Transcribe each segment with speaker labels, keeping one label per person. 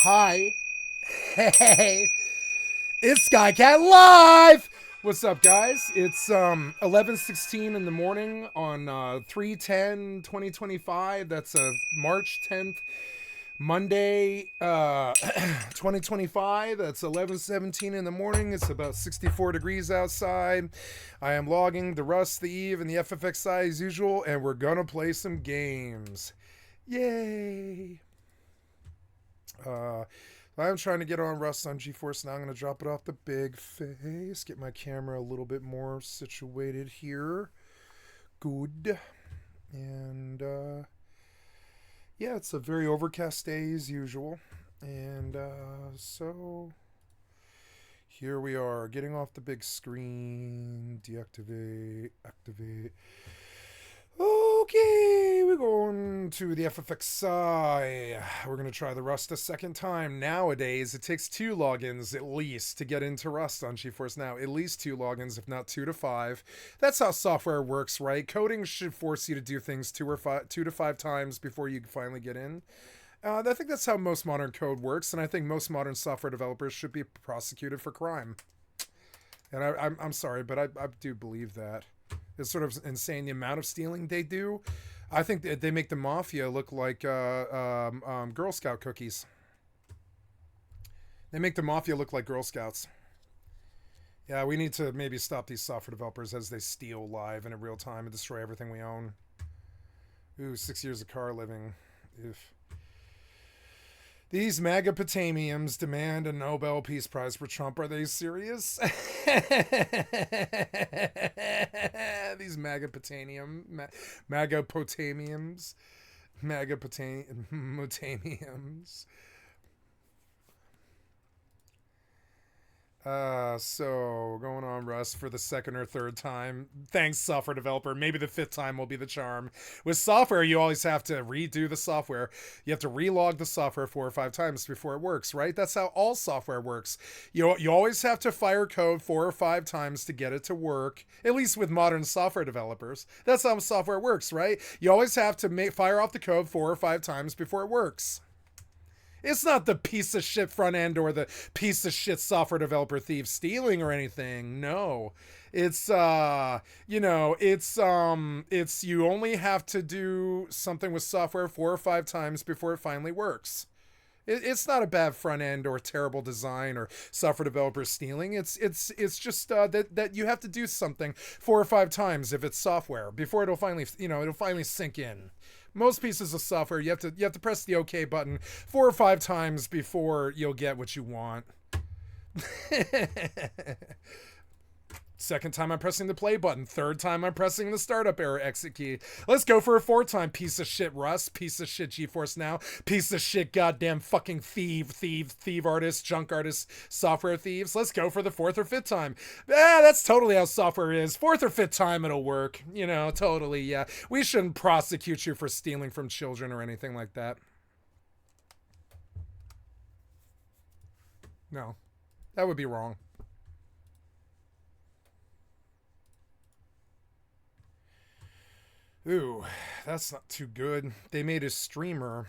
Speaker 1: Hi. Hey. It's Skycatlive. What's up, guys? It's 11:16 in the morning on 3/10/2025. That's March 10th, Monday, 2025. That's 11:17 in the morning. It's about 64 degrees outside. I am logging the Rust, the Eve, and the FFXI as usual, and we're gonna play some games. Yay! I'm trying to get on Rust on GeForce now. I'm going to drop it off the big face. Get my camera a little bit more situated here. Good. And, yeah, it's a very overcast day as usual. And, so here we are, getting off the big screen. Deactivate, activate. Okay, we're going to the FFXI. We're going to try the Rust a second time. Nowadays, it takes 2 logins at least to get into Rust on GeForce Now. At least 2 logins, if not 2 to 5. That's how software works, right? Coding should force you to do things 2 to 5 times before you finally get in. I think that's how most modern code works, and I think most modern software developers should be prosecuted for crime. And I'm sorry, but I do believe that. It's sort of insane the amount of stealing they do. I think they make the mafia look like Girl Scout cookies. They make the mafia look like Girl Scouts. Yeah, we need to maybe stop these software developers as they steal live and in real time and destroy everything we own. Ooh, 6 years of car living. Oof. These Magapotamians demand a Nobel Peace Prize for Trump. Are they serious? These Magapotamians. So going on Rust for the 2nd or 3rd time. Thanks, software developer. Maybe the 5th time will be the charm. With software, you always have to redo the software. You have to relog the software 4 or 5 times before it works, right? That's how all software works. You always have to fire code 4 or 5 times to get it to work. At least with modern software developers. That's how software works, right? You always have to fire off the code 4 or 5 times before it works. It's not the piece of shit front end or the piece of shit software developer thief stealing or anything. No. It's it's you only have to do something with software 4 or 5 times before it finally works. It's not a bad front end or terrible design or software developer stealing. It's just that you have to do something 4 or 5 times if it's software before it'll finally sink in. Most pieces of software, you have to press the OK button 4 or 5 times before you'll get what you want. Second time I'm pressing the play button. 3rd time I'm pressing the startup error exit key. Let's go for a 4th time. Piece of shit Rust. Piece of shit GeForce Now. Piece of shit goddamn fucking thief artists, junk artists, software thieves. Let's go for the 4th or 5th time. That's totally how software is. 4th or 5th time it'll work. Totally, yeah. We shouldn't prosecute you for stealing from children or anything like that. No. That would be wrong. Ooh, that's not too good. They made a streamer.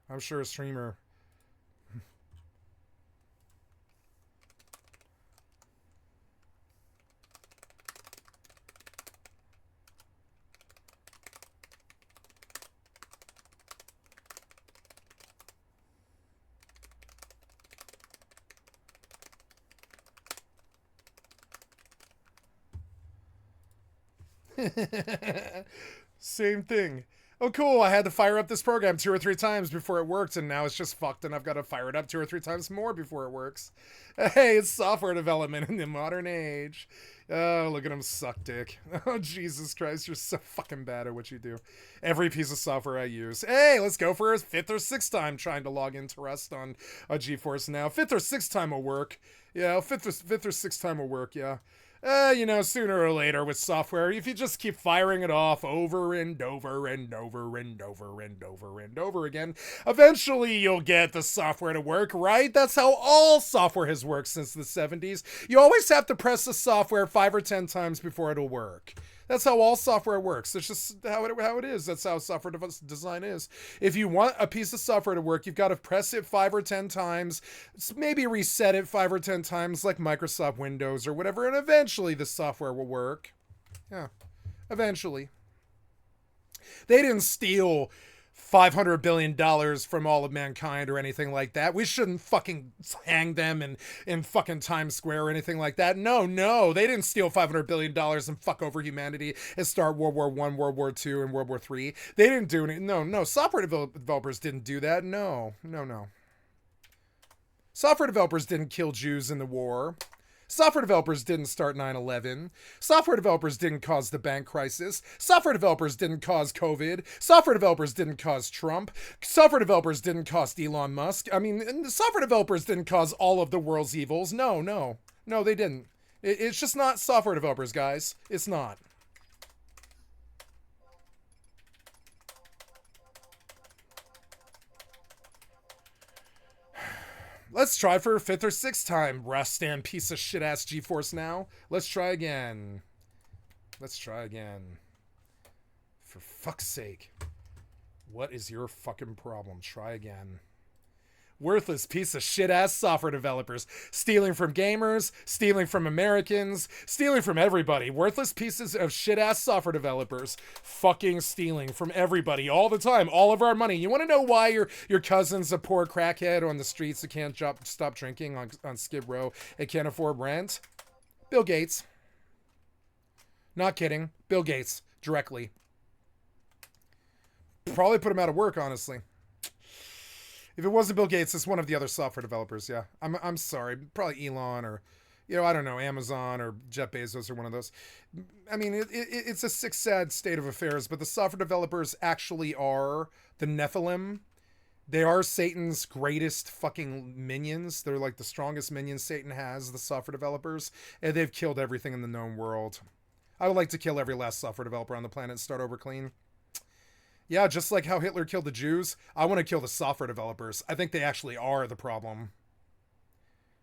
Speaker 1: I'm sure a streamer. Same thing. Oh, cool. I had to fire up this program 2 or 3 times before it worked, and now it's just fucked, and I've got to fire it up 2 or 3 times more before it works. Hey, it's software development in the modern age. Oh, look at him suck dick. Oh, Jesus Christ, you're so fucking bad at what you do. Every piece of software I use. Hey, let's go for a 5th or 6th time trying to log into Rust on a GeForce Now. 5th or 6th time will work. Yeah, 5th or 6th time will work, yeah. Sooner or later with software, if you just keep firing it off over and over and over and over and over and over again, eventually you'll get the software to work, right? That's how all software has worked since the 70s. You always have to press the software 5 or 10 times before it'll work. That's how all software works. It's just how it is. That's how software design is. If you want a piece of software to work, you've got to press it 5 or 10 times, maybe reset it 5 or 10 times like Microsoft Windows or whatever, and eventually the software will work. Yeah, eventually. They didn't steal $500 billion from all of mankind or anything like that. We shouldn't fucking hang them in fucking Times Square or anything like that. No. They didn't steal $500 billion and fuck over humanity and start World War I, World War II, and World War III. They didn't do it. No. Software developers didn't do that. No. Software developers didn't kill Jews in the war. Software developers didn't start 9/11. Software developers didn't cause the bank crisis. Software developers didn't cause COVID. Software developers didn't cause Trump. Software developers didn't cause Elon Musk. I mean, software developers didn't cause all of the world's evils. No, they didn't. It's just not software developers, guys. It's not. Let's try for a 5th or 6th time, Rastan piece of shit ass GeForce Now. Let's try again. For fuck's sake. What is your fucking problem? Try again. Worthless piece of shit ass software developers. Stealing from gamers, stealing from Americans, stealing from everybody. Worthless pieces of shit ass software developers. Fucking stealing from everybody all the time. All of our money. You want to know why your cousin's a poor crackhead on the streets that can't stop drinking on Skid Row and can't afford rent? Bill Gates. Not kidding. Bill Gates. Directly. Probably put him out of work, honestly. If it wasn't Bill Gates, it's one of the other software developers, yeah. I'm sorry. Probably Elon or, I don't know, Amazon or Jeff Bezos or one of those. I mean, it's a sick, sad state of affairs, but the software developers actually are the Nephilim. They are Satan's greatest fucking minions. They're like the strongest minions Satan has, the software developers, and they've killed everything in the known world. I would like to kill every last software developer on the planet and start over clean. Yeah, just like how Hitler killed the Jews, I want to kill the software developers. I think they actually are the problem.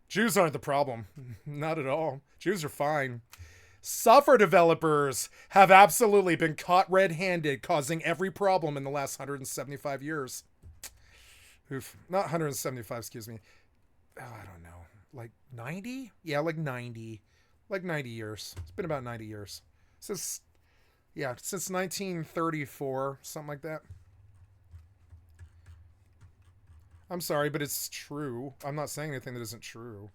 Speaker 1: Jews aren't the problem. Not at all. Jews are fine. Software developers have absolutely been caught red-handed, causing every problem in the last 175 years. Oof. Not 175, excuse me. Oh, I don't know. Like 90? Yeah, like 90. Like 90 years. It's been about 90 years. Since 1934, something like that. I'm sorry, but it's true. I'm not saying anything that isn't true.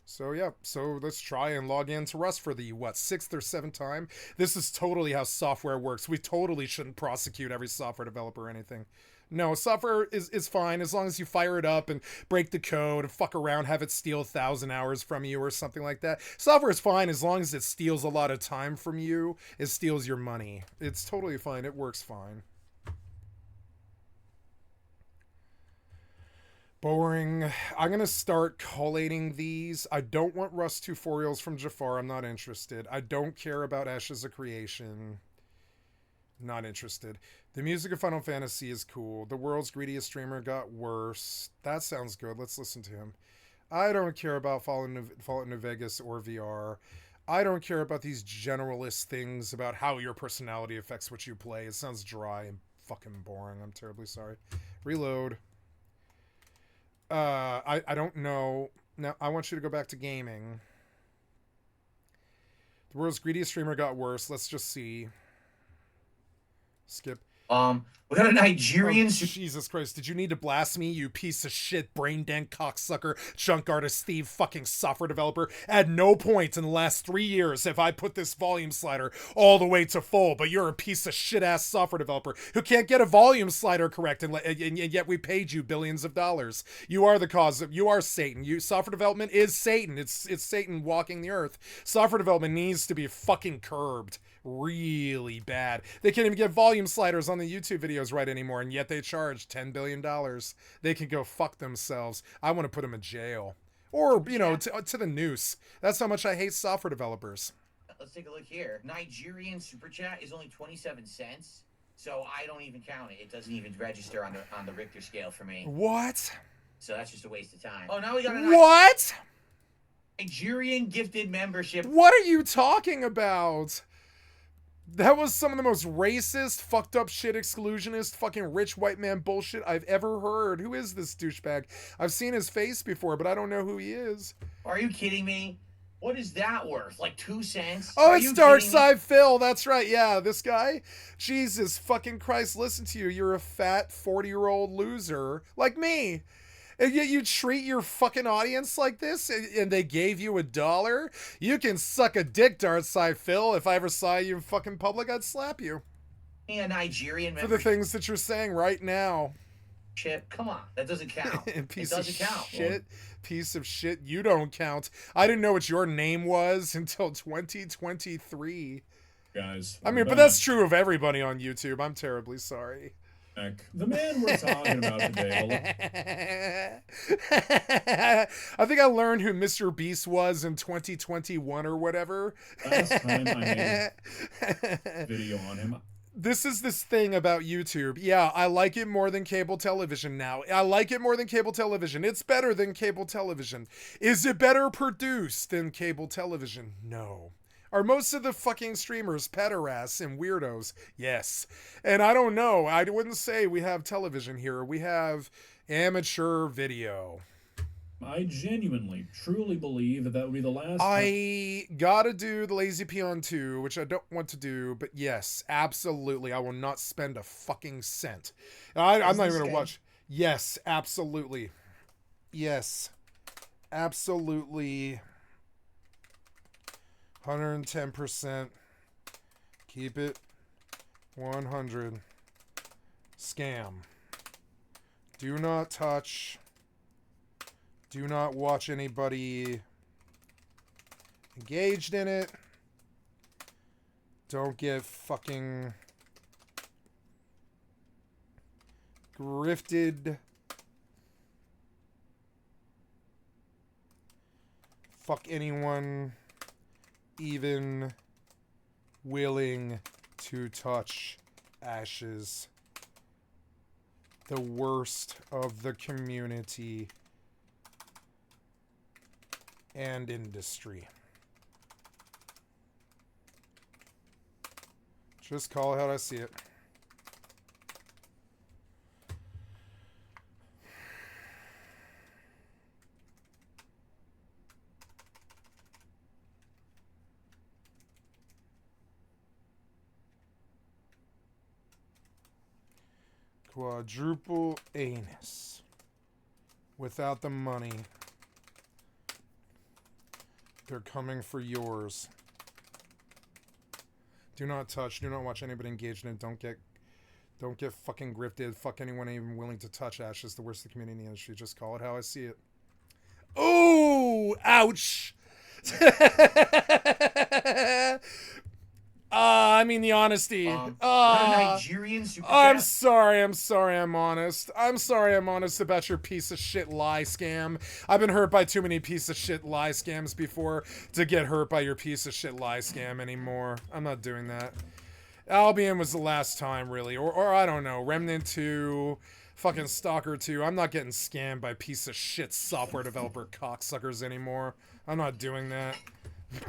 Speaker 1: So, yeah. So, let's try and log into Rust for the, 6th or 7th time? This is totally how software works. We totally shouldn't prosecute every software developer or anything. No, software is fine as long as you fire it up and break the code and fuck around, have it steal 1,000 hours from you or something like that. Software is fine as long as it steals a lot of time from you. It steals your money. It's totally fine. It works fine. Boring. I'm going to start collating these. I don't want Rust tutorials from Jafar. I'm not interested. I don't care about Ashes of Creation. Not interested. The music of Final Fantasy is cool. The world's greediest streamer got worse. That sounds good. Let's listen to him. I don't care about Fallout New Vegas or VR. I don't care about these generalist things about how your personality affects what you play. It sounds dry and fucking boring. I'm terribly sorry. Reload. I don't know. Now, I want you to go back to gaming. The world's greediest streamer got worse. Let's just see. Skip.
Speaker 2: We got a Nigerian...
Speaker 1: Oh, Jesus Christ, did you need to blast me, you piece of shit, brain dent cocksucker, junk artist, thief, fucking software developer? At no point in the last 3 years have I put this volume slider all the way to full, but you're a piece of shit-ass software developer who can't get a volume slider correct, and yet we paid you billions of dollars. You are the cause of... You are Satan. Software development is Satan. It's Satan walking the earth. Software development needs to be fucking curbed. Really bad. They can't even get volume sliders on the YouTube videos right anymore, and yet they charge $10 billion. They can go fuck themselves. I want to put them in jail. Or, to the noose. That's how much I hate software developers.
Speaker 2: Let's take a look here. Nigerian Super Chat is only 27 cents, so I don't even count it. It doesn't even register on the Richter scale for me.
Speaker 1: What?
Speaker 2: So that's just a waste of time. Oh, now we got a...
Speaker 1: What?
Speaker 2: Nigerian gifted membership.
Speaker 1: What are you talking about? That was some of the most racist, fucked up shit, exclusionist, fucking rich white man bullshit I've ever heard. Who is this douchebag? I've seen his face before, but I don't know who he is.
Speaker 2: Are you kidding me? What is that worth? Like 2 cents?
Speaker 1: Oh,
Speaker 2: Are
Speaker 1: it's
Speaker 2: you
Speaker 1: Dark
Speaker 2: kidding me?
Speaker 1: Side Phil. That's right. Yeah, this guy. Jesus fucking Christ, listen to you. You're a fat 40-year-old loser like me. And yet you treat your fucking audience like this and they gave you $1? You can suck a dick, Dark Side Phil. If I ever saw you in fucking public, I'd slap you.
Speaker 2: A Nigerian
Speaker 1: For the
Speaker 2: membership.
Speaker 1: things that you're saying right now.
Speaker 2: Come on, that doesn't count.
Speaker 1: Piece
Speaker 2: It doesn't
Speaker 1: of
Speaker 2: count.
Speaker 1: shit. Piece of shit. You don't count. I didn't know what your name was until 2023.
Speaker 3: Guys.
Speaker 1: I mean, but that's true of everybody on YouTube. I'm terribly sorry.
Speaker 3: The man we're talking about today.
Speaker 1: I think I learned who Mr. Beast was in 2021 or whatever.
Speaker 3: Last time I made a video on him.
Speaker 1: This is this thing about YouTube. Yeah, I like it more than cable television now. I like it more than cable television. It's better than cable television. Is it better produced than cable television? No. Are most of the fucking streamers pederasts and weirdos? Yes. And I don't know. I wouldn't say we have television here. We have amateur video.
Speaker 3: I genuinely, truly believe that would be the last
Speaker 1: I gotta do the Lazy Peon 2, which I don't want to do, but yes, absolutely. I will not spend a fucking cent. I'm not even gonna watch. Yes, absolutely. Yes. Absolutely. 110%. Keep it 100. Scam. Do not touch. Do not watch anybody engaged in it. Don't get fucking grifted. Fuck anyone even willing to touch Ashes. The worst of the community and industry. Just call it how I see it. Quadruple anus. Without the money. They're coming for yours. Do not touch. Do not watch anybody engaged in it. Don't get fucking grifted. Fuck anyone even willing to touch Ashes. The worst of the community industry. Just call it how I see it. Oh, ouch. I mean the honesty.
Speaker 2: Nigerian super
Speaker 1: I'm
Speaker 2: chat.
Speaker 1: sorry I'm honest. I'm sorry I'm honest about your piece of shit lie scam. I've been hurt by too many piece of shit lie scams before to get hurt by your piece of shit lie scam anymore. I'm not doing that. Albion was the last time, really. Or I don't know, Remnant 2, fucking Stalker 2. I'm not getting scammed by piece of shit software developer cocksuckers anymore. I'm not doing that.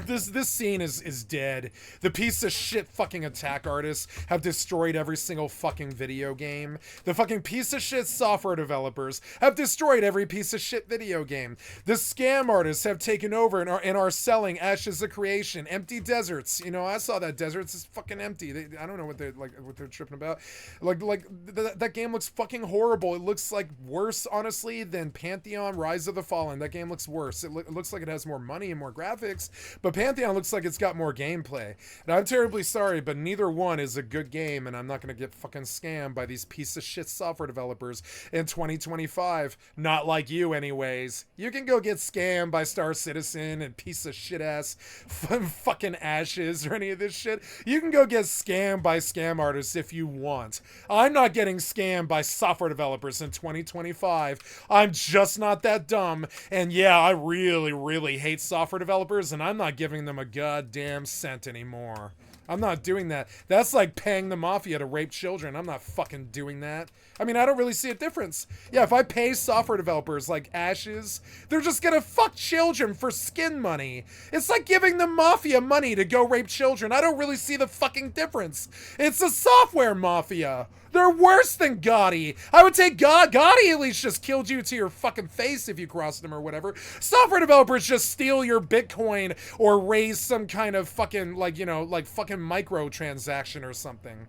Speaker 1: This scene is dead. The piece of shit fucking attack artists have destroyed every single fucking video game. The fucking piece of shit software developers have destroyed every piece of shit video game. The scam artists have taken over and are selling Ashes of Creation, empty deserts. You know, I saw that deserts is fucking empty. I don't know what they're tripping about. That game looks fucking horrible. It looks like worse, honestly, than Pantheon Rise of the Fallen. That game looks worse. It looks like it has more money and more graphics. But Pantheon looks like it's got more gameplay. And I'm terribly sorry, but neither one is a good game, and I'm not going to get fucking scammed by these piece of shit software developers in 2025. Not like you, anyways. You can go get scammed by Star Citizen and piece of shit ass fucking Ashes or any of this shit. You can go get scammed by scam artists if you want. I'm not getting scammed by software developers in 2025. I'm just not that dumb. And yeah, I really, really hate software developers, and I'm not giving them a goddamn cent anymore. I'm not doing that. That's like paying the mafia to rape children. I'm not fucking doing that. I mean, I don't really see a difference. Yeah, if I pay software developers like Ashes, they're just gonna fuck children for skin money. It's like giving the mafia money to go rape children. I don't really see the fucking difference. It's a software mafia. They're worse than Gotti. I would take Gotti at least just killed you to your fucking face if you crossed him or whatever. Software developers just steal your Bitcoin or raise some kind of fucking, like, you know, like fucking microtransaction or something.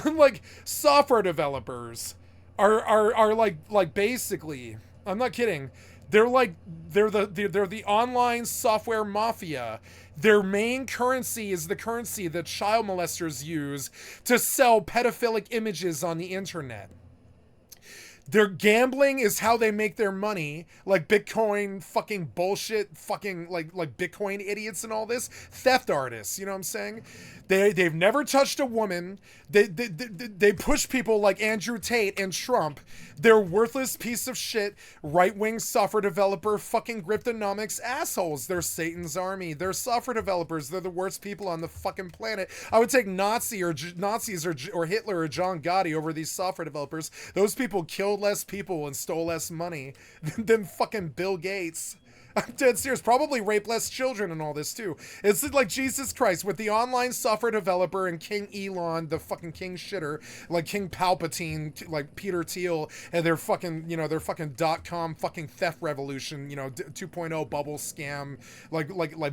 Speaker 1: Like, software developers are like basically, I'm not kidding. They're the online software mafia. Their main currency is the currency that child molesters use to sell pedophilic images on the internet. Their gambling is how they make their money, like Bitcoin fucking bullshit, fucking like Bitcoin idiots and all this. Theft artists, you know what I'm saying? They've never touched a woman. They push people like Andrew Tate and Trump. They're worthless piece of shit, right-wing software developer, fucking Griftonomics assholes. They're Satan's army. They're software developers. They're the worst people on the fucking planet. I would take Nazis or Hitler or John Gotti over these software developers. Those people killed less people and stole less money than fucking Bill Gates. I'm dead serious. Probably rape less children and all this too. It's like Jesus Christ with the online software developer and King Elon, the fucking king shitter, like King Palpatine, like Peter Thiel, and their fucking, you know, their fucking .com fucking theft revolution, you know, 2.0 bubble scam, like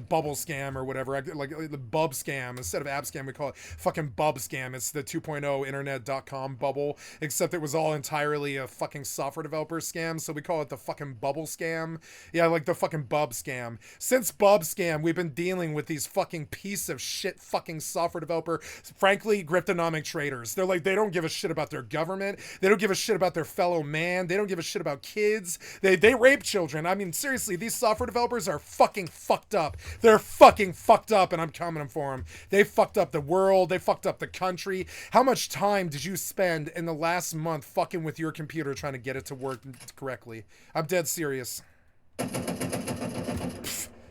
Speaker 1: bubble scam or whatever, like the bub scam. Instead of app scam, we call it fucking bub scam. It's the 2.0 internet.com bubble, except it was all entirely a fucking software developer scam, so we call it the fucking bubble scam. Yeah, like the fucking bub scam. Since bub scam, we've been dealing with these fucking piece of shit fucking software developer, frankly, Griftonomic traders. They're like, they don't give a shit about their government. They don't give a shit about their fellow man. They don't give a shit about kids. They rape children. I mean, seriously, these software developers are fucking fucked up. They're fucking fucked up, and I'm coming for them. They fucked up the world. They fucked up the country. How much time did you spend in the last month fucking with your computer trying to get it to work correctly? I'm dead serious.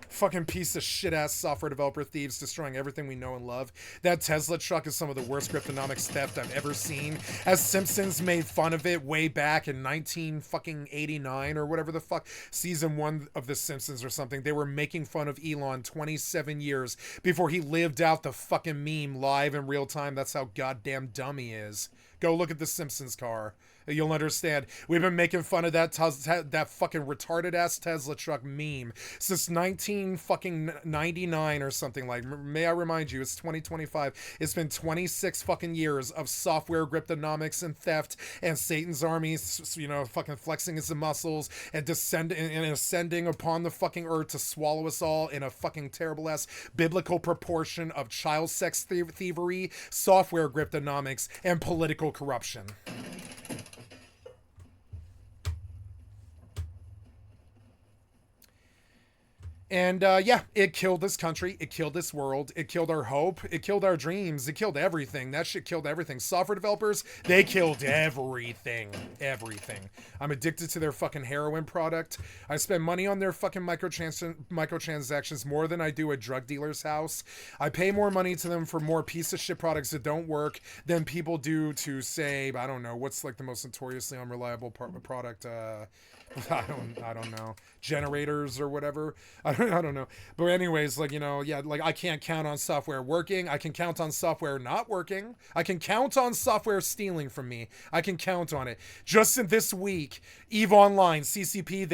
Speaker 1: Fucking piece of shit ass software developer thieves destroying everything we know and love. That Tesla truck is some of the worst Griftonomics theft I've ever seen. As Simpsons made fun of it way back in 1989 or whatever the fuck, season 1 of The Simpsons or something, they were making fun of Elon 27 years before he lived out the fucking meme live in real time. That's how goddamn dumb he is. Go look at the Simpsons car. You'll understand. We've been making fun of that fucking retarded ass Tesla truck meme since 1999 or something. Like, may I remind you, it's 2025. It's been 26 fucking years of software Griftonomics and theft and Satan's army, you know, fucking flexing its muscles and ascending upon the fucking earth to swallow us all in a fucking terrible ass biblical proportion of child sex thievery, software Griftonomics, and political corruption. And yeah, it killed this country. It killed this world. It killed our hope. It killed our dreams. It killed everything. That shit killed everything. Software developers, they killed everything. Everything. I'm addicted to their fucking heroin product. I spend money on their fucking microtransactions more than I do a drug dealer's house. I pay more money to them for more piece of shit products that don't work than people do to, say, I don't know, what's like the most notoriously unreliable product? I don't know, generators or whatever. I don't know. But anyways, like, you know, yeah, like I can't count on software working. I can count on software not working. I can count on software stealing from me. I can count on it. Just in this week, EVE Online, CCP,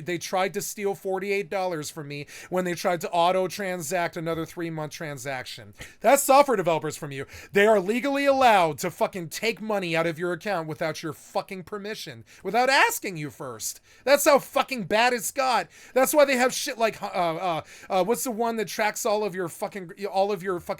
Speaker 1: they tried to steal $48 from me when they tried to auto-transact another 3-month transaction. That's software developers from you. They are legally allowed to fucking take money out of your account without your fucking permission, without asking you first. That's how fucking bad it's got. That's why they have shit like what's the one that tracks all of your fucking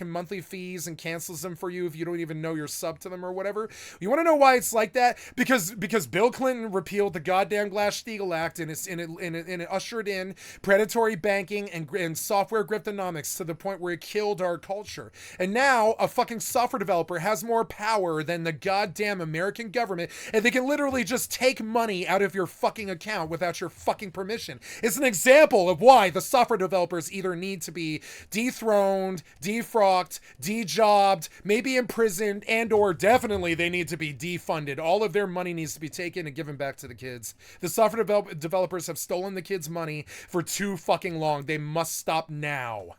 Speaker 1: monthly fees and cancels them for you if you don't even know you're sub to them or whatever. You want to know why it's like that? Because Bill Clinton repealed the goddamn Glass-Steagall Act and it ushered in predatory banking and software Griftonomics to the point where it killed our culture. And now a fucking software developer has more power than the goddamn American government, and they can literally just take money out of your fucking account without your fucking permission. It's an example of why why the software developers either need to be dethroned, defrocked, dejobbed, maybe imprisoned, and or definitely they need to be defunded. All of their money needs to be taken and given back to the kids. The software developers have stolen the kids' money for too fucking long. They must stop now.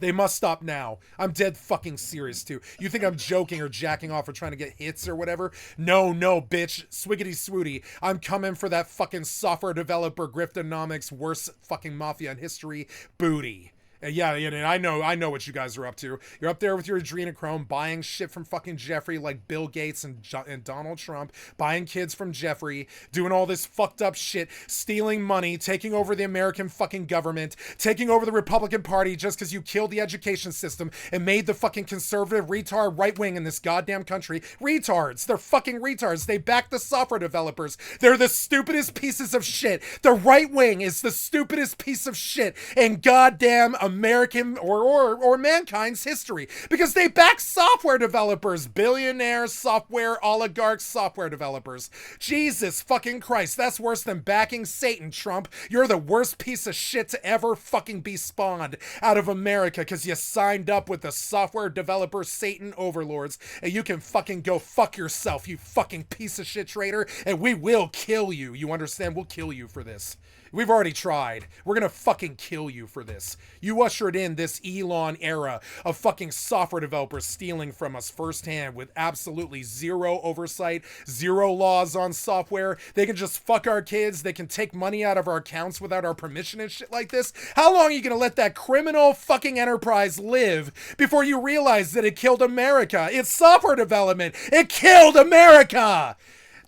Speaker 1: They must stop now. I'm dead fucking serious, too. You think I'm joking or jacking off or trying to get hits or whatever? No, bitch. Swiggity swooty. I'm coming for that fucking software developer griftonomics, worst fucking mafia in history booty. Yeah, and I know what you guys are up to. You're up there with your adrenochrome, buying shit from fucking Jeffrey like Bill Gates and Donald Trump, buying kids from Jeffrey, doing all this fucked up shit, stealing money, taking over the American fucking government, taking over the Republican Party just because you killed the education system and made the fucking conservative retard right wing in this goddamn country retards. They're fucking retards. They back the software developers. They're the stupidest pieces of shit. The right wing is the stupidest piece of shit in goddamn American or mankind's history, because they back software developers, billionaire software oligarch software developers. Jesus fucking Christ, that's worse than backing Satan, Trump. You're the worst piece of shit to ever fucking be spawned out of America because you signed up with the software developer Satan overlords, and you can fucking go fuck yourself, you fucking piece of shit traitor, and we will kill you. You understand? We'll kill you for this. We've already tried. We're gonna fucking kill you for this. You ushered in this Elon era of fucking software developers stealing from us firsthand with absolutely zero oversight, zero laws on software. They can just fuck our kids. They can take money out of our accounts without our permission and shit like this. How long are you gonna let that criminal fucking enterprise live before you realize that it killed America? It's software development. It killed America.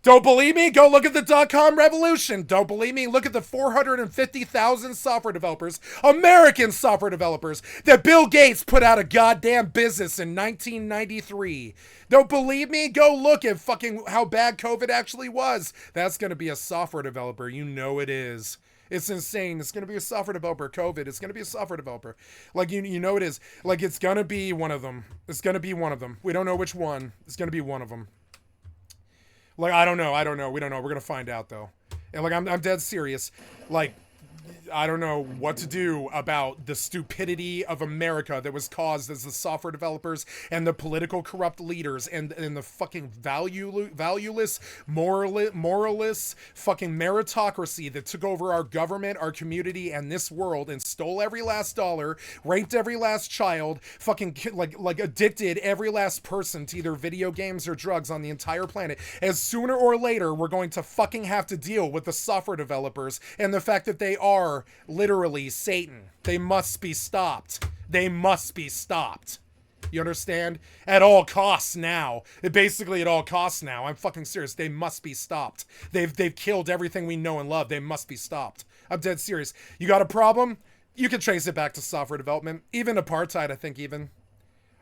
Speaker 1: Don't believe me? Go look at the dot-com revolution. Don't believe me? Look at the 450,000 software developers, American software developers, that Bill Gates put out of goddamn business in 1993. Don't believe me? Go look at fucking how bad COVID actually was. That's going to be a software developer. You know it is. It's insane. It's going to be a software developer. COVID. It's going to be a software developer. Like, you know it is. Like, it's going to be one of them. It's going to be one of them. We don't know which one. It's going to be one of them. Like, I don't know. We don't know. We're going to find out, though. And, like, I'm dead serious. Like, I don't know what to do about the stupidity of America that was caused as the software developers and the political corrupt leaders and the fucking valueless, moralist fucking meritocracy that took over our government, our community, and this world and stole every last dollar, raped every last child, fucking like addicted every last person to either video games or drugs on the entire planet. As sooner or later, we're going to fucking have to deal with the software developers and the fact that they are literally Satan. They must be stopped. They must be stopped. You understand? At all costs now. Basically at all costs now. I'm fucking serious. They must be stopped. They've killed everything we know and love. They must be stopped. I'm dead serious. You got a problem? You can trace it back to software development. Even apartheid, I think even.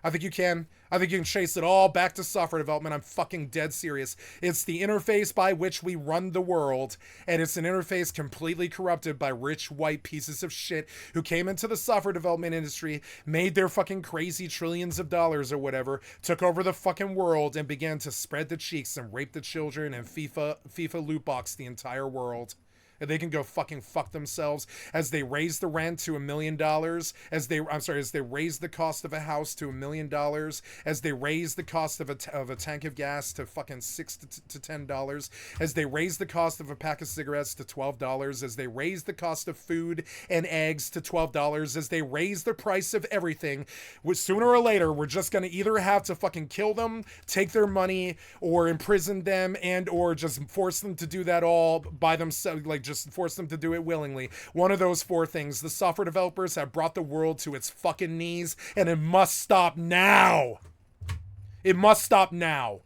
Speaker 1: I think you can. I think you can trace it all back to software development. I'm fucking dead serious. It's the interface by which we run the world, and it's an interface completely corrupted by rich white pieces of shit who came into the software development industry, made their fucking crazy trillions of dollars or whatever, took over the fucking world, and began to spread the cheeks and rape the children and FIFA loot box the entire world. And they can go fucking fuck themselves as they raise the rent to $1 million, as they raise the cost of a house to $1 million, as they raise the cost of a tank of gas to fucking $6 to $10, as they raise the cost of a pack of cigarettes to $12, as they raise the cost of food and eggs to $12, as they raise the price of everything. Sooner or later, we're just gonna either have to fucking kill them, take their money, or imprison them, and or just force them to do that all by themselves, like just force them to do it willingly. One of those four things. The software developers have brought the world to its fucking knees, and it must stop now. It must stop now.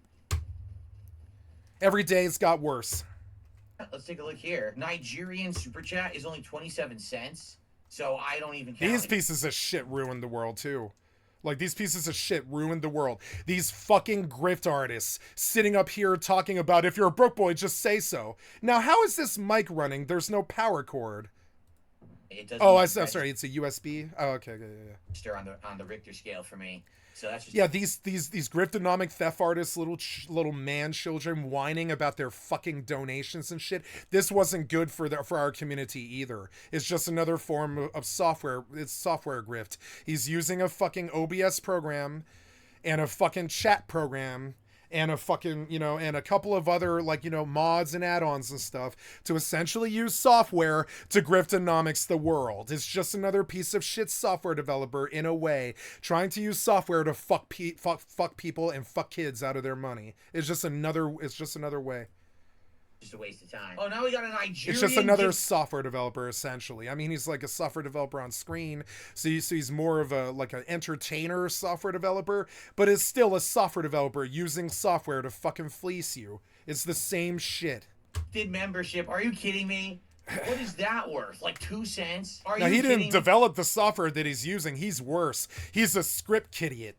Speaker 1: Every day it's got worse.
Speaker 2: Let's take a look here. Nigerian super chat is only 27 cents, so I don't even count
Speaker 1: These
Speaker 2: it.
Speaker 1: pieces of shit ruined the world too. Like, these pieces of shit ruined the world. These fucking grift artists sitting up here talking about, if you're a broke boy, just say so. Now, how is this mic running? There's no power cord.
Speaker 2: It doesn't.
Speaker 1: Oh, I'm sorry. It's a USB. Oh, okay. Yeah.
Speaker 2: Register on the Richter scale for me. So that's just
Speaker 1: Yeah, these griftonomic theft artists, little man children whining about their fucking donations and shit. This wasn't good for our community either. It's just another form of software. It's software grift. He's using a fucking OBS program and a fucking chat program and a fucking, and a couple of other, mods and add-ons and stuff to essentially use software to griftonomics the world. It's just another piece of shit software developer, in a way, trying to use software to fuck people and fuck kids out of their money. It's just another way.
Speaker 2: just a waste of time. Oh, now we got a Nigerian.
Speaker 1: It's just another software developer, essentially. I mean, he's like a software developer on screen, so he's more of an entertainer software developer, but is still a software developer using software to fucking fleece you. It's the same shit.
Speaker 2: Did membership? Are you kidding me? What is that worth? Like 2 cents?
Speaker 1: Now, he didn't develop the software that he's using. He's worse. He's a script idiot.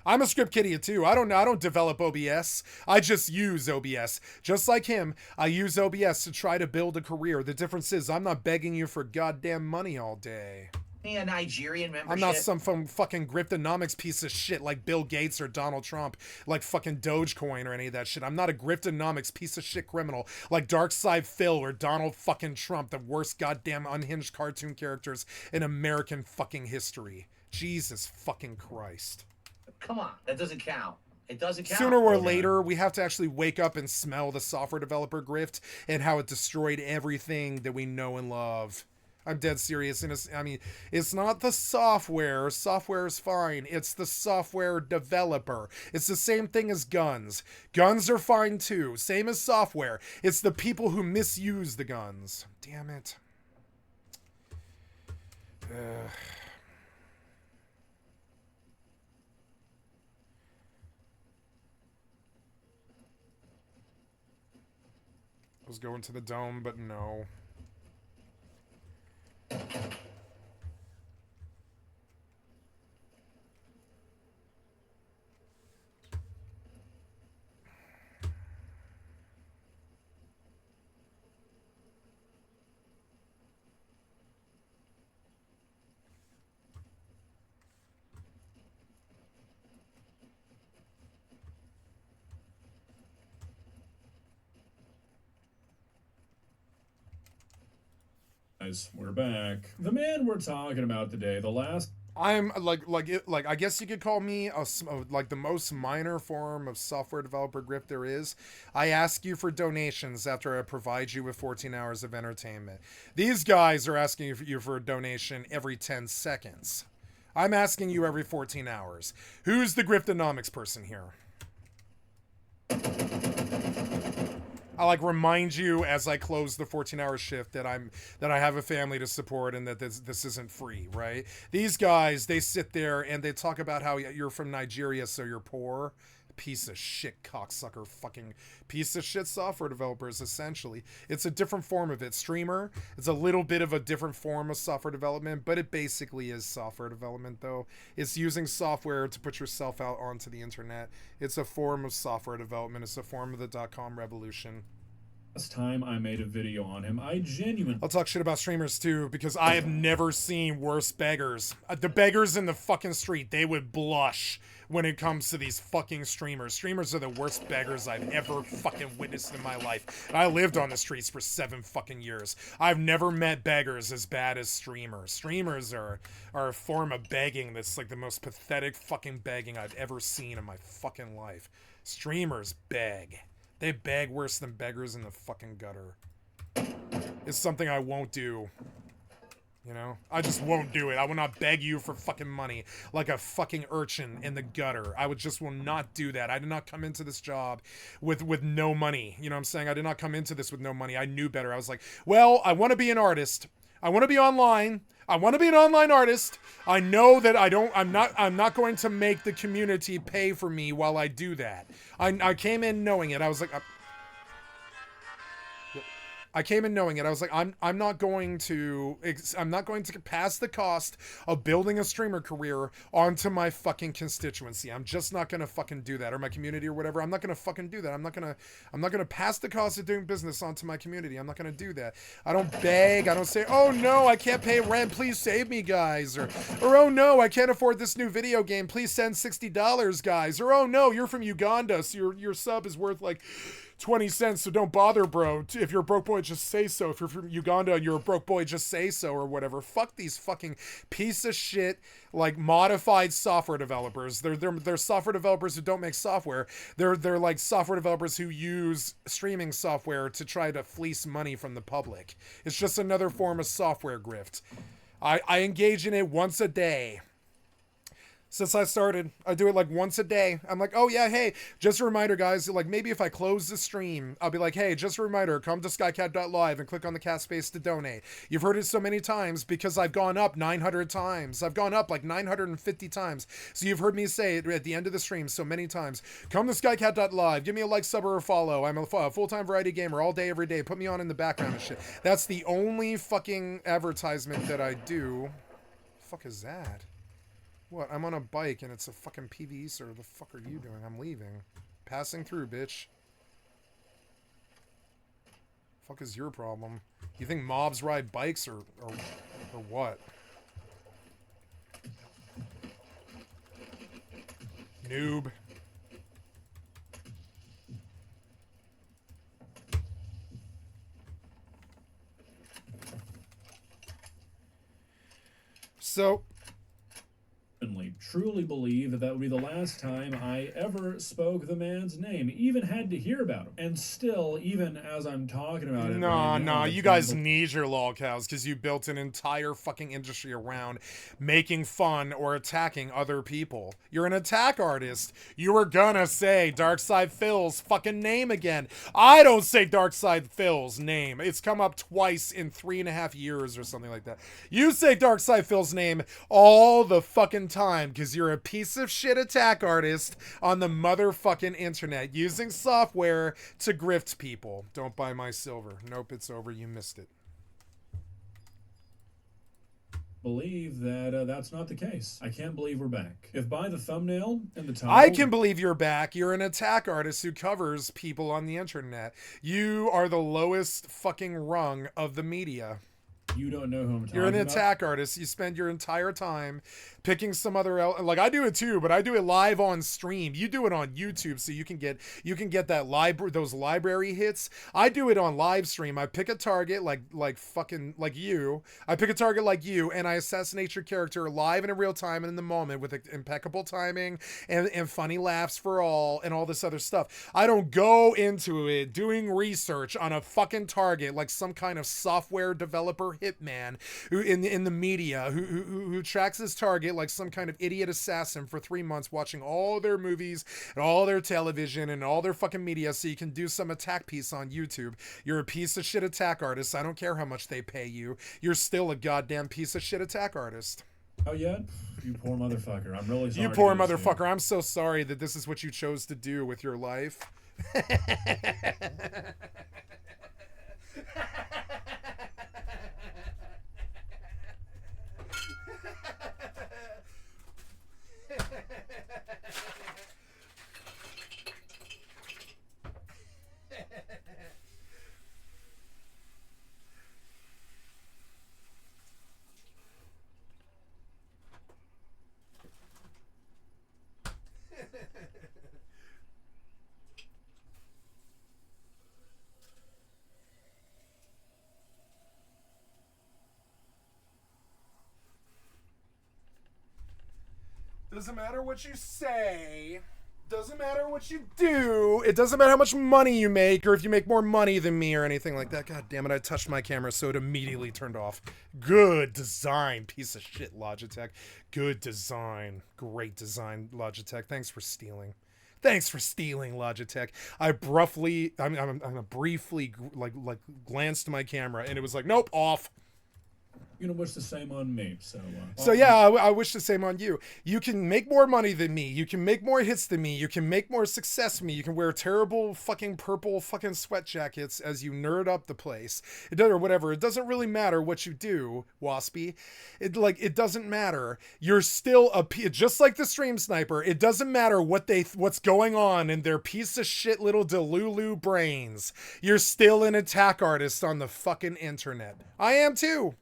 Speaker 1: I'm a script idiot too. I don't develop OBS. I just use OBS. Just like him, I use OBS to try to build a career. The difference is I'm not begging you for goddamn money all day.
Speaker 2: A Nigerian membership.
Speaker 1: I'm not some fucking griftonomics piece of shit like Bill Gates or Donald Trump, like fucking Dogecoin or any of that shit. I'm not a griftonomics piece of shit criminal like Darkside Phil or Donald fucking Trump, the worst goddamn unhinged cartoon characters in American fucking history. Jesus fucking Christ.
Speaker 2: Come on, that doesn't count. It doesn't count.
Speaker 1: Sooner or later, we have to actually wake up and smell the software developer grift and how it destroyed everything that we know and love. I'm dead serious. And it's not the software. Software is fine. It's the software developer. It's the same thing as guns. Guns are fine too. Same as software. It's the people who misuse the guns. Damn it. I was going to the dome, but no.
Speaker 3: Guys, we're back. The man we're talking about today, the last...
Speaker 1: I'm I guess you could call me the most minor form of software developer grift there is. I ask you for donations after I provide you with 14 hours of entertainment. These guys are asking you for a donation every 10 seconds. I'm asking you every 14 hours. Who's the griftonomics person here? I remind you as I close the 14-hour shift that I have a family to support and that this isn't free, right? These guys, they sit there and they talk about how you're from Nigeria, so you're poor. Piece of shit, cocksucker, fucking piece of shit software developers, essentially. It's a different form of it. Streamer, it's a little bit of a different form of software development, but it basically is software development, though. It's using software to put yourself out onto the internet. It's a form of software development. It's a form of the .com revolution.
Speaker 3: Last time I made a video on him,
Speaker 1: I'll talk shit about streamers too, because I have never seen worse beggars. The beggars in the fucking street, they would blush when it comes to these fucking streamers. Streamers are the worst beggars I've ever fucking witnessed in my life. And I lived on the streets for 7 fucking years. I've never met beggars as bad as streamers. Streamers are a form of begging that's like the most pathetic fucking begging I've ever seen in my fucking life. Streamers beg. They beg worse than beggars in the fucking gutter. It's something I won't do. You know? I just won't do it. I will not beg you for fucking money like a fucking urchin in the gutter. I will not do that. I did not come into this job with no money. You know what I'm saying? I did not come into this with no money. I knew better. I was like, well, I want to be an artist. I want to be online. I want to be an online artist. I know that I'm not going to make the community pay for me while I do that. I came in knowing it. I was like, I came in knowing it. I was like, I'm not going to pass the cost of building a streamer career onto my fucking constituency. I'm just not gonna fucking do that, or my community or whatever. I'm not gonna fucking do that. I'm not gonna pass the cost of doing business onto my community. I'm not gonna do that. I don't beg. I don't say, oh no, I can't pay rent. Please save me, guys. Or oh no, I can't afford this new video game. Please send $60, guys. Or oh no, you're from Uganda, so your sub is worth like 20 cents, so don't bother, bro. If you're a broke boy, just say so. If you're from Uganda and you're a broke boy, just say so, or whatever. Fuck these fucking piece of shit, like, modified software developers. They're software developers who don't make software. They're like software developers who use streaming software to try to fleece money from the public. It's just another form of software grift. I engage in it once a day. Since I started, I do it like once a day. I'm like, oh yeah, hey, just a reminder, guys. Like, maybe if I close the stream, I'll be like, hey, just a reminder, come to skycat.live and click on the cat space to donate. You've heard it so many times because I've gone up 900 times. I've gone up like 950 times. So you've heard me say it at the end of the stream so many times. Come to skycat.live. Give me a like, sub, or a follow. I'm a full-time variety gamer all day, every day. Put me on in the background and shit. That's the only fucking advertisement that I do. The fuck is that? What? I'm on a bike and it's a fucking PvE, sir. The fuck are you doing? I'm leaving. Passing through, bitch. Fuck is your problem? You think mobs ride bikes or what? Noob. So...
Speaker 3: truly believe that would be the last time I ever spoke the man's name, even had to hear about him. And still, even as I'm talking about it,
Speaker 1: no, you guys need your lolcows because you built an entire fucking industry around making fun or attacking other people. You're an attack artist. You were gonna say Darkside Phil's fucking name again. I don't say Darkside Phil's name. It's come up twice in 3.5 years or something like that. You say Darkside Phil's name all the fucking time because you're a piece of shit attack artist on the motherfucking internet using software to grift people. Don't buy my silver. Nope, it's over. You missed it.
Speaker 3: Believe that that's not the case. I can't believe we're back. If by the thumbnail and the title...
Speaker 1: I can believe you're back. You're an attack artist who covers people on the internet. You are the lowest fucking rung of the media.
Speaker 3: You don't know who I'm talking about.
Speaker 1: You're an attack artist. You spend your entire time picking some other like I do it too, but I do it live on stream. You do it on YouTube, so you can get that those library hits. I do it on live stream. I pick a target like you. I pick a target like you, and I assassinate your character live and in real time and in the moment with impeccable timing and funny laughs for all and all this other stuff. I don't go into it doing research on a fucking target like some kind of software developer hitman who in the media who tracks his target like some kind of idiot assassin for 3 months watching all their movies and all their television and all their fucking media so you can do some attack piece on YouTube. You're a piece of shit attack artist. I don't care how much they pay you. You're still a goddamn piece of shit attack artist.
Speaker 3: Oh yeah? You poor motherfucker. I'm really sorry.
Speaker 1: You poor motherfucker. I'm so sorry that this is what you chose to do with your life. Doesn't matter what you say. Doesn't matter what you do. It doesn't matter how much money you make or if you make more money than me or anything like that. God damn it, I touched my camera so it immediately turned off. Good design, piece of shit, Logitech. Good design. Great design, Logitech. Thanks for stealing. Thanks for stealing, Logitech. I briefly glanced to my camera and it was like, nope, off.
Speaker 3: You're gonna wish the same on me.
Speaker 1: So yeah, I wish the same on you. You can make more money than me. You can make more hits than me. You can make more success than me. You can wear terrible fucking purple fucking sweat jackets as you nerd up the place. It does or whatever. It doesn't really matter what you do, Waspy. It doesn't matter. You're still just like the stream sniper. It doesn't matter what's going on in their piece of shit little Delulu brains. You're still an attack artist on the fucking internet. I am too.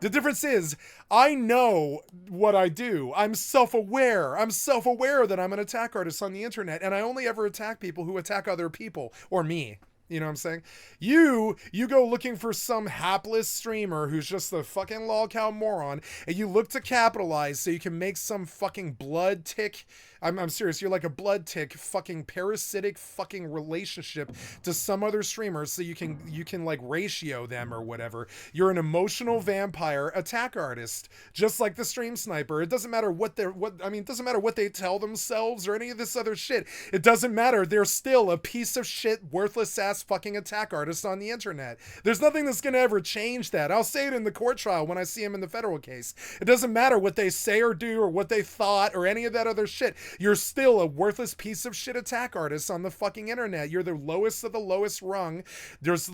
Speaker 1: The difference is, I know what I do. I'm self-aware. I'm self-aware that I'm an attack artist on the internet, and I only ever attack people who attack other people, or me. You know what I'm saying? You go looking for some hapless streamer who's just a fucking lolcow moron, and you look to capitalize so you can make some fucking blood tick. I'm serious. You're like a blood tick, fucking parasitic fucking relationship to some other streamer, so you can like ratio them or whatever. You're an emotional vampire attack artist, just like the stream sniper. It doesn't matter it doesn't matter what they tell themselves or any of this other shit. It doesn't matter. They're still a piece of shit, worthless ass fucking attack artist on the internet. There's nothing that's gonna ever change that. I'll say it in the court trial when I see him in the federal case. It doesn't matter what they say or do or what they thought or any of that other shit. You're still a worthless piece of shit attack artist on the fucking internet. You're the lowest of the lowest rung. There's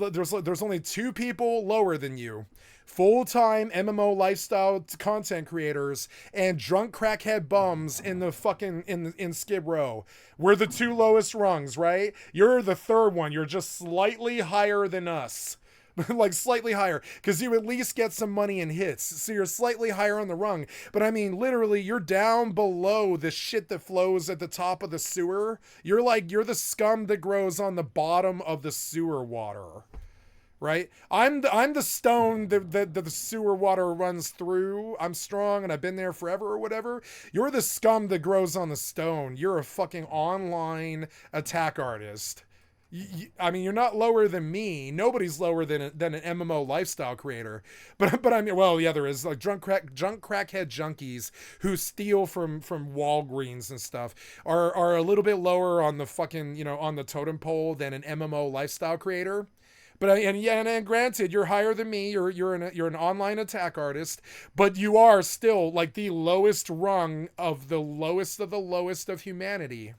Speaker 1: only two people lower than you. Full-time MMO lifestyle content creators and drunk crackhead bums in the fucking in Skid Row. We're the two lowest rungs, right? You're the third one. You're just slightly higher than us. Like slightly higher, because you at least get some money and hits, so you're slightly higher on the rung. But I mean, literally, you're down below the shit that flows at the top of the sewer. You're the scum that grows on the bottom of the sewer water, right? I'm the stone that the sewer water runs through. I'm strong and I've been there forever or whatever. You're the scum that grows on the stone. You're a fucking online attack artist. I mean, you're not lower than me. Nobody's lower than an MMO lifestyle creator. But I mean, well, yeah, there is like drunk crackhead junkies who steal from Walgreens and stuff are a little bit lower on the fucking, on the totem pole than an MMO lifestyle creator. But and granted, you're higher than me. You're an online attack artist, but you are still like the lowest rung of the lowest of humanity.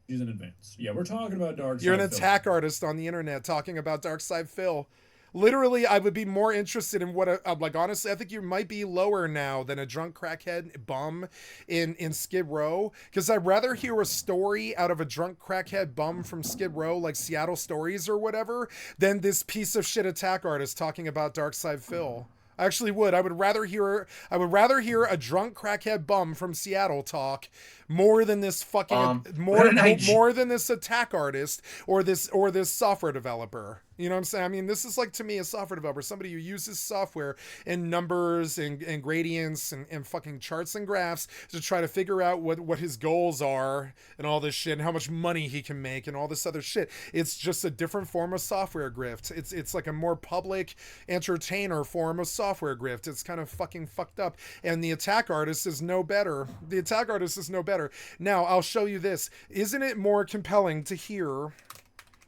Speaker 3: He's in advance. Yeah, we're talking about Dark Side.
Speaker 1: You're an attack artist on the internet talking about Dark Side Phil. Literally, I would be more interested in honestly, I think you might be lower now than a drunk crackhead bum in Skid Row. Because I'd rather hear a story out of a drunk crackhead bum from Skid Row, like Seattle Stories or whatever, than this piece of shit attack artist talking about Dark Side Phil. I actually would. I would rather hear a drunk crackhead bum from Seattle talk more than this fucking more than this attack artist or this software developer. You know what I'm saying? I mean, this is like, to me, a software developer, somebody who uses software and numbers and gradients and fucking charts and graphs to try to figure out what his goals are and all this shit and how much money he can make and all this other shit. It's just a different form of software grift. It's like a more public entertainer form of software grift. It's kind of fucking fucked up. And the attack artist is no better. The attack artist is no better. Now, I'll show you this. Isn't it more compelling to hear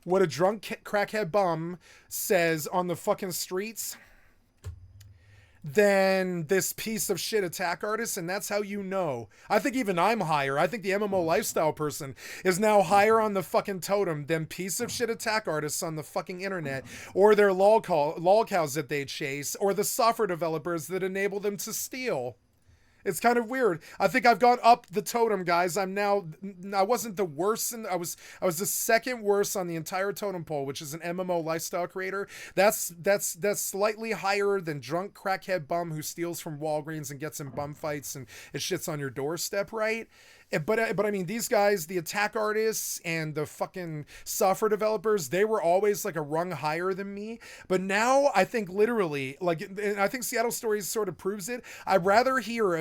Speaker 1: what a drunk crackhead bum says on the fucking streets than this piece of shit attack artist? And that's how you know. I think even I'm higher. I think the MMO lifestyle person is now higher on the fucking totem than piece of shit attack artists on the fucking internet, or their lolcows that they chase, or the software developers that enable them to steal. It's kind of weird. I think I've gone up the totem, guys. I wasn't the worst. I was the second worst on the entire totem pole, which is an MMO lifestyle creator. That's slightly higher than drunk crackhead bum who steals from Walgreens and gets in bum fights and it shits on your doorstep, right? But I mean, these guys, the attack artists and the fucking software developers, they were always like a rung higher than me. But now I think literally, like, and I think Seattle Stories sort of proves it. I'd rather hear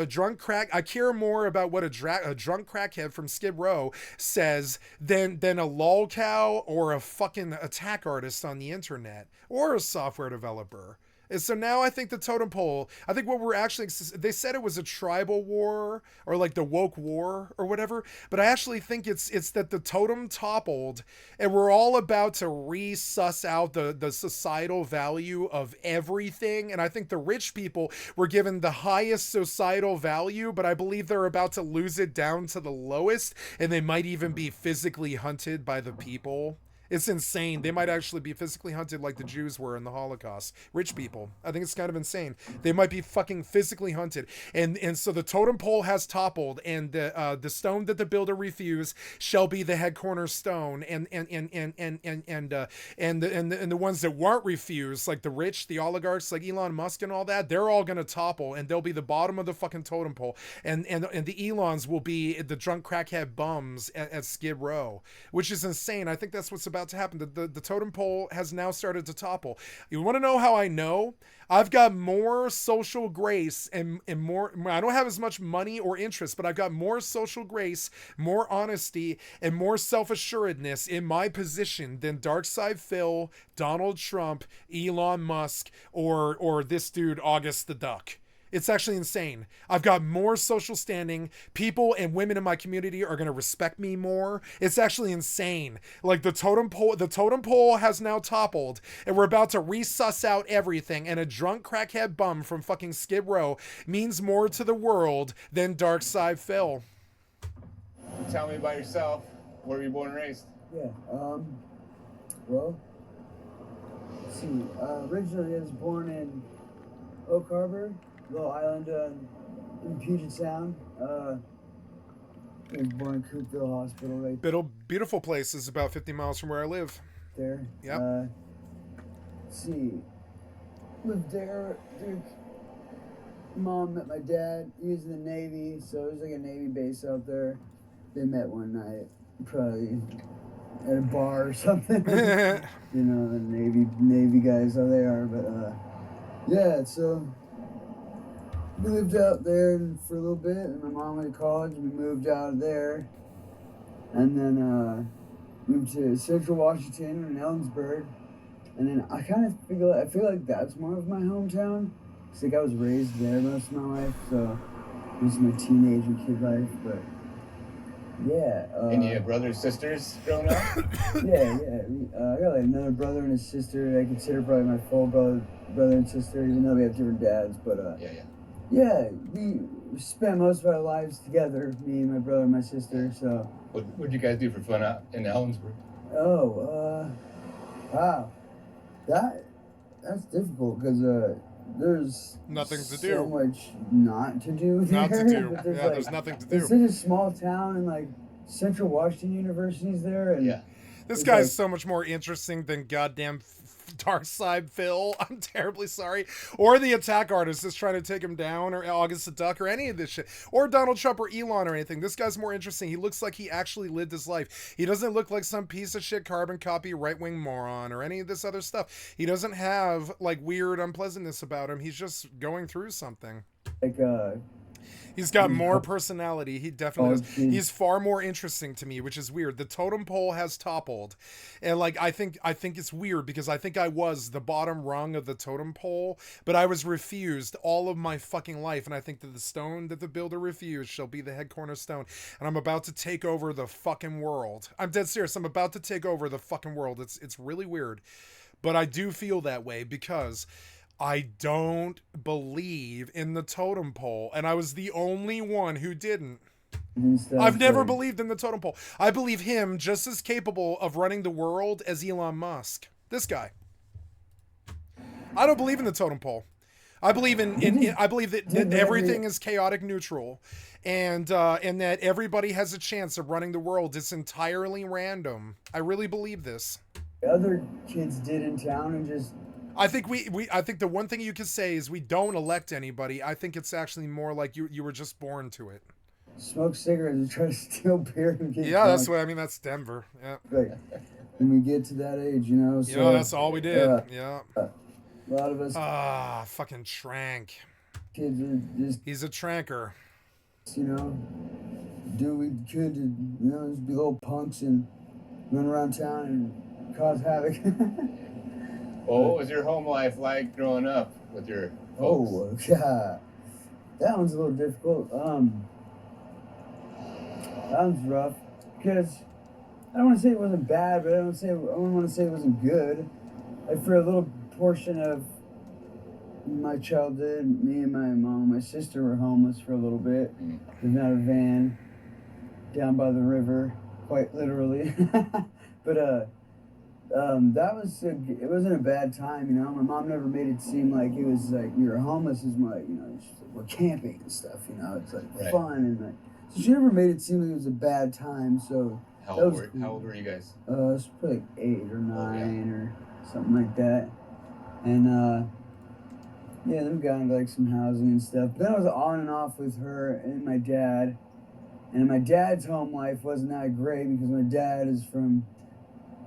Speaker 1: I care more about what a drunk crackhead from Skid Row says than a lolcow or a fucking attack artist on the internet or a software developer. And so now I think the totem pole, I think what we're actually, they said it was a tribal war or like the woke war or whatever, but I actually think it's that the totem toppled and we're all about to resuss out the societal value of everything. And I think the rich people were given the highest societal value, but I believe they're about to lose it down to the lowest, and they might even be physically hunted by the people. It's insane. They might actually be physically hunted like the Jews were in the Holocaust. Rich people. I think it's kind of insane. They might be fucking physically hunted. And so the totem pole has toppled, and the stone that the builder refused shall be the head cornerstone. And the ones that weren't refused, like the rich, the oligarchs, like Elon Musk and all that, they're all gonna topple, and they'll be the bottom of the fucking totem pole. And the Elons will be the drunk crackhead bums at Skid Row, which is insane. I think that's what's about to happen. The totem pole has now started to topple. You want to know how I know? I've got more social grace and more, I don't have as much money or interest, but I've got more social grace, more honesty, and more self-assuredness in my position than Darkside Phil, Donald Trump, Elon Musk, or this dude August the Duck. It's actually insane. I've got more social standing. People and women in my community are going to respect me more. It's actually insane. Like the totem pole has now toppled, and we're about to resuss out everything. And a drunk crackhead bum from fucking Skid Row means more to the world than Darkside Phil.
Speaker 4: Tell me about yourself. Where were you born and raised?
Speaker 5: Yeah, well, let's see. Originally I was born in Oak Harbor, little island in Puget Sound. I was born in Coopville Hospital right
Speaker 1: Beautiful place. Is about 50 miles from where I live.
Speaker 5: there.
Speaker 1: Yep.
Speaker 5: Let's see. Lived there. Mom met my dad. He was in the Navy, so it was like a Navy base out there. They met one night, probably at a bar or something. You know, the Navy guys, how they are. But yeah, so we lived out there for a little bit, and my mom went to college, and we moved out of there, and then moved to Central Washington in Ellensburg, and then I feel like that's more of my hometown. It's like I was raised there most of my life, so this is my teenage and kid life, but yeah.
Speaker 4: Any brothers, sisters growing up?
Speaker 5: Yeah. I got like another brother and a sister. I consider probably my full brother and sister, even though we have different dads, but yeah, we spent most of our lives together, me and my brother and my sister, so.
Speaker 4: What'd you guys do for fun out in Ellensburg?
Speaker 5: Oh, wow. That's difficult, because there's
Speaker 1: nothing to
Speaker 5: so
Speaker 1: do.
Speaker 5: much not to do there.
Speaker 1: Not to do.
Speaker 5: There's
Speaker 1: Yeah, there's nothing to do.
Speaker 5: It's such a small town, and like Central Washington University's there, and
Speaker 4: Yeah.
Speaker 1: This guy's so much more interesting than goddamn Darkside Phil. I'm terribly sorry. Or the attack artist is trying to take him down, or August the Duck, or any of this shit. Or Donald Trump or Elon or anything. This guy's more interesting. He looks like he actually lived his life. He doesn't look like some piece of shit carbon copy right-wing moron or any of this other stuff. He doesn't have like weird unpleasantness about him. He's just going through something.
Speaker 5: like
Speaker 1: He's got more personality. He definitely does.
Speaker 5: geez.
Speaker 1: He's far more interesting to me, which is weird. The totem pole has toppled. And like I think it's weird because I think I was the bottom rung of the totem pole, but I was refused all of my fucking life. And I think that the stone that the builder refused shall be the head cornerstone. And I'm about to take over the fucking world. I'm dead serious. I'm about to take over the fucking world. It's really weird. But I do feel that way because I don't believe in the totem pole, and I was the only one who didn't. I've never believed in the totem pole. I believe him just as capable of running the world as Elon Musk. This guy. I don't believe in the totem pole. I believe I believe that everything is chaotic neutral, and that everybody has a chance of running the world. It's entirely random. I really believe this.
Speaker 5: Other kids did in town and just.
Speaker 1: I think I think the one thing you could say is we don't elect anybody. I think it's actually more like you were just born to it.
Speaker 5: Smoke cigarettes and try to steal beer and get
Speaker 1: Yeah,
Speaker 5: drunk.
Speaker 1: that's what I mean. That's Denver. Yeah.
Speaker 5: Like, when we get to that age, you know. So,
Speaker 1: Yeah, that's all we did. Yeah.
Speaker 5: A lot of us
Speaker 1: Fucking trank.
Speaker 5: kids are just,
Speaker 1: He's a tranker.
Speaker 5: you know, do what we could to, you know, just be little punks and run around town and cause havoc.
Speaker 4: Well, what was your home life like growing up with your folks?
Speaker 5: Oh, yeah. That one's a little difficult. That one's rough because I don't want to say it wasn't bad, but I don't want to say it wasn't good. Like for a little portion of my childhood, me and my mom and my sister were homeless for a little bit. Living out of a van down by the river, quite literally. But that was it wasn't a bad time, you know. My mom never made it seem like it was like we were homeless. It was more like, you know, just, we're camping and stuff, you know. It's like
Speaker 4: Right.
Speaker 5: fun and like. So she never made it seem like it was a bad time. So
Speaker 4: How
Speaker 5: that
Speaker 4: old,
Speaker 5: was
Speaker 4: were,
Speaker 5: cool.
Speaker 4: how old were you guys?
Speaker 5: It was probably like 8 or 9 or something like that. And yeah, then we got into like some housing and stuff. But then I was on and off with her and my dad. And my dad's home life wasn't that great because my dad is from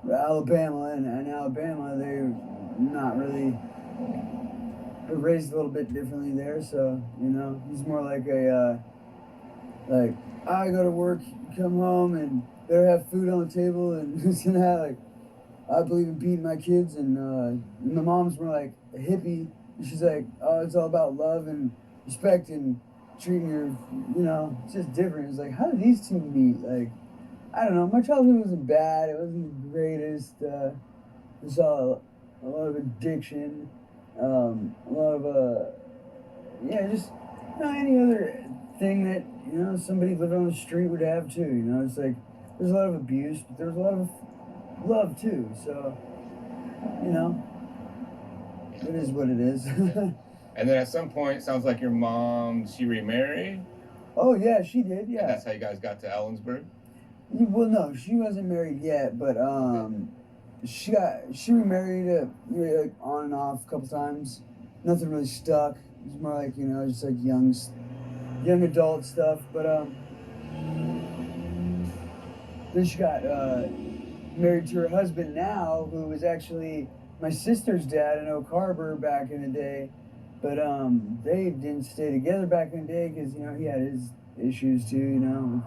Speaker 5: Alabama, and in Alabama they're not really, they're raised a little bit differently there. So, you know, he's more like a like, I go to work, come home, and better have food on the table and this and that. Like, I believe in beating my kids, and my mom's more like a hippie. And she's like, oh, it's all about love and respect and treating your, you know, it's just different. It's like, how did these two meet? Like, I don't know. My childhood wasn't bad. It wasn't the greatest. I saw a lot of addiction, a lot of yeah, just, you know, any other thing that, you know, somebody living on the street would have too. You know, it's like there's a lot of abuse, but there's a lot of love too. So, you know, it is what it is.
Speaker 4: And then at some point, it sounds like your mom, she remarried.
Speaker 5: Oh yeah, she did. Yeah.
Speaker 4: And that's how you guys got to Ellensburg.
Speaker 5: Well, no, she wasn't married yet, but she remarried like on and off a couple times. Nothing really stuck. It was more like, you know, just like young adult stuff. But then she got married to her husband now, who was actually my sister's dad in Oak Harbor back in the day. But they didn't stay together back in the day because, you know, he had his issues too, you know,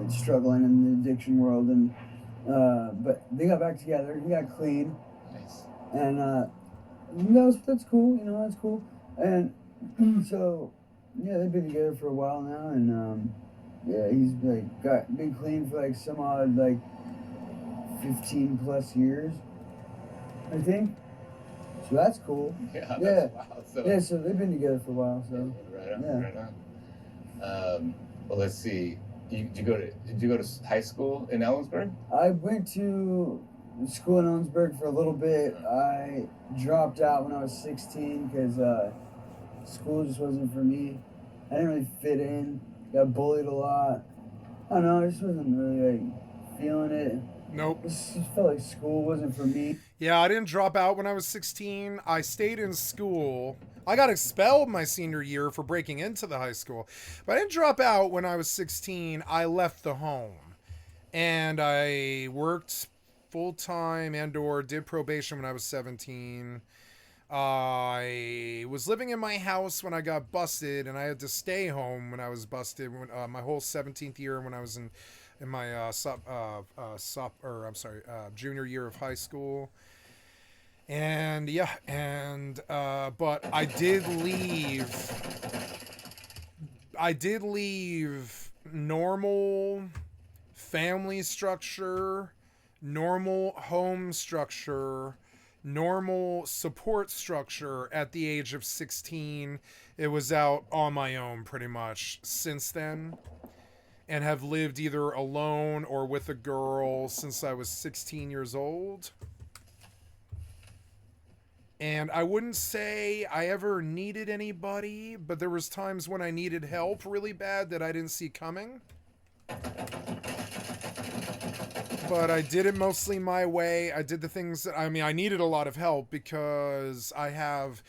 Speaker 5: struggling in the addiction world, and but they got back together. He got clean.
Speaker 4: Nice.
Speaker 5: And that's cool, you know, that's cool. And so yeah, they've been together for a while now, and yeah, he's like been clean for like some odd like 15 plus years, I think. So that's cool.
Speaker 4: Yeah.
Speaker 5: Yeah.
Speaker 4: That's wild. So,
Speaker 5: Yeah, so they've been together for a while. So
Speaker 4: Right on.
Speaker 5: yeah.
Speaker 4: Right on. Well, let's see. Did you go to high school in Ellensburg?
Speaker 5: I went to school in Owensburg for a little bit. I dropped out when I was 16 because school just wasn't for me. I didn't really fit in. Got bullied a lot. I don't know. I just wasn't really like feeling it.
Speaker 1: Nope.
Speaker 5: It just felt like school wasn't for me.
Speaker 1: Yeah, I didn't drop out when I was 16. I stayed in school. I got expelled my senior year for breaking into the high school. But I didn't drop out when I was 16. I left the home. And I worked full-time and/or did probation when I was 17. I was living in my house when I got busted, and I had to stay home when I was busted. My whole 17th year when I was in my junior year of high school. And yeah, and but I did leave normal family structure, normal home structure, normal support structure at the age of 16. It was out on my own pretty much since then, and have lived either alone or with a girl since I was 16 years old. And I wouldn't say I ever needed anybody, but there was times when I needed help really bad that I didn't see coming. But I did it mostly my way. I did the things that, I mean, I needed a lot of help because I have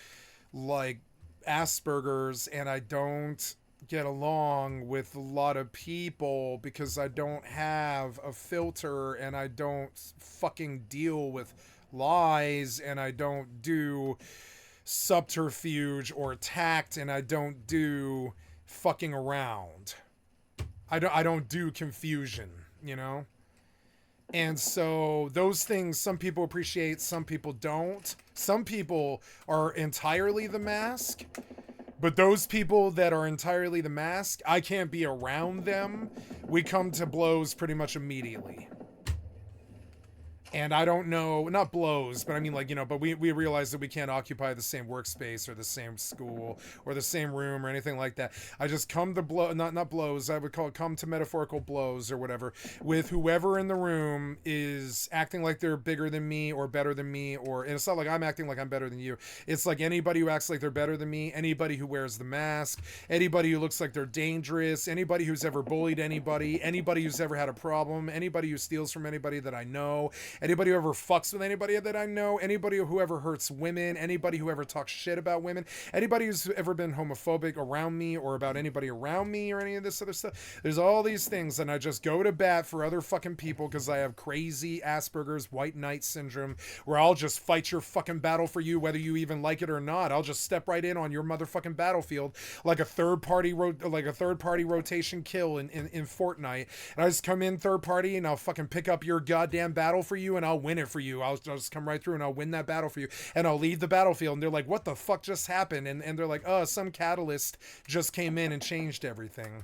Speaker 1: like Asperger's, and I don't get along with a lot of people because I don't have a filter, and I don't fucking deal with lies, and I don't do subterfuge or tact, and I don't do fucking around. I don't do confusion, you know? And so those things, some people appreciate, some people don't. Some people are entirely the mask. But those people that are entirely the mask, I can't be around them. We come to blows pretty much immediately. And I don't know, not blows, but I mean, like, you know, but we realize that we can't occupy the same workspace or the same school or the same room or anything like that. I just come to not blows, I would call it come to metaphorical blows or whatever, with whoever in the room is acting like they're bigger than me or better than me, and it's not like I'm acting like I'm better than you. It's like anybody who acts like they're better than me, anybody who wears the mask, anybody who looks like they're dangerous, anybody who's ever bullied anybody who's ever had a problem, anybody who steals from anybody that I know, anybody who ever fucks with anybody that I know, anybody who ever hurts women, anybody who ever talks shit about women, anybody who's ever been homophobic around me or about anybody around me or any of this other stuff. There's all these things, and I just go to bat for other fucking people because I have crazy Asperger's white knight syndrome, where I'll just fight your fucking battle for you whether you even like it or not. I'll just step right in on your motherfucking battlefield like a third party rotation kill in Fortnite, and I just come in third party and I'll fucking pick up your goddamn battle for you and I'll win it for you. I'll just come right through and I'll win that battle for you, and I'll leave the battlefield and they're like, what the fuck just happened? And they're like, oh, some catalyst just came in and changed everything.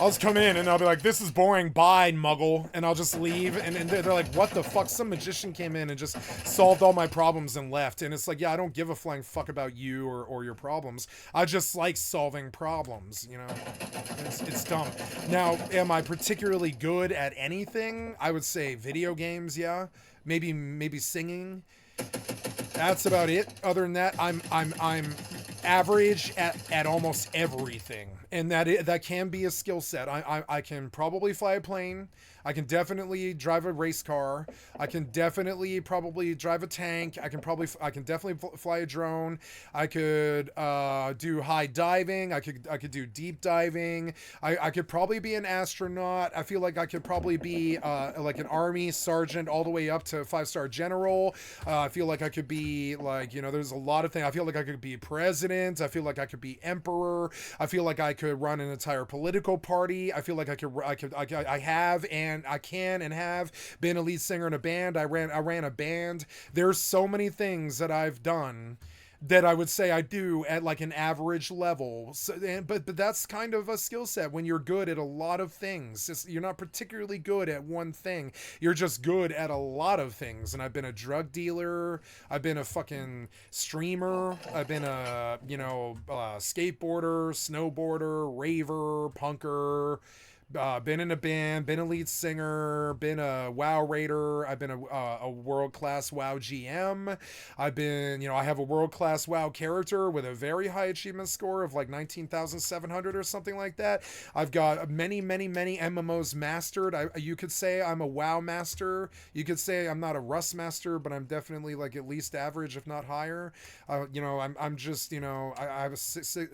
Speaker 1: I'll just come in and I'll be like, this is boring, bye, muggle, and I'll just leave, and they're like, what the fuck? Some magician came in and just solved all my problems and left. And it's like, yeah, I don't give a flying fuck about you or your problems. I just like solving problems, you know? It's dumb. Now, am I particularly good at anything? I would say video games, yeah. Maybe singing. That's about it. Other than that, I'm average at almost everything, and that can be a skill set. I can probably fly a plane. I can definitely drive a race car. I can definitely probably drive a tank. I can definitely fly a drone. I could do high diving. I could do deep diving. I could probably be an astronaut. I feel like I could probably be like an army sergeant all the way up to 5-star general. I feel like I could be like, you know, there's a lot of things. I feel like I could be president. I feel like I could be emperor. I feel like I could run an entire political party. I feel like I have and I can and have been a lead singer in a band. I ran a band. There's so many things that I've done that I would say I do at like an average level. So, but that's kind of a skill set when you're good at a lot of things. You're not particularly good at one thing. You're just good at a lot of things. And I've been a drug dealer. I've been a fucking streamer. I've been a, skateboarder, snowboarder, raver, punker. Been in a band, been a lead singer, been a WoW raider. I've been a world-class WoW GM. I've been, I have a world-class WoW character with a very high achievement score of like 19,700 or something like that. I've got many, many, many MMOs mastered. You could say I'm a WoW master. You could say I'm not a Rust master, but I'm definitely like at least average, if not higher. I'm just, I have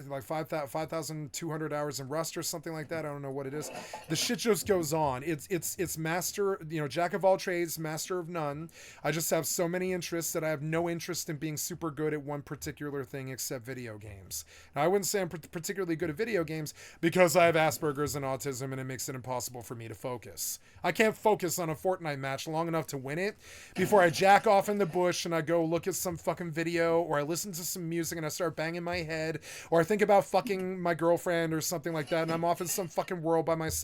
Speaker 1: like 5,200 hours in Rust or something like that. I don't know what it is. The shit just goes on. It's master, jack of all trades, master of none. I just have so many interests that I have no interest in being super good at one particular thing except video games. Now, I wouldn't say I'm particularly good at video games because I have Asperger's and autism, and it makes it impossible for me to focus. I can't focus on a Fortnite match long enough to win it before I jack off in the bush and I go look at some fucking video, or I listen to some music and I start banging my head, or I think about fucking my girlfriend or something like that, and I'm off in some fucking world by myself.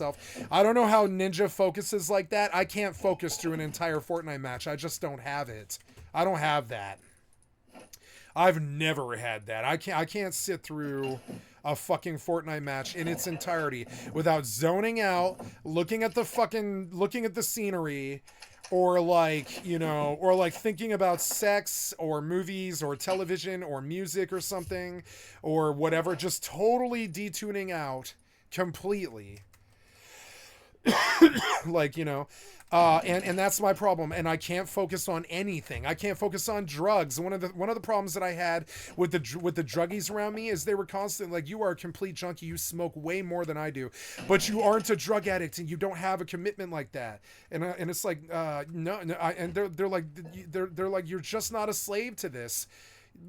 Speaker 1: I don't know how Ninja focuses like that. I can't focus through an entire Fortnite match. I just don't have it. I don't have that. I've never had that. I can't sit through a fucking Fortnite match in its entirety without zoning out, looking at the scenery, or like thinking about sex or movies or television or music or something or whatever, just totally detuning out completely. And that's my problem, and I can't focus on anything. I can't focus on drugs. One of the problems that I had with the druggies around me is they were constantly like, you are a complete junkie, you smoke way more than I do, but you aren't a drug addict and you don't have a commitment like that. And it's like, no, and they're like, you're just not a slave to this.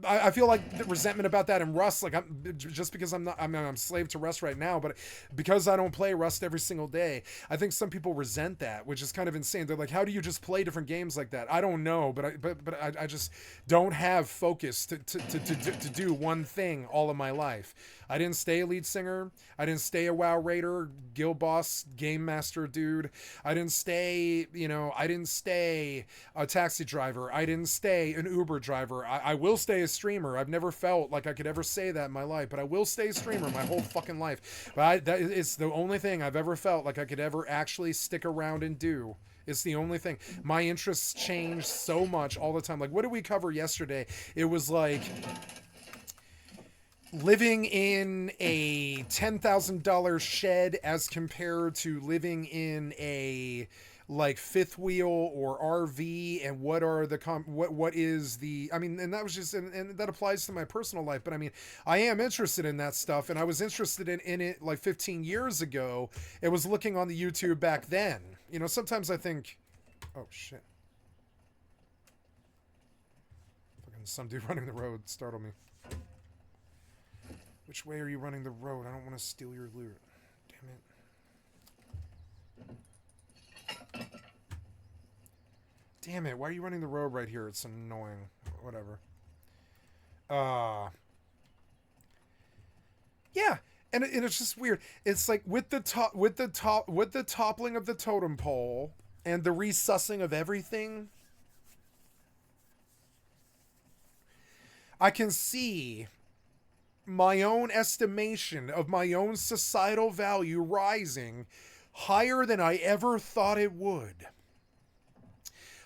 Speaker 1: I feel like the resentment about that in Rust, like I'm just because I'm slave to Rust right now, but because I don't play Rust every single day, I think some people resent that, which is kind of insane. They're like, how do you just play different games like that? I don't know, but I just don't have focus to do one thing all of my life. I didn't stay a lead singer. I didn't stay a WoW raider, guild boss, game master dude. I didn't stay, I didn't stay a taxi driver. I didn't stay an Uber driver. I will stay a streamer. I've never felt like I could ever say that in my life, but I will stay a streamer my whole fucking life. But it's the only thing I've ever felt like I could ever actually stick around and do. It's the only thing. My interests change so much all the time. Like, what did we cover yesterday? It was like living in a $10,000 shed as compared to living in a like fifth wheel or RV, and what are the what is the, I mean, and that was just, and that applies to my personal life, but I mean, I am interested in that stuff, and I was interested in it like 15 years ago. It was looking on the YouTube back then. Sometimes I think, oh shit, fucking some dude running the road startled me. Which way are you running the road? I don't want to steal your loot. Damn it. Damn it, why are you running the road right here? It's annoying. Whatever. Yeah, and it's just weird. It's like with the toppling of the totem pole and the resussing of everything, I can see my own estimation of my own societal value rising higher than I ever thought it would.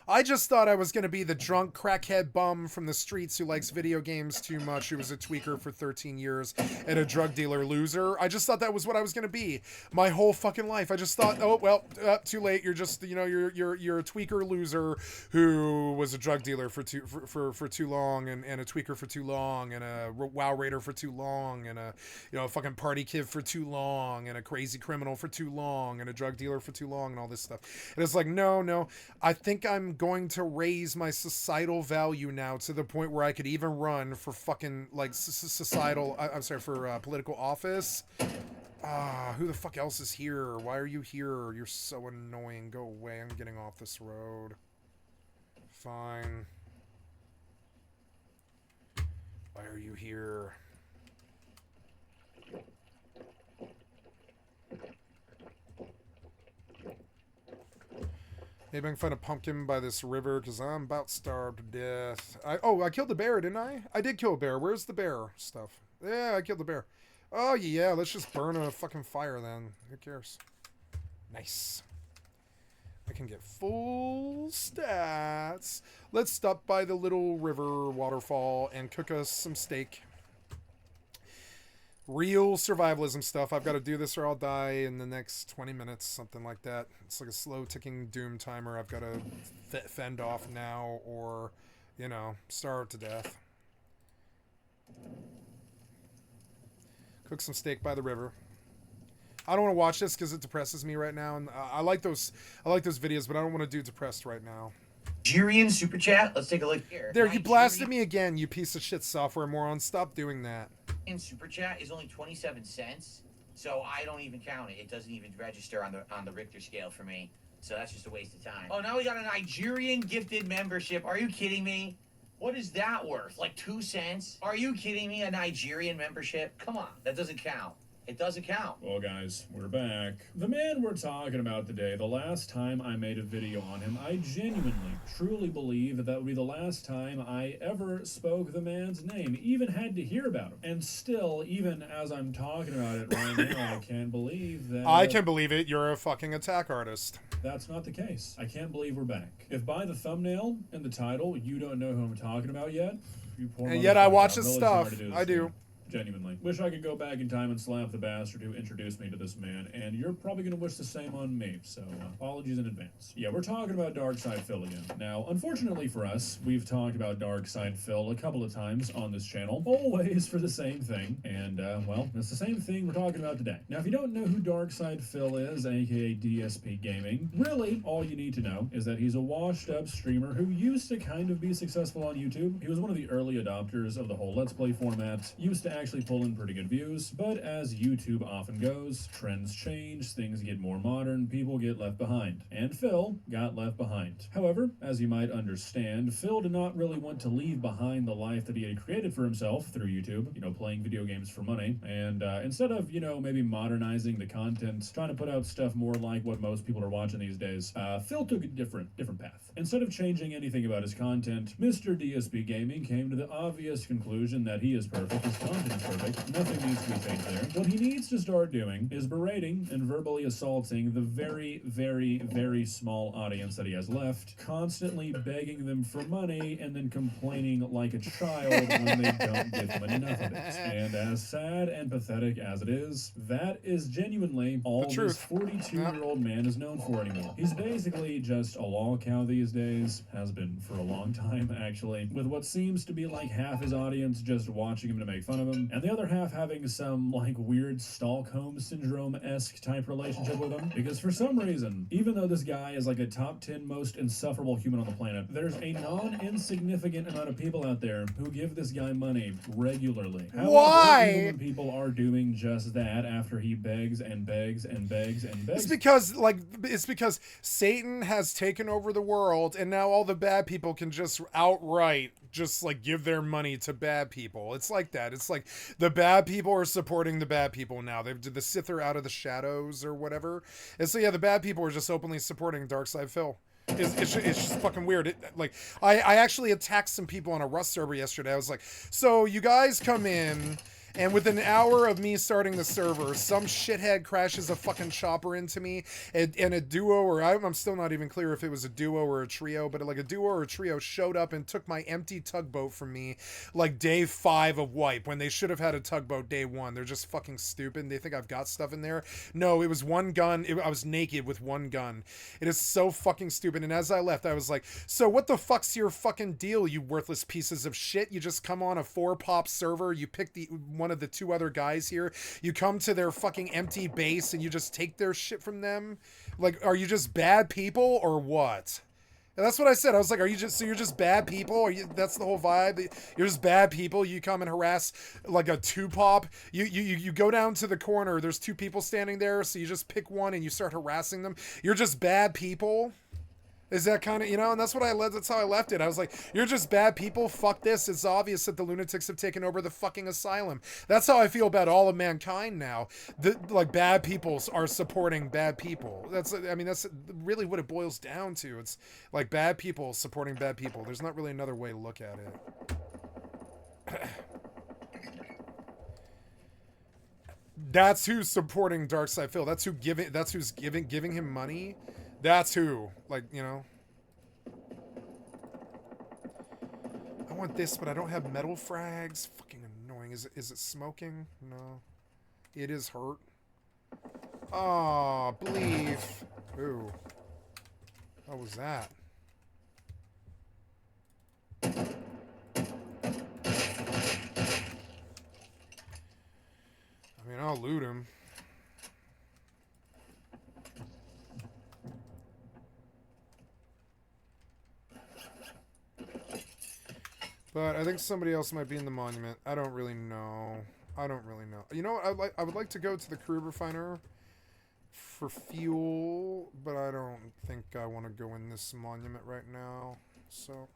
Speaker 1: I just thought I was going to be the drunk crackhead bum from the streets who likes video games too much, who was a tweaker for 13 years and a drug dealer loser. I just thought that was what I was going to be my whole fucking life. I just thought, oh, well, too late. You're just, you're a tweaker loser who was a drug dealer for too long, and a tweaker for too long, and a WoW raider for too long, and a fucking party kid for too long, and a crazy criminal for too long, and a drug dealer for too long, and all this stuff. And it's like, no, I think I'm going to raise my societal value now to the point where I could even run for fucking like for political office. Who the fuck else is here? Why are you here? You're so annoying. Go away. I'm getting off this road. Fine. Why are you here? Maybe I can find a pumpkin by this river, because I'm about starved to death. I killed the bear, didn't I? I did kill a bear. Where's the bear stuff? Yeah, I killed the bear. Oh, yeah, let's just burn a fucking fire then. Who cares? Nice. I can get full stats. Let's stop by the little river waterfall and cook us some steak. Real survivalism stuff. I've got to do this or I'll die in the next 20 minutes, something like that. It's like a slow ticking doom timer. I've got to fend off now or, starve to death. Cook some steak by the river. I don't want to watch this because it depresses me right now, and I like those videos, but I don't want to do depressed right now.
Speaker 2: Nigerian super chat. Let's take a look here.
Speaker 1: There, you blasted me again, you piece of shit software moron. Stop doing that.
Speaker 2: In super chat is only 27 cents, so I don't even count it. It doesn't even register on the Richter scale for me. So that's just a waste of time. Oh, now we got a Nigerian gifted membership. Are you kidding me? What is that worth? Like 2 cents? Are you kidding me? A Nigerian membership? Come on, that doesn't count. It doesn't count.
Speaker 3: Well, guys, we're back. The man we're talking about today, the last time I made a video on him, I genuinely, truly believe that would be the last time I ever spoke the man's name, even had to hear about him. And still, even as I'm talking about it right now, I can't believe that...
Speaker 1: I can believe it. You're a fucking attack artist.
Speaker 3: That's not the case. I can't believe we're back. If by the thumbnail and the title, you don't know who I'm talking about yet, you poor
Speaker 1: and yet I watch
Speaker 3: his
Speaker 1: his stuff. I do.
Speaker 3: Genuinely. Wish I could go back in time and slap the bastard who introduced me to this man, and you're probably gonna wish the same on me, so apologies in advance. Yeah, we're talking about Dark Side Phil again. Now, unfortunately for us, we've talked about Dark Side Phil a couple of times on this channel, always for the same thing, and, well, it's the same thing we're talking about today. Now, if you don't know who Dark Side Phil is, aka DSP Gaming, really, all you need to know is that he's a washed-up streamer who used to kind of be successful on YouTube. He was one of the early adopters of the whole Let's Play format, used to actually pull in pretty good views, but as YouTube often goes, trends change, things get more modern, people get left behind. And Phil got left behind. However, as you might understand, Phil did not really want to leave behind the life that he had created for himself through YouTube, you know, playing video games for money, and instead of, you know, maybe modernizing the content, trying to put out stuff more like what most people are watching these days, Phil took a different path. Instead of changing anything about his content, Mr. DSP Gaming came to the obvious conclusion that he is perfect, his content is perfect, nothing needs to be changed there. What he needs to start doing is berating and verbally assaulting the very, very, very small audience that he has left, constantly begging them for money and then complaining like a child when they don't give him enough of it. And as sad and pathetic as it is, that is genuinely all this 42-year-old man is known for anymore. He's basically just a lol cow these days, has been for a long time actually, with what seems to be like half his audience just watching him to make fun of him, and the other half having some like weird Stockholm Syndrome-esque type relationship with him, because for some reason, even though this guy is like a top 10 most insufferable human on the planet, there's a non-insignificant amount of people out there who give this guy money regularly.
Speaker 1: Why?
Speaker 3: However, when people are doing just that after he begs and begs and begs and begs.
Speaker 1: It's because Satan has taken over the world, and now all the bad people can just outright just like give their money to bad people. It's like that. It's like the bad people are supporting the bad people now. They've did the Sith are out of the shadows or whatever. And so yeah, the bad people are just openly supporting Darkside Phil. It's just fucking weird. I actually attacked some people on a Rust server yesterday. I was like, so you guys come in, and within an hour of me starting the server, some shithead crashes a fucking chopper into me, and a duo, or I'm still not even clear if it was a duo or a trio, but like a duo or a trio showed up and took my empty tugboat from me like day 5 of wipe, when they should have had a tugboat day 1. They're just fucking stupid. They think I've got stuff in there. No, it was one gun. I was naked with one gun. It is so fucking stupid. And as I left, I was like, so what the fuck's your fucking deal, you worthless pieces of shit? You just come on a 4-pop server, you pick one of the 2 other guys here, you come to their fucking empty base and you just take their shit from them? Like, are you just bad people or what? And that's what I said. I was like, you're just bad people? That's the whole vibe? You're just bad people? You come and harass like a 2-pop? You go down to the corner, there's 2 people standing there, so you just pick one and you start harassing them? You're just bad people? Is that kind of, you know, and that's how I left it. I was like, you're just bad people. Fuck this. It's obvious that the lunatics have taken over the fucking asylum. That's how I feel about all of mankind now. Like, bad people are supporting bad people. That's really what it boils down to. It's like bad people supporting bad people. There's not really another way to look at it. That's who's supporting Darkside Phil. That's who's giving him money. That's who, like, you know. I want this, but I don't have metal frags. Fucking annoying. Is it smoking? No. It is hurt. Oh, believe. Ooh. What was that? I mean, I'll loot him. But I think somebody else might be in the monument. I don't really know. You know what? I would like to go to the crude refiner for fuel, but I don't think I want to go in this monument right now. So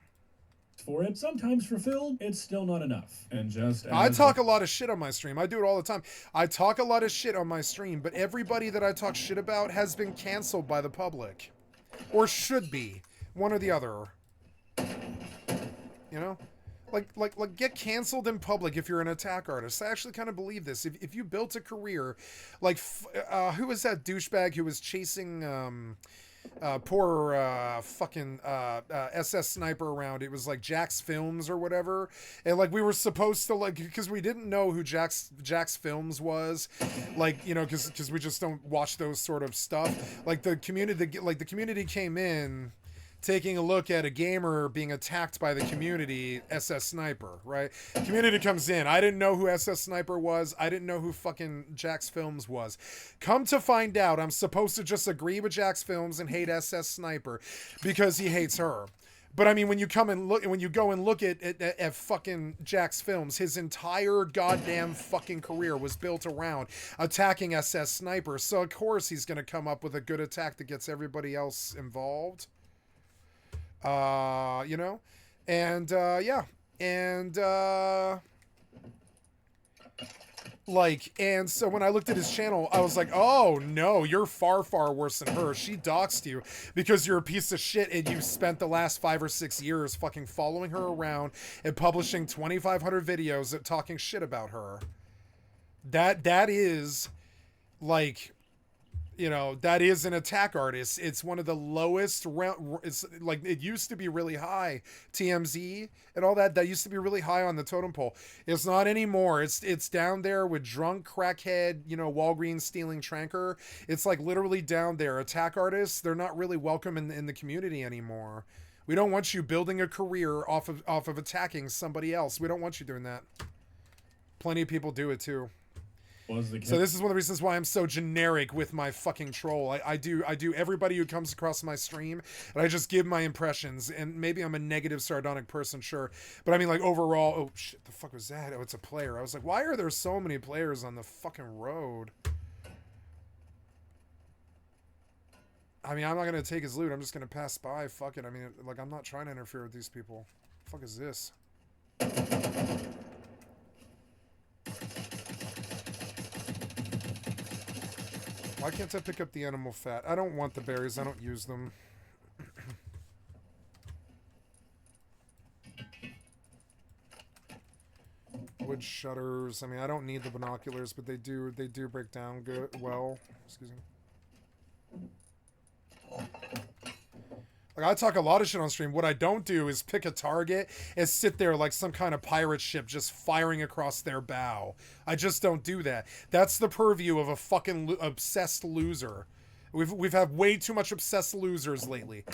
Speaker 3: for it, sometimes for Phil, it's still not enough. And just
Speaker 1: I talk a lot of shit on my stream. I do it all the time. I talk a lot of shit on my stream, but everybody that I talk shit about has been canceled by the public, or should be, one or the other. You know? Like get canceled in public if you're an attack artist. I actually kind of believe this. If you built a career, like, who was that douchebag who was chasing, poor fucking SS Sniper around. It was like Jack's Films or whatever, and like we were supposed to like, because we didn't know who Jack's Films was, like, you know, because we just don't watch those sort of stuff. Like the community came in taking a look at a gamer being attacked by the community, SS Sniper, right? Community comes in. I didn't know who SS Sniper was. I didn't know who fucking Jack's Films was. Come to find out, I'm supposed to just agree with Jack's Films and hate SS Sniper because he hates her. But I mean, when you go and look at fucking Jack's Films, his entire goddamn fucking career was built around attacking SS Sniper. So of course he's gonna come up with a good attack that gets everybody else involved. You know, and yeah, and like, and so when I looked at his channel, I was like, oh no, you're far worse than her. She doxed you because you're a piece of shit and you spent the last 5 or 6 years fucking following her around and publishing 2,500 videos talking shit about her. That is like, you know, that is an attack artist. It's one of the lowest it's like, it used to be really high, TMZ and all that used to be really high on the totem pole. It's not anymore. It's down there with drunk crackhead, you know, Walgreens stealing Tranker. It's like literally down there. Attack artists, they're not really welcome in the community anymore. We don't want you building a career off of attacking somebody else. We don't want you doing that. Plenty of people do it too. So this is one of the reasons why I'm so generic with my fucking troll. I do everybody who comes across my stream, and I just give my impressions. And maybe I'm a negative, sardonic person, sure, but I mean, like, overall. Oh shit, the fuck was that? Oh, it's a player. I was like, why are there so many players on the fucking road? I mean, I'm not gonna take his loot. I'm just gonna pass by. Fuck it. I mean, like, I'm not trying to interfere with these people. The fuck is this? Why can't I pick up the animal fat? I don't want the berries. I don't use them. Wood shutters. I mean, I don't need the binoculars, but they do break down good. Well, excuse me. Like, I talk a lot of shit on stream. What I don't do is pick a target and sit there like some kind of pirate ship just firing across their bow. I just don't do that. That's the purview of a fucking obsessed loser. We've had way too much obsessed losers lately,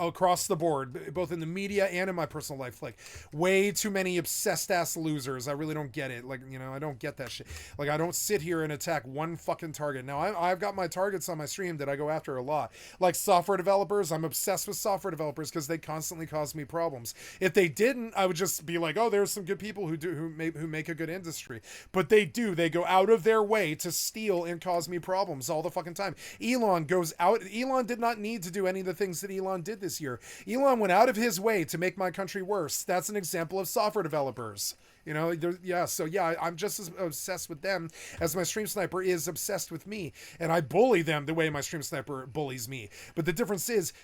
Speaker 1: across the board, both in the media and in my personal life. Like, way too many obsessed ass losers. I really don't get it. Like, you know, I don't get that shit. Like, I don't sit here and attack one fucking target. Now, I've got my targets on my stream that I go after a lot. Like software developers, I'm obsessed with software developers because they constantly cause me problems. If they didn't, I would just be like, oh, there's some good people who make a good industry. But they do. They go out of their way to steal and cause me problems all the fucking time. Elon goes out. Elon did not need to do any of the things that Elon did this year. Elon went out of his way to make my country worse. That's an example of software developers. You know, yeah, so yeah, I'm just as obsessed with them as my stream sniper is obsessed with me. And I bully them the way my stream sniper bullies me. But the difference is,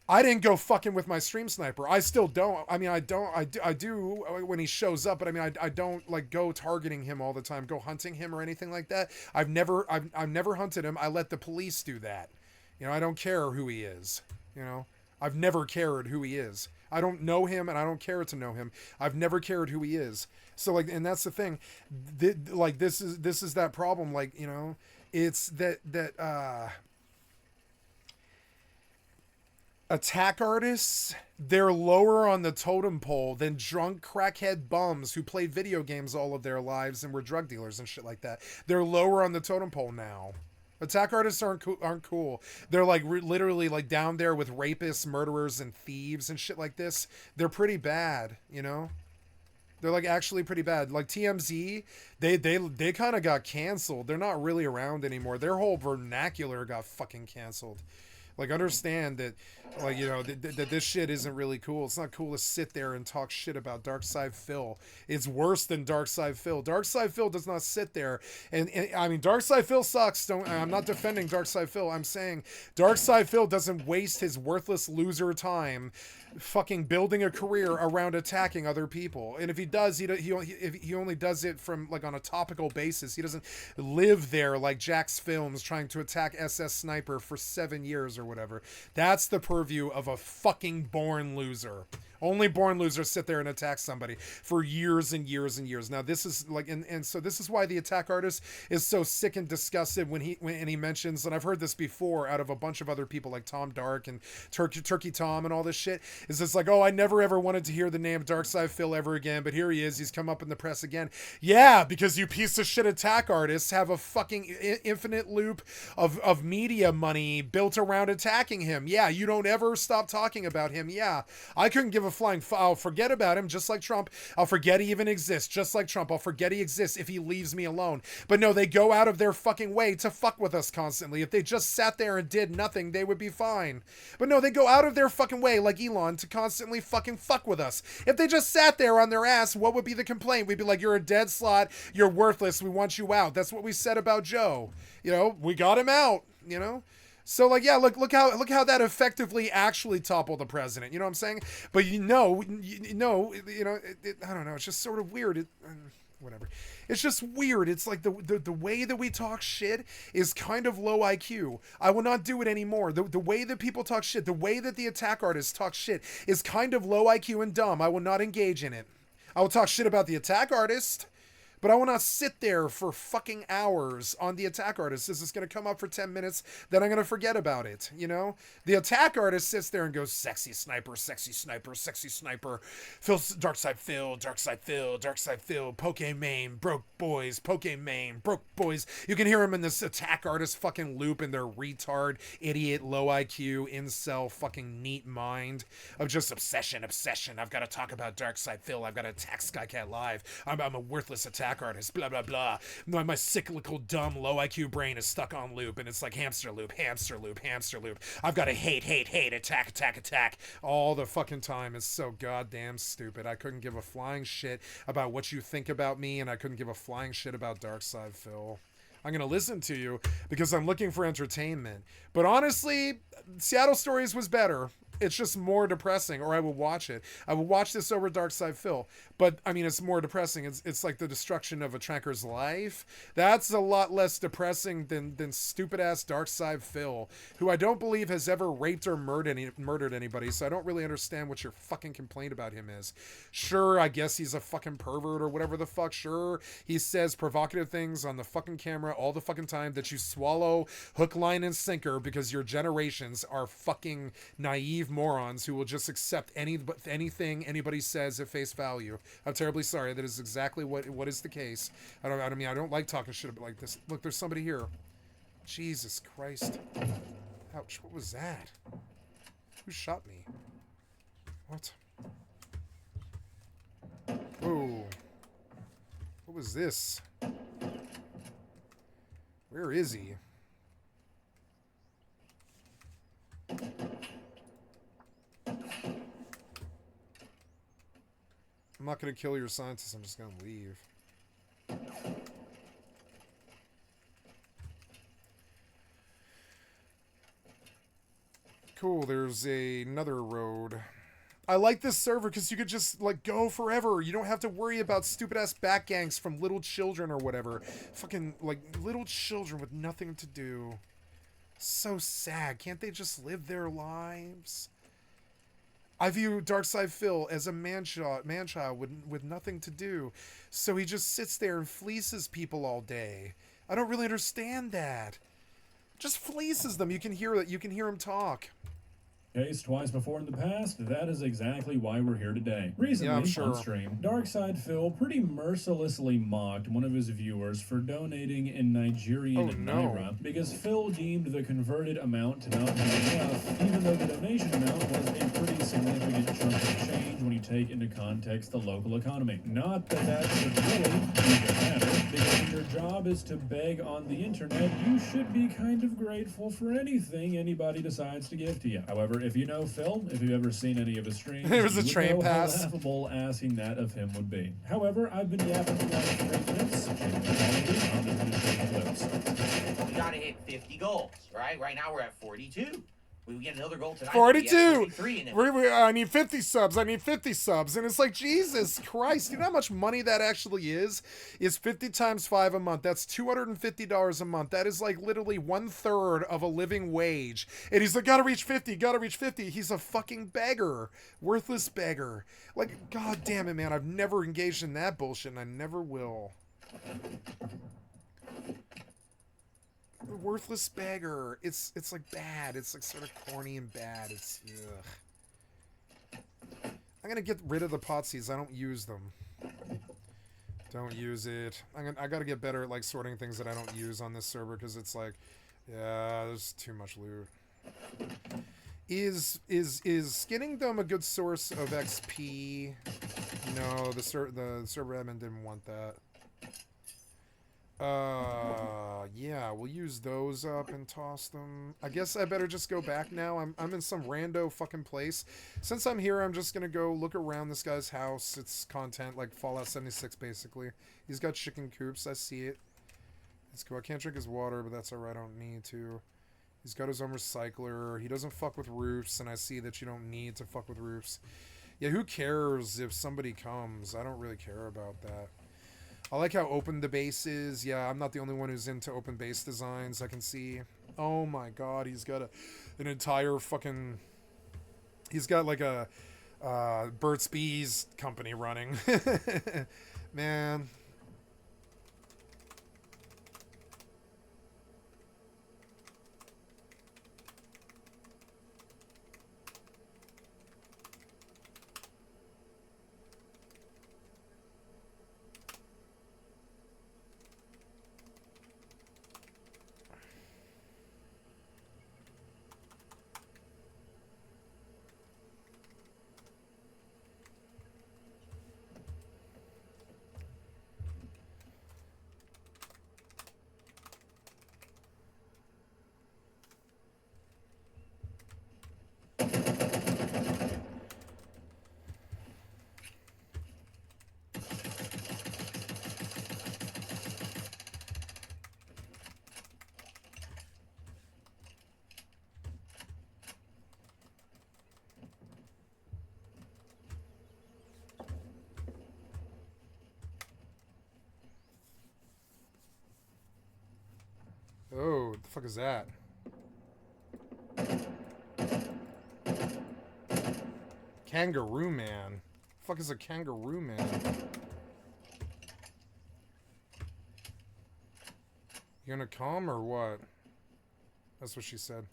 Speaker 1: I didn't go fucking with my stream sniper. I still don't. I mean, I do when he shows up, but I mean, I don't like go targeting him all the time, go hunting him or anything like that. I've never hunted him. I let the police do that. You know, I don't care who he is. You know, I've never cared who he is. I don't know him and I don't care to know him. I've never cared who he is. So like, and that's the thing. Like, this is that problem. Like, you know, it's that attack artists, they're lower on the totem pole than drunk crackhead bums who played video games all of their lives and were drug dealers and shit like that. They're lower on the totem pole now. Attack artists aren't cool. They're like literally like down there with rapists, murderers, and thieves and shit like this. They're pretty bad, you know? They're like actually pretty bad. Like TMZ, they kind of got canceled. They're not really around anymore. Their whole vernacular got fucking canceled. Like, understand that, like, you know, that this shit isn't really cool. It's not cool to sit there and talk shit about Darkside Phil. It's worse than Darkside Phil. Darkside Phil does not sit there. And I mean, Darkside Phil sucks. I'm not defending Darkside Phil. I'm saying Darkside Phil doesn't waste his worthless loser time fucking building a career around attacking other people. And if he does, he only does it from like on a topical basis. He doesn't live there like Jack's Films trying to attack SS Sniper for 7 years or whatever. That's the purview of a fucking born loser. Only born losers sit there and attack somebody for years and years and years. Now this is like, and so this is why the attack artist is so sick and disgusted when he mentions, and I've heard this before out of a bunch of other people like Tom Dark and Turkey Tom and all this shit, is just like, oh, I never ever wanted to hear the name Darkside Phil ever again, but here he is, he's come up in the press again. Yeah, because you piece of shit attack artists have a fucking infinite loop of media money built around attacking him. Yeah, you don't ever stop talking about him. Yeah, I couldn't give a flying I'll forget about him just like Trump. I'll forget he even exists just like Trump. I'll forget he exists if he leaves me alone. But no, they go out of their fucking way to fuck with us constantly. If they just sat there and did nothing, they would be fine. But no, they go out of their fucking way like Elon to constantly fucking fuck with us. If they just sat there on their ass, what would be the complaint? We'd be like, you're a dead slot, you're worthless, we want you out. That's what we said about Joe. You know, we got him out, you know? So like, yeah, look how that effectively actually toppled the president. You know what I'm saying? But I don't know. It's just sort of weird. Whatever. It's just weird. It's like the way that we talk shit is kind of low IQ. I will not do it anymore. The way that people talk shit, the way that the attack artists talk shit is kind of low IQ and dumb. I will not engage in it. I will talk shit about the attack artist, but I will not sit there for fucking hours on the attack artist. This is going to come up for 10 minutes, then I'm going to forget about it, you know? The attack artist sits there and goes, sexy sniper, sexy sniper, sexy sniper, Phil, Darkside Phil, Darkside Phil, Darkside Phil, Pokemon, broke boys, Pokemon, broke boys. You can hear him in this attack artist fucking loop in their retard, idiot, low IQ, incel, fucking neat mind of just obsession. I've got to talk about Darkside Phil. I've got to attack Skycatlive. I'm a worthless attack artist, blah blah blah. My cyclical dumb low IQ brain is stuck on loop, and it's like hamster loop. I've got to hate, attack all the fucking time. It's so goddamn stupid. I couldn't give a flying shit about what you think about me, and I couldn't give a flying shit about Darkside Phil. I'm gonna listen to you because I'm looking for entertainment. But honestly, Seattle Stories was better. It's just more depressing, or I will watch it. I will watch this over Darkside Phil. But, I mean, it's more depressing. It's like the destruction of a tracker's life. That's a lot less depressing than stupid-ass Darkside Phil, who I don't believe has ever raped or murdered anybody, so I don't really understand what your fucking complaint about him is. Sure, I guess he's a fucking pervert or whatever the fuck. Sure, he says provocative things on the fucking camera all the fucking time that you swallow hook, line, and sinker because your generations are fucking naive morons who will just accept anything anybody says at face value. I'm terribly sorry. That is exactly what is the case. I don't like talking shit like this. Look, there's somebody here. Jesus Christ. Ouch, what was that? Who shot me? What? Whoa. What was this? Where is he? I'm not going to kill your scientist, I'm just going to leave. Cool, there's another road. I like this server because you could just, like, go forever. You don't have to worry about stupid-ass back gangs from little children or whatever. Fucking, like, little children with nothing to do. So sad. Can't they just live their lives? I view Darkside Phil as a man-child with nothing to do. So he just sits there and fleeces people all day. I don't really understand that. Just fleeces them. You can hear him talk.
Speaker 3: Case twice before in the past, that is exactly why we're here today. Recently,
Speaker 1: I'm sure.
Speaker 3: on stream, Darkside Phil pretty mercilessly mocked one of his viewers for donating in Nigerian Naira because Phil deemed the converted amount to not be enough, even though the donation amount was a pretty significant chunk of change when you take into context the local economy. Not that that should really even matter, because when your job is to beg on the internet, you should be kind of grateful for anything anybody decides to give to you. However, if you know Phil, if you've ever seen any of his streams,
Speaker 1: there was a train
Speaker 3: know
Speaker 1: pass.
Speaker 3: How laughable asking that of him would be. However, I've been yapping for like 3 minutes. We
Speaker 2: gotta hit 50 goals, right? Right now we're at 42. We get another goal tonight.
Speaker 1: 42.
Speaker 2: 33 in it.
Speaker 1: I need 50 subs. I need 50 subs. And it's like, Jesus Christ. You know how much money that actually is? It's 50 times 5 a month. That's $250 a month. That is like literally 1/3 of a living wage. And he's like, gotta reach 50, gotta reach 50. He's a fucking beggar. Worthless beggar. Like, god damn it, man. I've never engaged in that bullshit, and I never will. Worthless beggar. It's like bad. It's like sort of corny and bad. It's ugh. I'm gonna get rid of the potsies. I don't use them. Don't use it. I gotta get better at like sorting things that I don't use on this server, because it's like, yeah, there's too much loot. Is Skinning Dome a good source of XP? No, the server admin didn't want that. Yeah, we'll use those up and toss them. I guess I better just go back now. I'm in some rando fucking place. Since I'm here, I'm just gonna go look around this guy's house. It's content like Fallout 76, basically. He's got chicken coops. I see it. It's cool. I can't drink his water, but that's alright. I don't need to. He's got his own recycler. He doesn't fuck with roofs, and I see that you don't need to fuck with roofs. Yeah, who cares if somebody comes? I don't really care about that. I like how open the base is. Yeah, I'm not the only one who's into open base designs. I can see. Oh my god, he's got an entire fucking... He's got like a Burt's Bees company running. Man. Oh, what the fuck is that? Kangaroo Man. The fuck is a kangaroo man? You gonna come or what? That's what she said.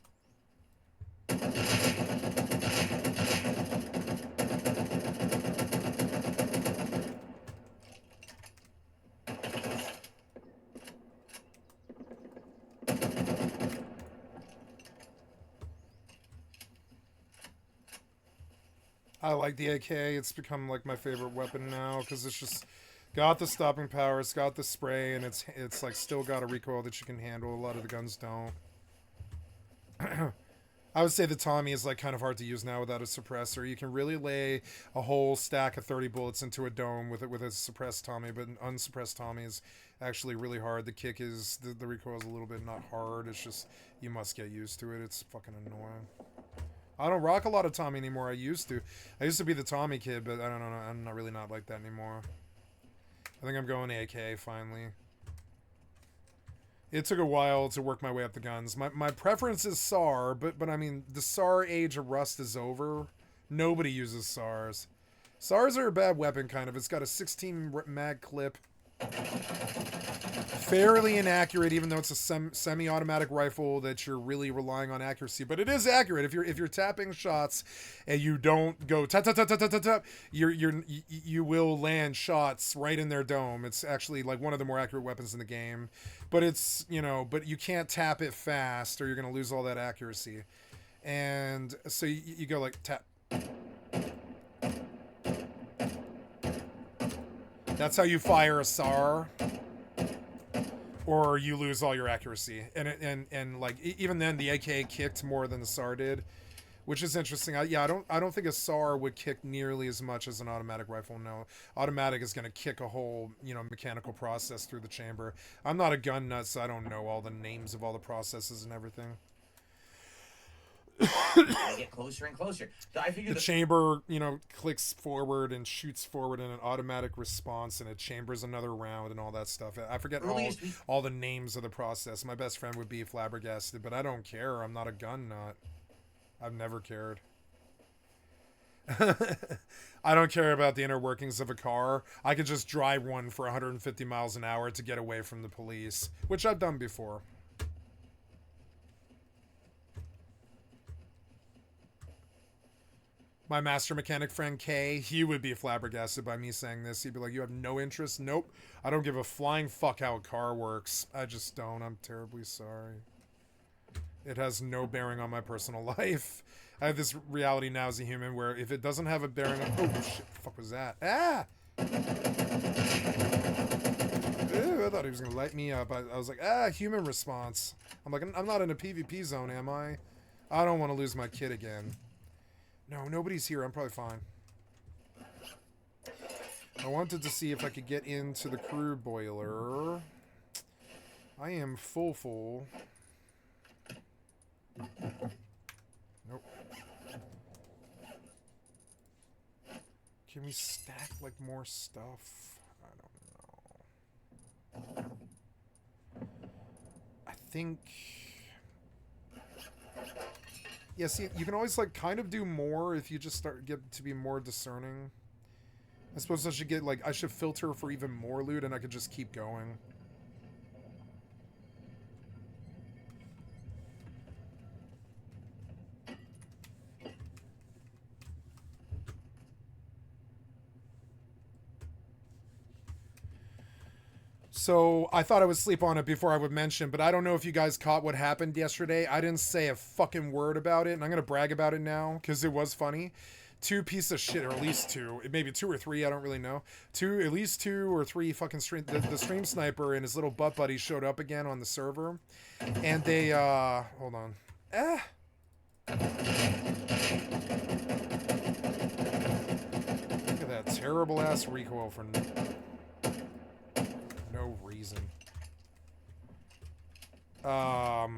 Speaker 1: I like the AK. It's become like my favorite weapon now because it's just got the stopping power, it's got the spray, and it's like still got a recoil that you can handle. A lot of the guns don't. I would say the Tommy is like kind of hard to use now without a suppressor. You can really lay a whole stack of 30 bullets into a dome with a suppressed Tommy, but an unsuppressed Tommy is actually really hard. The kick is the recoil is a little bit not hard. It's just you must get used to it. It's fucking annoying. I don't rock a lot of Tommy anymore. I used to. I used to be the Tommy kid, but I don't know. I'm not really not like that anymore. I think I'm going AK finally. It took a while to work my way up the guns. My preference is SAR, but I mean, the SAR age of rust is over. Nobody uses SARs. SARs are a bad weapon, kind of. It's got a 16 mag clip. Fairly inaccurate, even though it's a semi-automatic rifle that you're really relying on accuracy. But it is accurate. If you're tapping shots and you don't go tap tap tap tap tap tap, you will land shots right in their dome. It's actually like one of the more accurate weapons in the game. But it's, you know, but you can't tap it fast or you're gonna lose all that accuracy. And so you go like tap. That's how you fire a SAR. Or you lose all your accuracy, and like even then the AK kicked more than the SAR did, which is interesting. I don't think a SAR would kick nearly as much as an automatic rifle. No, automatic is going to kick a whole mechanical process through the chamber. I'm not a gun nut, so I don't know all the names of all the processes and everything.
Speaker 2: They get closer and closer. So I figured
Speaker 1: The chamber, you know, clicks forward and shoots forward in an automatic response, and it chambers another round and all that stuff. I forget all the names of the process. My best friend would be flabbergasted, but I don't care. I'm not a gun nut. I've never cared. I don't care about the inner workings of a car. I could just drive one for 150 miles an hour to get away from the police, which I've done before. My master mechanic friend Kay, he would be flabbergasted by me saying this. He'd be like, you have no interest? Nope. I don't give a flying fuck how a car works. I just don't. I'm terribly sorry. It has no bearing on my personal life. I have this reality now as a human where if it doesn't have a bearing on... Oh, shit. The fuck was that? Ah! Ew, I thought he was going to light me up. I was like, human response. I'm like, I'm not in a PvP zone, am I? I don't want to lose my kid again. No, nobody's here. I'm probably fine. I wanted to see if I could get into the crew boiler. I am full. Nope. Can we stack, like, more stuff? I don't know. I think... Yeah, see, you can always, like, kind of do more if you just get to be more discerning. I suppose I should get, like, I should filter for even more loot and I could just keep going. So, I thought I would sleep on it before I would mention, but I don't know if you guys caught what happened yesterday. I didn't say a fucking word about it, and I'm going to brag about it now, because it was funny. Two pieces of shit, or at least two. Maybe two or three, I don't really know. At least two or three fucking stream... The stream sniper and his little butt buddy showed up again on the server. And they, hold on. Look at that terrible-ass recoil for... no reason. What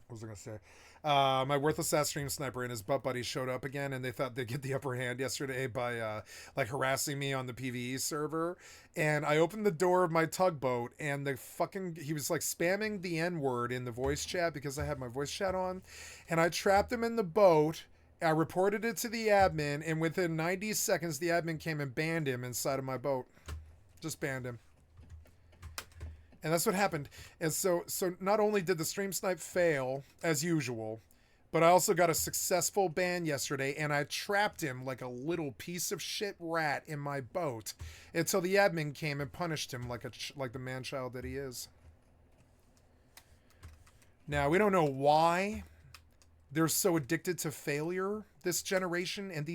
Speaker 1: was I gonna say? My worthless ass stream sniper and his butt buddy showed up again, and they thought they'd get the upper hand yesterday by like harassing me on the PvE server. And I opened the door of my tugboat, and he was like spamming the N-word in the voice chat because I had my voice chat on, and I trapped him in the boat. I reported it to the admin, and within 90 seconds, the admin came and banned him inside of my boat. Just banned him. And that's what happened. And so not only did the stream snipe fail, as usual, but I also got a successful ban yesterday, and I trapped him like a little piece of shit rat in my boat until the admin came and punished him like the man-child that he is. Now, we don't know why they're so addicted to failure, this generation, and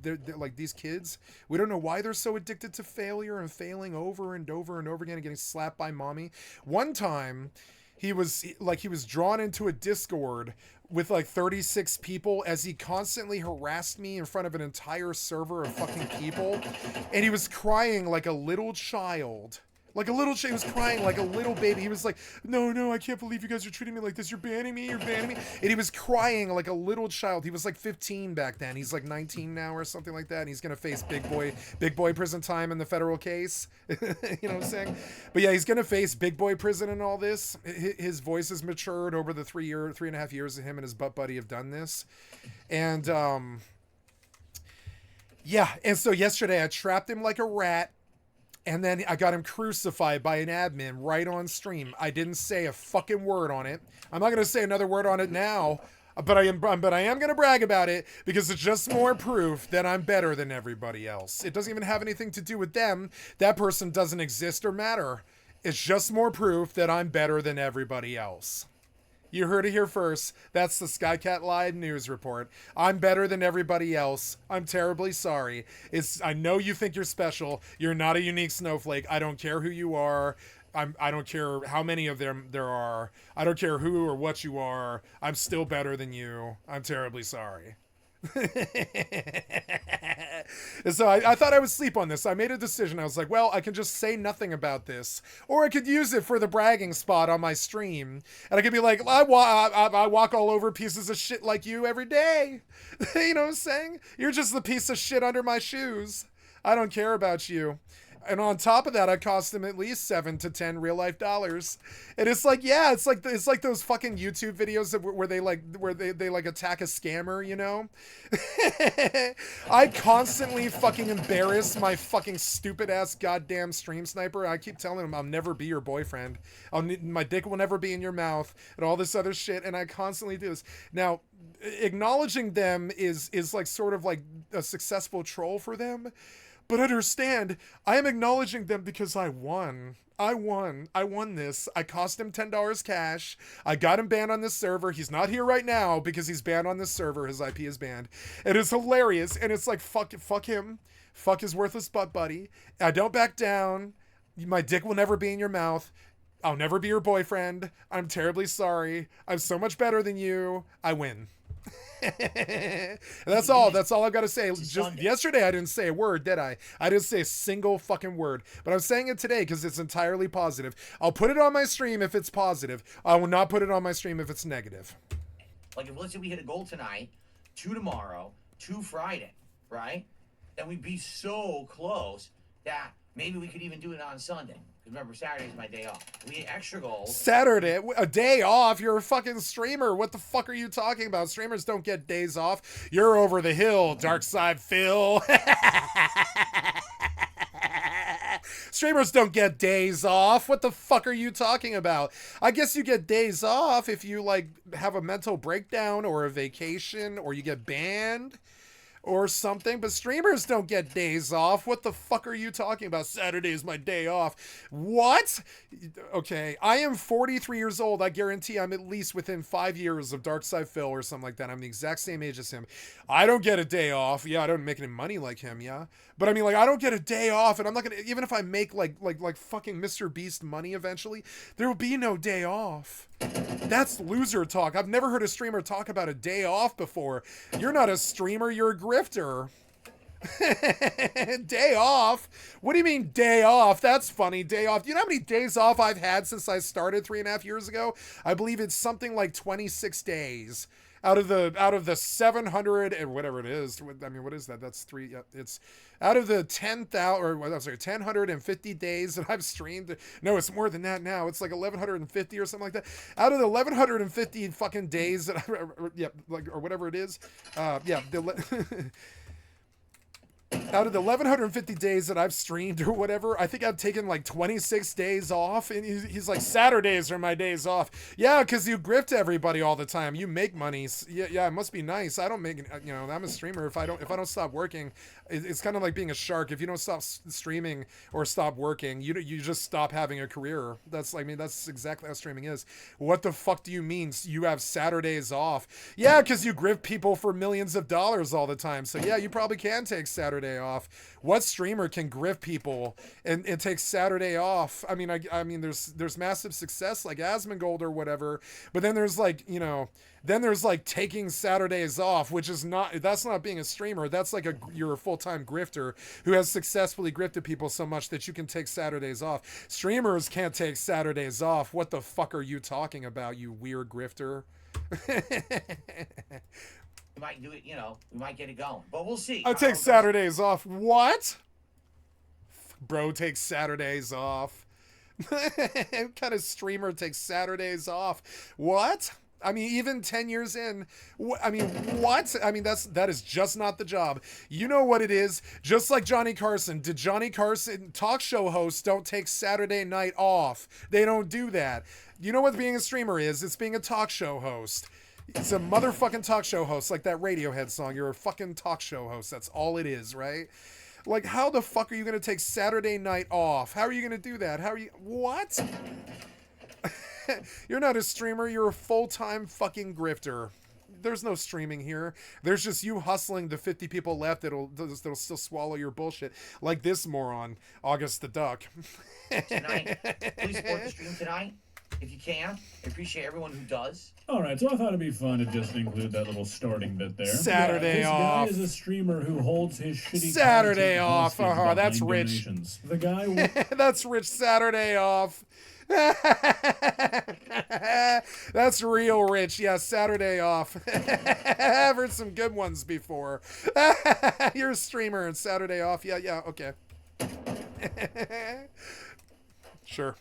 Speaker 1: they're like these kids. We don't know why they're so addicted to failure and failing over and over and over again and getting slapped by mommy. One time, he was drawn into a Discord with like 36 people as he constantly harassed me in front of an entire server of fucking people, and he was crying like a little child. Like a little child, he was crying like a little baby. He was like, no, I can't believe you guys are treating me like this. You're banning me. And he was crying like a little child. He was like 15 back then. He's like 19 now or something like that. And he's going to face big boy prison time in the federal case. You know what I'm saying? But yeah, he's going to face big boy prison and all this. His voice has matured over the 3.5 years that him and his butt buddy have done this. And, yeah. And so yesterday I trapped him like a rat. And then I got him crucified by an admin right on stream. I didn't say a fucking word on it. I'm not going to say another word on it now, but I am going to brag about it because it's just more proof that I'm better than everybody else. It doesn't even have anything to do with them. That person doesn't exist or matter. It's just more proof that I'm better than everybody else. You heard it here first. That's the Skycatlive news report. I'm better than everybody else. I'm terribly sorry. I know you think you're special. You're not a unique snowflake. I don't care who you are. I don't care how many of them there are. I don't care who or what you are. I'm still better than you. I'm terribly sorry. And so I thought I would sleep on this. I made a decision. I was like, well, I can just say nothing about this, or I could use it for the bragging spot on my stream, and I could be like, I walk all over pieces of shit like you every day. You know what I'm saying? You're just the piece of shit under my shoes. I don't care about you. And on top of that, I cost him at least $7 to $10 real life dollars. And it's like, yeah, it's like those fucking YouTube videos where they like attack a scammer, you know? I constantly fucking embarrass my fucking stupid ass goddamn stream sniper. I keep telling him I'll never be your boyfriend. My dick will never be in your mouth and all this other shit. And I constantly do this. Now, acknowledging them is like sort of like a successful troll for them. But understand, I am acknowledging them because I won. I won this. I cost him $10 cash. I got him banned on this server. He's not here right now because he's banned on this server. His IP is banned. It is hilarious. And it's like, fuck him. Fuck his worthless butt buddy. I don't back down. My dick will never be in your mouth. I'll never be your boyfriend. I'm terribly sorry. I'm so much better than you. I win. That's all I've got to say. Just yesterday I didn't say a word, did I? I didn't say a single fucking word, but I'm saying it today because it's entirely positive. I'll put it on my stream if it's positive. I will not put it on my stream if it's negative.
Speaker 2: Like, if let's say we hit a goal tonight, 2 tomorrow, 2 Friday, right? Then we'd be so close that maybe we could even do it on Sunday. Remember, Saturday's my day off. We hit extra goals.
Speaker 1: Saturday? A day off? You're a fucking streamer. What the fuck are you talking about? Streamers don't get days off. You're over the hill, Dark Side Phil. Streamers don't get days off. What the fuck are you talking about? I guess you get days off if you, like, have a mental breakdown or a vacation or you get banned or something, but streamers don't get days off. What the fuck are you talking about? Saturday is my day off. What? Okay, I am 43 years old. I guarantee I'm at least within 5 years of Darkside Phil or something like that. I'm the exact same age as him. I don't get a day off. Yeah, I don't make any money like him, yeah. But I mean, like, I don't get a day off, and I'm not gonna, even if I make like fucking Mr. Beast money eventually, there will be no day off. That's loser talk. I've never heard a streamer talk about a day off before. You're not a streamer, you're a grifter. Day off? What do you mean day off? That's funny. Day off. You know how many days off I've had since I started 3.5 years ago? I believe it's something like 26 days. Out of the 700 and whatever it is. I mean, what is that? That's three. It's out of the 10,000 or I'm sorry, 1,050 days that I've streamed. No, it's more than that now. It's like 1,150 or something like that. Out of the 1,150 fucking days that or whatever it is. Out of the 1,150 days that I've streamed or whatever, I think I've taken like 26 days off. And he's like, Saturdays are my days off. Yeah, because you grift everybody all the time. You make money. Yeah, it must be nice. I don't make, you know, I'm a streamer. If I don't stop working, it's kind of like being a shark. If you don't stop streaming or stop working, you just stop having a career. That's like, I mean, that's exactly how streaming is. What the fuck do you mean you have Saturdays off? Yeah, because you grift people for millions of dollars all the time. So yeah, you probably can take Saturday off. What streamer can grift people and take Saturday off? I mean, there's massive success like Asmongold or whatever, but then there's like, you know, then there's like taking Saturdays off, which is that's not being a streamer. That's like you're a full-time grifter who has successfully grifted people so much that you can take Saturdays off. Streamers can't take Saturdays off. What the fuck are you talking about, you weird grifter?
Speaker 2: We might do it, you know, we might get it going, but we'll see.
Speaker 1: I take Saturdays off. What? Bro takes Saturdays off. What kind of streamer takes Saturdays off? What? I mean, even 10 years in, I mean, what? I mean, that is just not the job. You know what it is? Just like Johnny Carson. Did Johnny Carson, talk show hosts don't take Saturday night off. They don't do that. You know what being a streamer is? It's being a talk show host. It's a motherfucking talk show host, like that Radiohead song. You're a fucking talk show host. That's all it is, right? Like, how the fuck are you going to take Saturday night off? How are you going to do that? How are you... What? You're not a streamer. You're a full-time fucking grifter. There's no streaming here. There's just you hustling the 50 people left that'll still swallow your bullshit. Like this moron, August the Duck.
Speaker 2: Tonight, please support the stream tonight. if you can. I appreciate everyone who does.
Speaker 3: All right, so I thought it'd be fun to just include that little starting bit there.
Speaker 1: Saturday
Speaker 3: this
Speaker 1: off.
Speaker 3: guy is a streamer who holds his shitty
Speaker 1: Saturday
Speaker 3: content
Speaker 1: off.
Speaker 3: hostage behind
Speaker 1: That's rich.
Speaker 3: donations. The guy
Speaker 1: That's rich. Saturday off. That's real rich. Yeah, Saturday off. I've heard some good ones before. You're a streamer and Saturday off. Yeah, okay. Sure.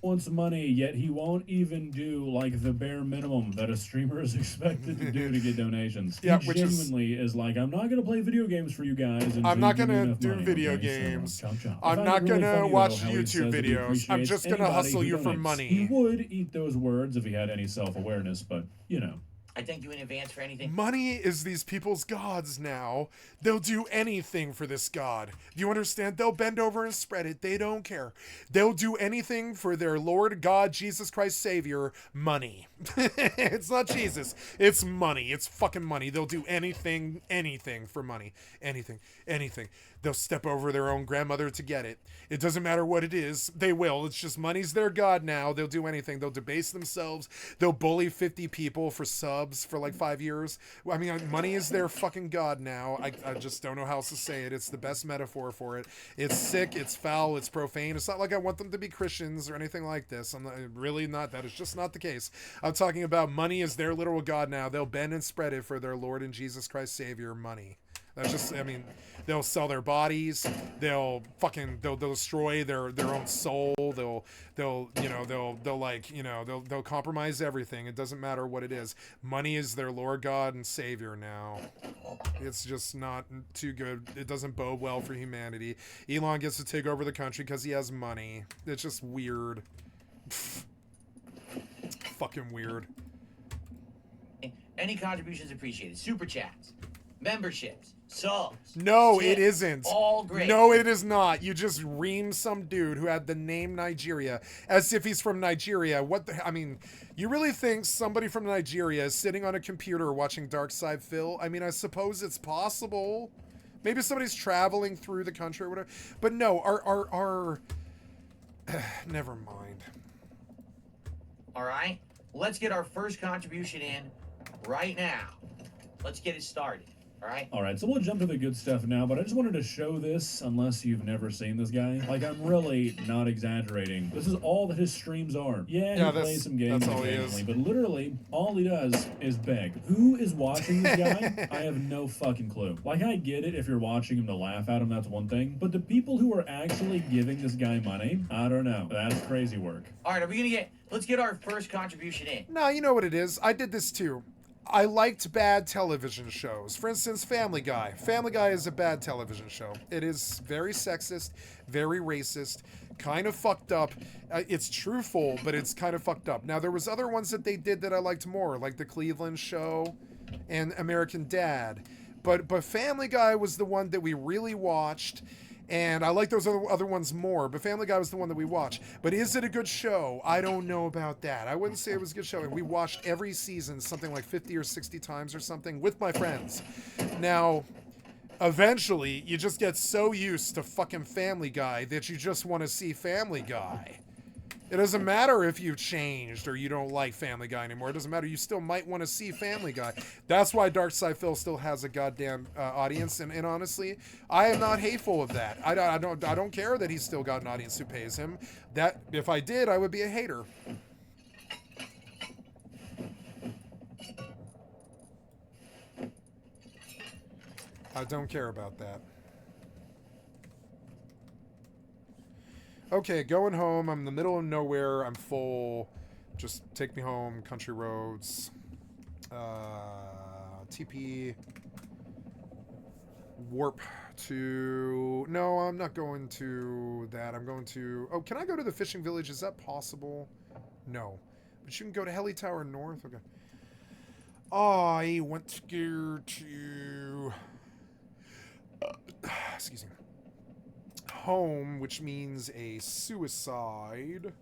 Speaker 3: wants money, yet he won't even do like the bare minimum that a streamer is expected to do to get donations.
Speaker 1: Yeah,
Speaker 3: he
Speaker 1: which
Speaker 3: genuinely is like, I'm not gonna play video games for you guys.
Speaker 1: I'm not gonna do video games.
Speaker 3: So, chop, chop.
Speaker 1: I'm not
Speaker 3: really
Speaker 1: gonna
Speaker 3: funny,
Speaker 1: watch
Speaker 3: though, how he
Speaker 1: YouTube
Speaker 3: says that he
Speaker 1: videos. I'm just gonna
Speaker 3: appreciates
Speaker 1: hustle
Speaker 3: anybody
Speaker 1: you
Speaker 3: who
Speaker 1: for
Speaker 3: donates.
Speaker 1: money.
Speaker 3: He would eat those words if he had any self-awareness, but you know.
Speaker 2: I thank you in advance for anything.
Speaker 1: Money is these people's gods now. They'll do anything for this god. Do you understand? They'll bend over and spread it. They don't care. They'll do anything for their Lord God, Jesus Christ Savior, money. It's not Jesus. It's money. It's fucking money. They'll do anything for money. Anything. They'll step over their own grandmother to get it. It doesn't matter what it is. They will. It's just money's their god now. They'll do anything. They'll debase themselves. They'll bully 50 people for subs for like 5 years. I mean, money is their fucking god now. I just don't know how else to say it. It's the best metaphor for it. It's sick. It's foul. It's profane. It's not like I want them to be Christians or anything like this. I'm not, really not. That is just not the case. I'm talking about money is their literal god now. They'll bend and spread it for their Lord and Jesus Christ Savior, money. That's just, I mean, they'll sell their bodies. They'll destroy their own soul. They'll compromise everything. It doesn't matter what it is. Money is their Lord God and Savior now. It's just not too good. It doesn't bode well for humanity. Elon gets to take over the country because he has money. It's just weird. Fucking weird.
Speaker 2: Any contributions appreciated. Super chats, memberships, subs.
Speaker 1: No,
Speaker 2: tips,
Speaker 1: it isn't.
Speaker 2: All great.
Speaker 1: No, it is not. You just reamed some dude who had the name Nigeria as if he's from Nigeria. What the? I mean, you really think somebody from Nigeria is sitting on a computer watching Dark Side Phil? I mean, I suppose it's possible. Maybe somebody's traveling through the country or whatever. But no, our never mind.
Speaker 2: All right, let's get our first contribution in right now. Let's get it started. All right,
Speaker 3: so we'll jump to the good stuff now, but I just wanted to show this, unless you've never seen this guy. Like, I'm really not exaggerating. This is all that his streams are. Yeah, he plays some games occasionally, but literally, all he does is beg. Who is watching this guy? I have no fucking clue. Like, I get it if you're watching him to laugh at him, that's one thing, but the people who are actually giving this guy money, I don't know. That's crazy work.
Speaker 2: All right, let's get our first contribution in.
Speaker 1: No, you know what it is. I did this too. I liked bad television shows. For instance, Family Guy. Family Guy is a bad television show. It is very sexist, very racist, kind of fucked up. It's truthful, but it's kind of fucked up. Now, there was other ones that they did that I liked more, like The Cleveland Show and American Dad. But Family Guy was the one that we really watched. And I like those other ones more, but Family Guy was the one that we watched. But is it a good show? I don't know about that. I wouldn't say it was a good show. We watched every season something like 50 or 60 times or something with my friends. Now, eventually, you just get so used to fucking Family Guy that you just want to see Family Guy. It doesn't matter if you've changed or you don't like Family Guy anymore. It doesn't matter. You still might want to see Family Guy. That's why Dark Side Phil still has a goddamn audience. And honestly, I am not hateful of that. I don't care that he's still got an audience who pays him. That if I did, I would be a hater. I don't care about that. Okay, going home. I'm in the middle of nowhere. I'm full. Just take me home. Country roads. TP. Warp to... No, I'm not going to that. I'm going to... Oh, can I go to the fishing village? Is that possible? No. But you can go to Heli Tower North? Okay. I want to go to... excuse me. Home, which means a suicide.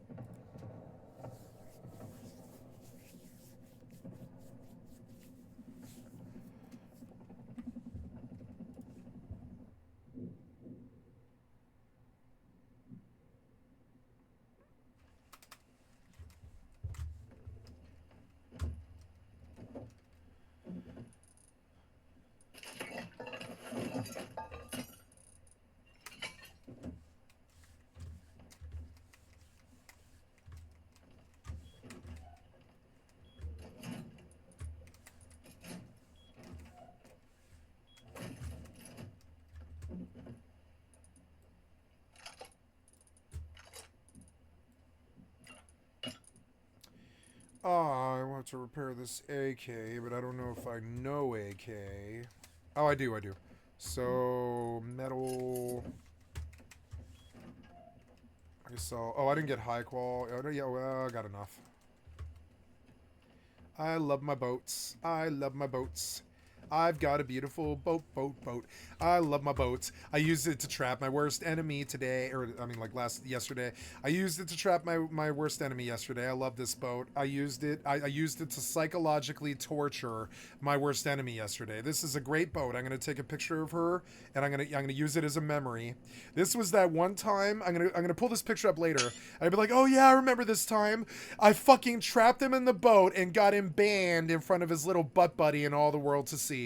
Speaker 1: I want to repair this AK, but I don't know if I know AK. Oh, I do. So, metal. I saw. Oh, I didn't get high qual. Oh, no, yeah, well, I got enough. I love my boats. I love my boats. I've got a beautiful boat. I love my boats. I used it to trap my worst enemy today, or I mean, like yesterday. I used it to trap my worst enemy yesterday. I love this boat. I used it. I used it to psychologically torture my worst enemy yesterday. This is a great boat. I'm gonna take a picture of her, and I'm gonna use it as a memory. This was that one time. I'm gonna pull this picture up later. I'd be like, oh yeah, I remember this time. I fucking trapped him in the boat and got him banned in front of his little butt buddy and all the world to see.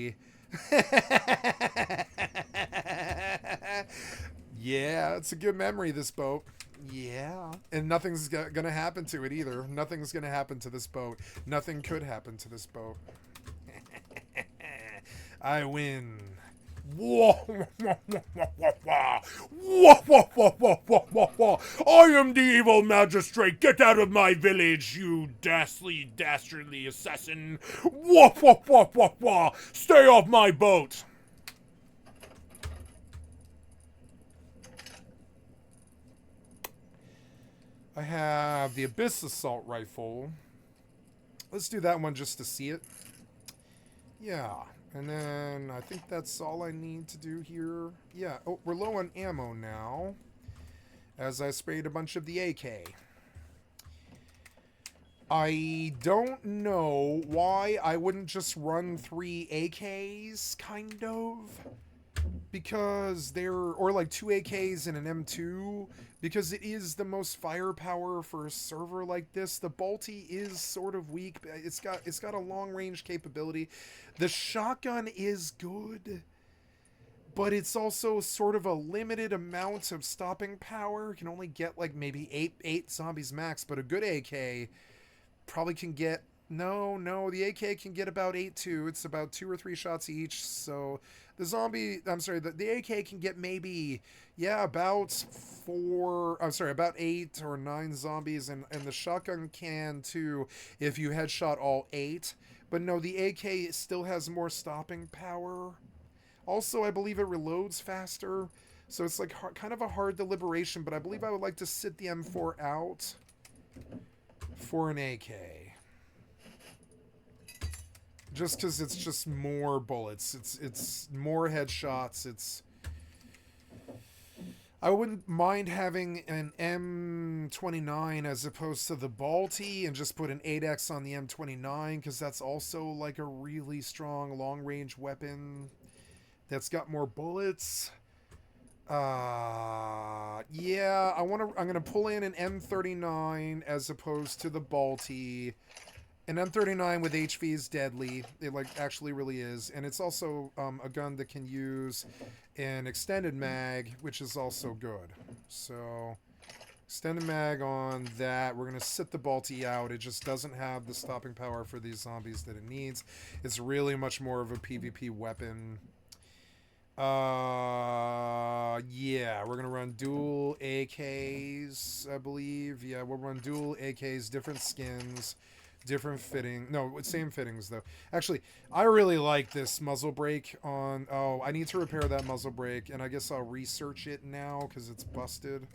Speaker 1: Yeah, it's a good memory, this boat. Yeah. And nothing's gonna happen to it either. Nothing's gonna happen to this boat. Nothing could happen to this boat. I win. I am the evil magistrate. Get out of my village, you dastardly assassin. Stay off my boat. I have the Abyss Assault Rifle. Let's do that one just to see it. Yeah. And then I think that's all I need to do here. Yeah. Oh, we're low on ammo now, as I sprayed a bunch of the AK. I don't know why I wouldn't just run 3 AKs, kind of. Because or like 2 AKs and an M2, because it is the most firepower for a server like this. The Balti is sort of weak. It's got a long range capability. The shotgun is good, but it's also sort of a limited amount of stopping power. You can only get like maybe 8 zombies max, but a good AK probably can get the AK can get about 8 too. It's about 2 or 3 shots each. So the AK can get maybe, about 8 or 9 zombies, and the shotgun can too if you headshot all 8. But no, the AK still has more stopping power. Also, I believe it reloads faster. So it's like kind of a hard deliberation, but I believe I would like to sit the M4 out for an AK. Just because it's just more bullets. It's more headshots. I wouldn't mind having an M29 as opposed to the Balti and just put an 8X on the M29, because that's also like a really strong long-range weapon that's got more bullets. I'm gonna pull in an M39 as opposed to the Balti. An M39 with HV is deadly. It actually really is, and it's also a gun that can use an extended mag, which is also good. So extended mag on that. We're gonna sit the Balti out. It just doesn't have the stopping power for these zombies that it needs. It's really much more of a PvP weapon. We're gonna run dual AKs, I believe. Yeah, we'll run dual AKs, different skins. Different fitting. No, same fittings, though. Actually, I really like this muzzle brake on... Oh, I need to repair that muzzle brake, and I guess I'll research it now, because it's busted.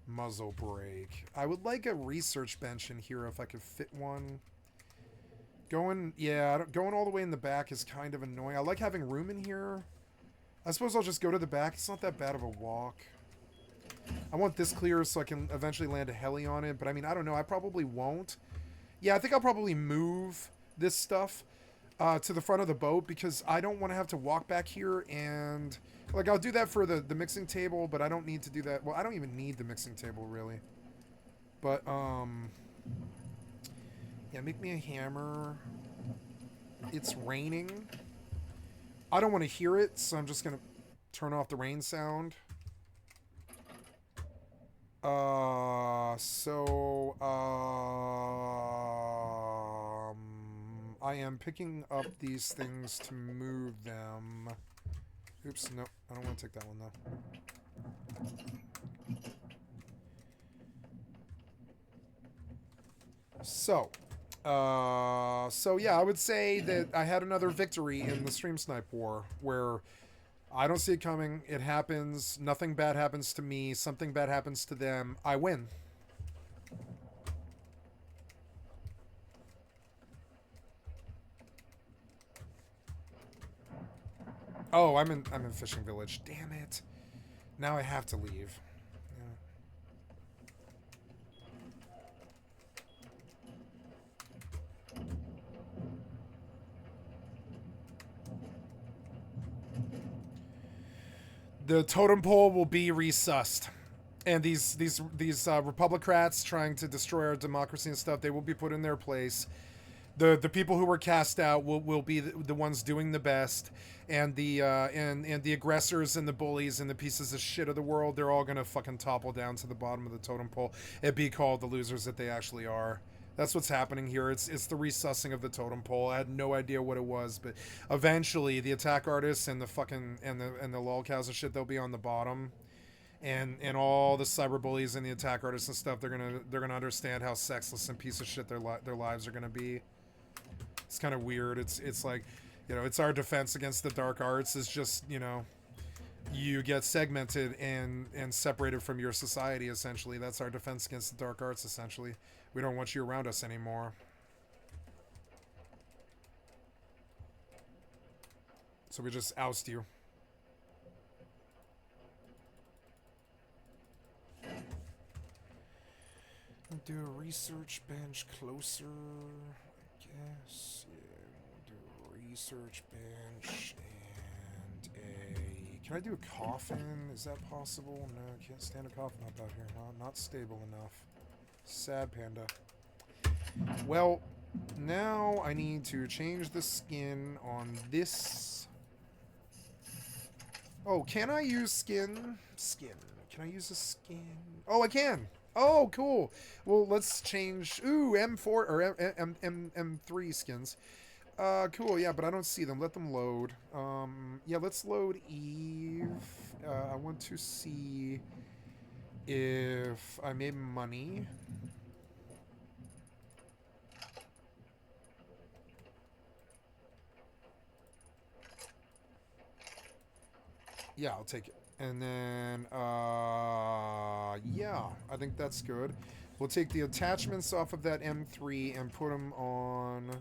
Speaker 1: Muzzle brake. I would like a research bench in here if I could fit one. Going all the way in the back is kind of annoying. I like having room in here. I suppose I'll just go to the back. It's not that bad of a walk. I want this clear so I can eventually land a heli on it, but I mean, I don't know. I probably won't. Yeah, I think I'll probably move this stuff to the front of the boat, because I don't want to have to walk back here, and like I'll do that for the mixing table, but I don't need to do that. Well, I don't even need the mixing table really. But make me a hammer. It's raining. I don't want to hear it, so I'm just gonna turn off the rain sound. I am picking up these things to move them. Oops, no, I don't want to take that one though. So yeah, I would say that I had another victory in the stream snipe war where I don't see it coming. It happens. Nothing bad happens to me. Something bad happens to them. I win. Oh, I'm in Fishing Village. Damn it. Now I have to leave. Yeah. The totem pole will be resussed. And these Republicrats trying to destroy our democracy and stuff, they will be put in their place. The people who were cast out will be the ones doing the best, and the aggressors and the bullies and the pieces of shit of the world, they're all gonna fucking topple down to the bottom of the totem pole and be called the losers that they actually are. That's what's happening here. It's the resussing of the totem pole. I had no idea what it was, but eventually the attack artists and the fucking and the lolcows and shit, they'll be on the bottom. And all the cyberbullies and the attack artists and stuff, they're gonna understand how sexless and piece of shit their lives are gonna be. It's kind of weird. It's like, you know, it's our defense against the dark arts is just, you know, you get segmented and separated from your society, essentially. That's our defense against the dark arts, essentially. We don't want you around us anymore. So we just oust you. Do a research bench closer, I guess. Yeah, we'll do a research bench and a... Can I do a coffin? Is that possible? No, I can't stand a coffin up out here. Not stable enough. Sad panda. Well, now I need to change the skin on this. Oh, can I use skin? Skin. Can I use a skin? Oh, I can! Oh, cool. Well, let's change... Ooh, M4 or M3 skins. Cool, yeah, but I don't see them. Let them load. Yeah, let's load Eve. I want to see if I made money. Yeah, I'll take it. And then, yeah, I think that's good. We'll take the attachments off of that M3 and put them on...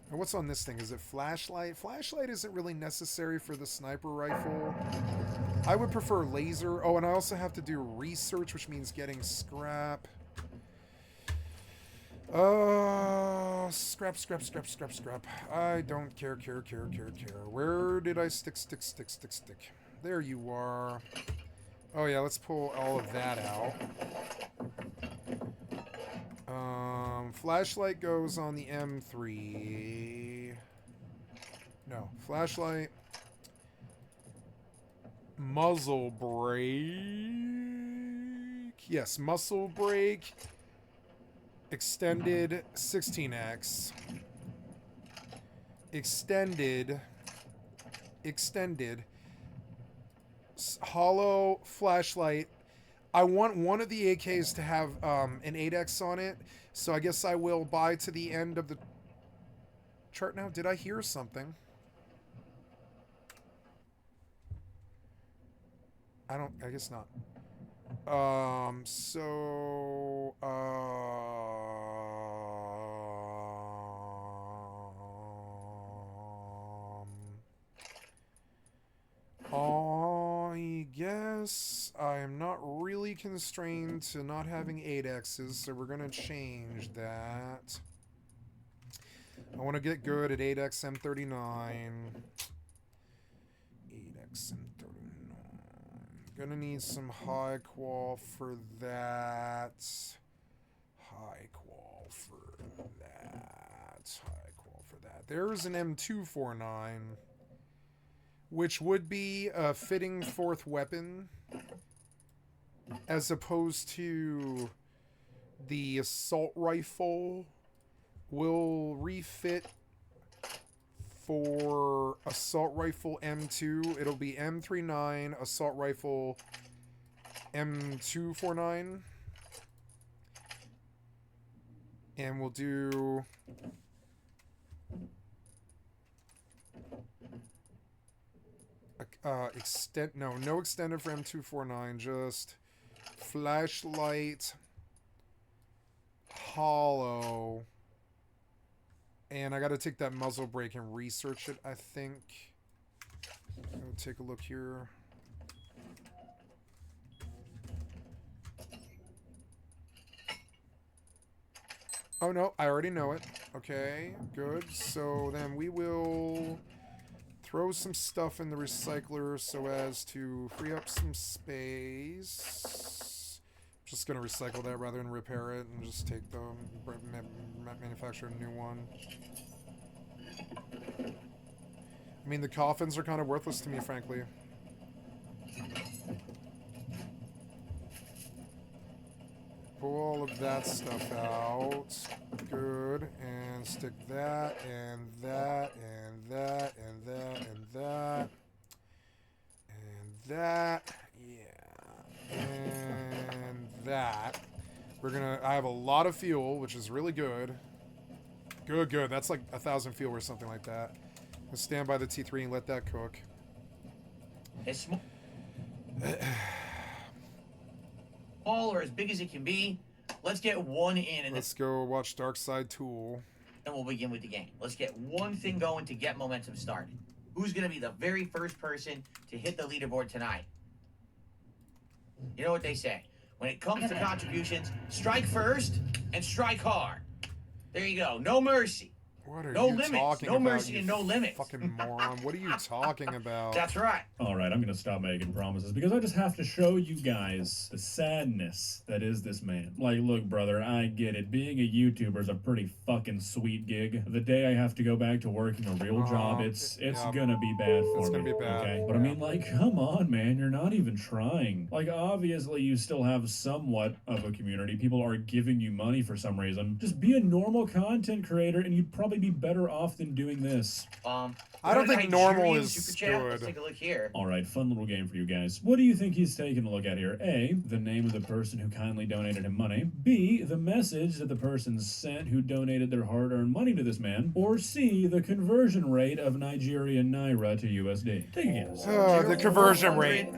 Speaker 1: And what's on this thing? Is it flashlight? Flashlight isn't really necessary for the sniper rifle. I would prefer laser. Oh, and I also have to do research, which means getting scrap. Scrap. I don't care. Where did I stick? There you are. Oh yeah, let's pull all of that out. Flashlight goes on the M3. No, flashlight. Muzzle brake. Yes, muzzle brake. Extended 16x. Extended. Hollow flashlight. I want one of the AKs to have an 8x on it, so I guess I will buy to the end of the chart now. Did I hear something? I guess not. I guess I'm not really constrained to not having 8x's, so we're gonna change that. I want to get good at 8x M39. 8x M39. Gonna need some high qual for that. High qual for that. There's an M249. Which would be a fitting fourth weapon, as opposed to the assault rifle will refit For assault rifle M2, it'll be M39, assault rifle M249. And we'll do... no extended for M249, just flashlight, hollow, and I gotta take that muzzle brake and research it, I think. I'll take a look here. Oh no, I already know it. Okay, good. So then we will throw some stuff in the recycler so as to free up some space. Just gonna recycle that rather than repair it and just take the manufacture a new one. I mean, the coffins are kind of worthless to me, frankly. Pull all of that stuff out. Good. And stick that, and that, and that, and that, and that. And that. Yeah. And that. I have a lot of fuel, which is really good. Good. That's like 1,000 fuel or something like that. Let's stand by the T3 and let that cook.
Speaker 2: It's small or as big as it can be. Let's get one in, and
Speaker 1: let's go watch Dark Side Tool.
Speaker 2: Then we'll begin with the game. Let's get one thing going to get momentum started. Who's going to be the very first person to hit the leaderboard tonight? You know what they say. When it comes to contributions, strike first and strike hard. There you go. No mercy.
Speaker 1: What are
Speaker 2: no
Speaker 1: you
Speaker 2: limits.
Speaker 1: talking
Speaker 2: no
Speaker 1: about,
Speaker 2: mercy and no limits.
Speaker 1: Fucking moron. What are you talking about?
Speaker 2: That's right.
Speaker 3: All right, I'm going to stop making promises because I just have to show you guys the sadness that is this man. Like, look, brother, I get it. Being a YouTuber is a pretty fucking sweet gig. The day I have to go back to working a real job, it's
Speaker 1: yeah.
Speaker 3: going to be bad for me.
Speaker 1: It's going to be bad.
Speaker 3: Okay? But I mean, like, come on, man. You're not even trying. Like, obviously, you still have somewhat of a community. People are giving you money for some reason. Just be a normal content creator and you'd probably be better off than doing this.
Speaker 1: I don't think normal is good.
Speaker 2: Let's take a look here.
Speaker 3: All right, fun little game for you guys. What do you think he's taking a look at here? A, the name of the person who kindly donated him money. B, the message that the person sent who donated their hard-earned money to this man. Or C, the conversion rate of Nigerian Naira to USD. Take a guess.
Speaker 1: The conversion rate.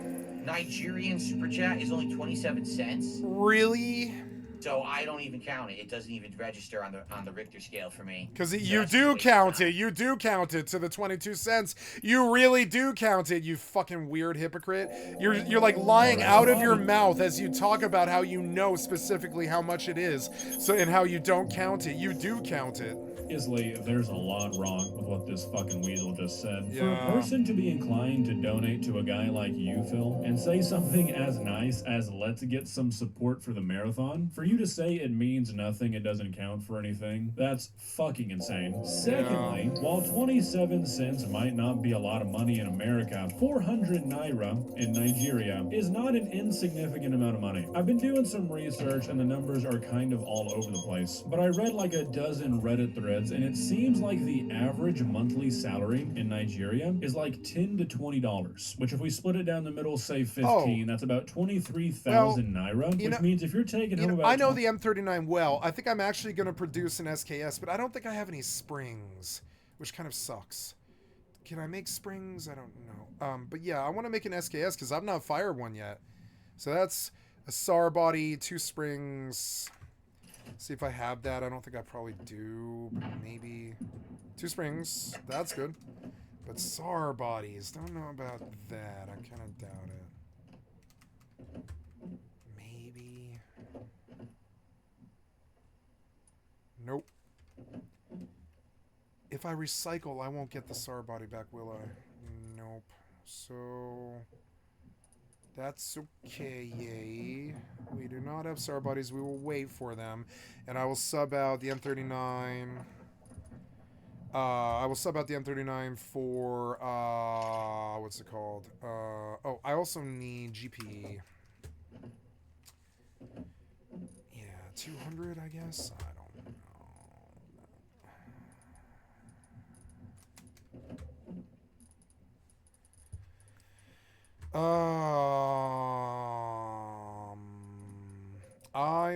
Speaker 2: Nigerian super chat is only 27 cents.
Speaker 1: Really?
Speaker 2: So I don't even count it. It doesn't even register on the Richter scale for me.
Speaker 1: Because you do count it. You do count it to the 22 cents. You really do count it, you fucking weird hypocrite. You're like lying out of your mouth as you talk about how you know specifically how much it is. So and how you don't count it. You do count it.
Speaker 3: Obviously, there's a lot wrong with what this fucking weasel just said.
Speaker 1: Yeah.
Speaker 3: For a person to be inclined to donate to a guy like you, Phil, and say something as nice as let's get some support for the marathon, for you to say it means nothing, it doesn't count for anything, that's fucking insane. Secondly, while 27 cents might not be a lot of money in America, 400 Naira in Nigeria is not an insignificant amount of money. I've been doing some research and the numbers are kind of all over the place, but I read like a dozen Reddit threads and it seems like the average monthly salary in Nigeria is like $10 to $20, which if we split it down the middle, say 15, that's about 23,000 Naira, which means if you're taking home about...
Speaker 1: I know the M39 well. I think I'm actually going to produce an SKS, but I don't think I have any springs, which kind of sucks. Can I make springs? I don't know. But yeah, I want to make an SKS because I've not fired one yet. So that's a SAR body, 2 springs... See if I have that. I don't think I probably do, but maybe 2 springs. That's good. But SAR bodies, don't know about that. I kind of doubt it. Maybe. Nope. If I recycle, I won't get the SAR body back, will I? Nope. So... That's okay, yay. We do not have SAR bodies. We will wait for them. And I will sub out the M39. I will sub out the M39 for, what's it called? Oh, I also need GP. Yeah, 200, I guess? I don't know. I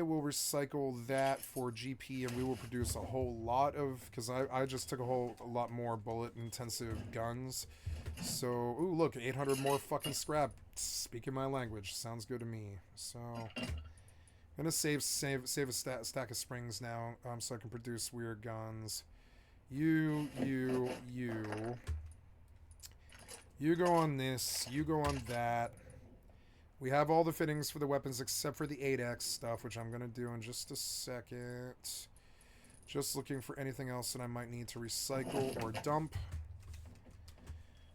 Speaker 1: will recycle that for GP, and we will produce a whole lot of, because I just took a lot more bullet-intensive guns. So, ooh, look, 800 more fucking scrap. Speaking my language, sounds good to me. So, I'm gonna save a stack of springs now, so I can produce weird guns. You go on this. You go on that. We have all the fittings for the weapons except for the 8X stuff, which I'm going to do in just a second. Just looking for anything else that I might need to recycle or dump.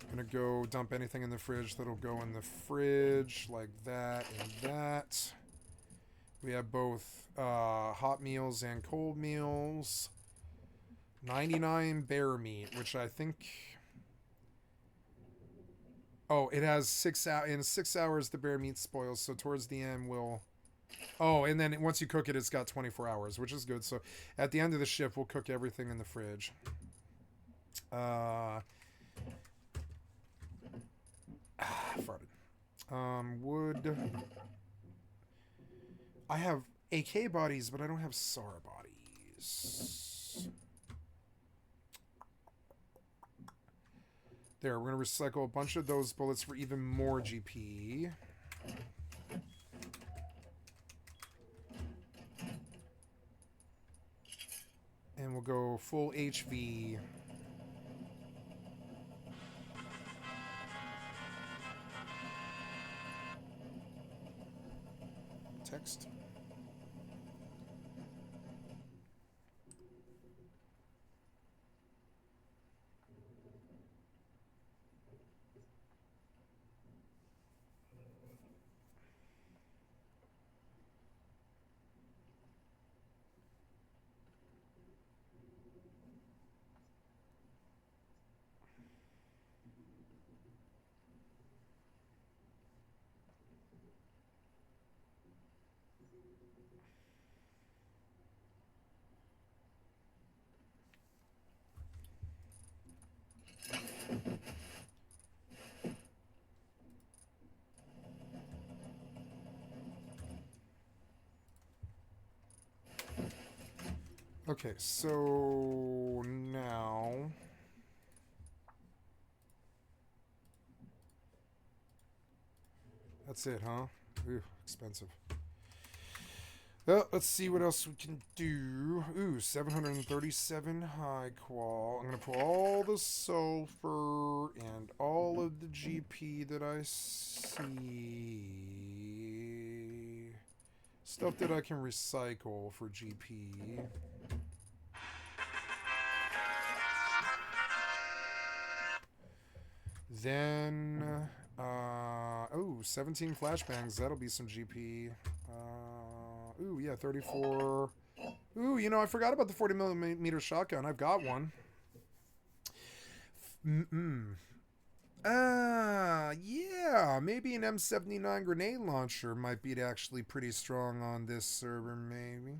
Speaker 1: I'm going to go dump anything in the fridge that'll go in the fridge, like that and that. We have both hot meals and cold meals. 99 bear meat, which I think... Oh, it has 6 hours. In 6 hours, the bear meat spoils. So towards the end, we'll... Oh, and then once you cook it, it's got 24 hours, which is good. So at the end of the shift, we'll cook everything in the fridge. Farted. Wood. I have AK bodies, but I don't have SAR bodies. There, we're going to recycle a bunch of those bullets for even more GP. And we'll go full HV. Text. Okay, so now that's it, huh? Ooh, expensive. Well, let's see what else we can do. Ooh, 737 high qual. I'm going to put all the sulfur and all of the GP that I see. Stuff that I can recycle for GP. Then, oh, 17 flashbangs. That'll be some GP. Ooh, yeah, 34. Ooh, you know, I forgot about the 40mm shotgun. I've got one. Yeah, maybe an M79 grenade launcher might be actually pretty strong on this server, maybe.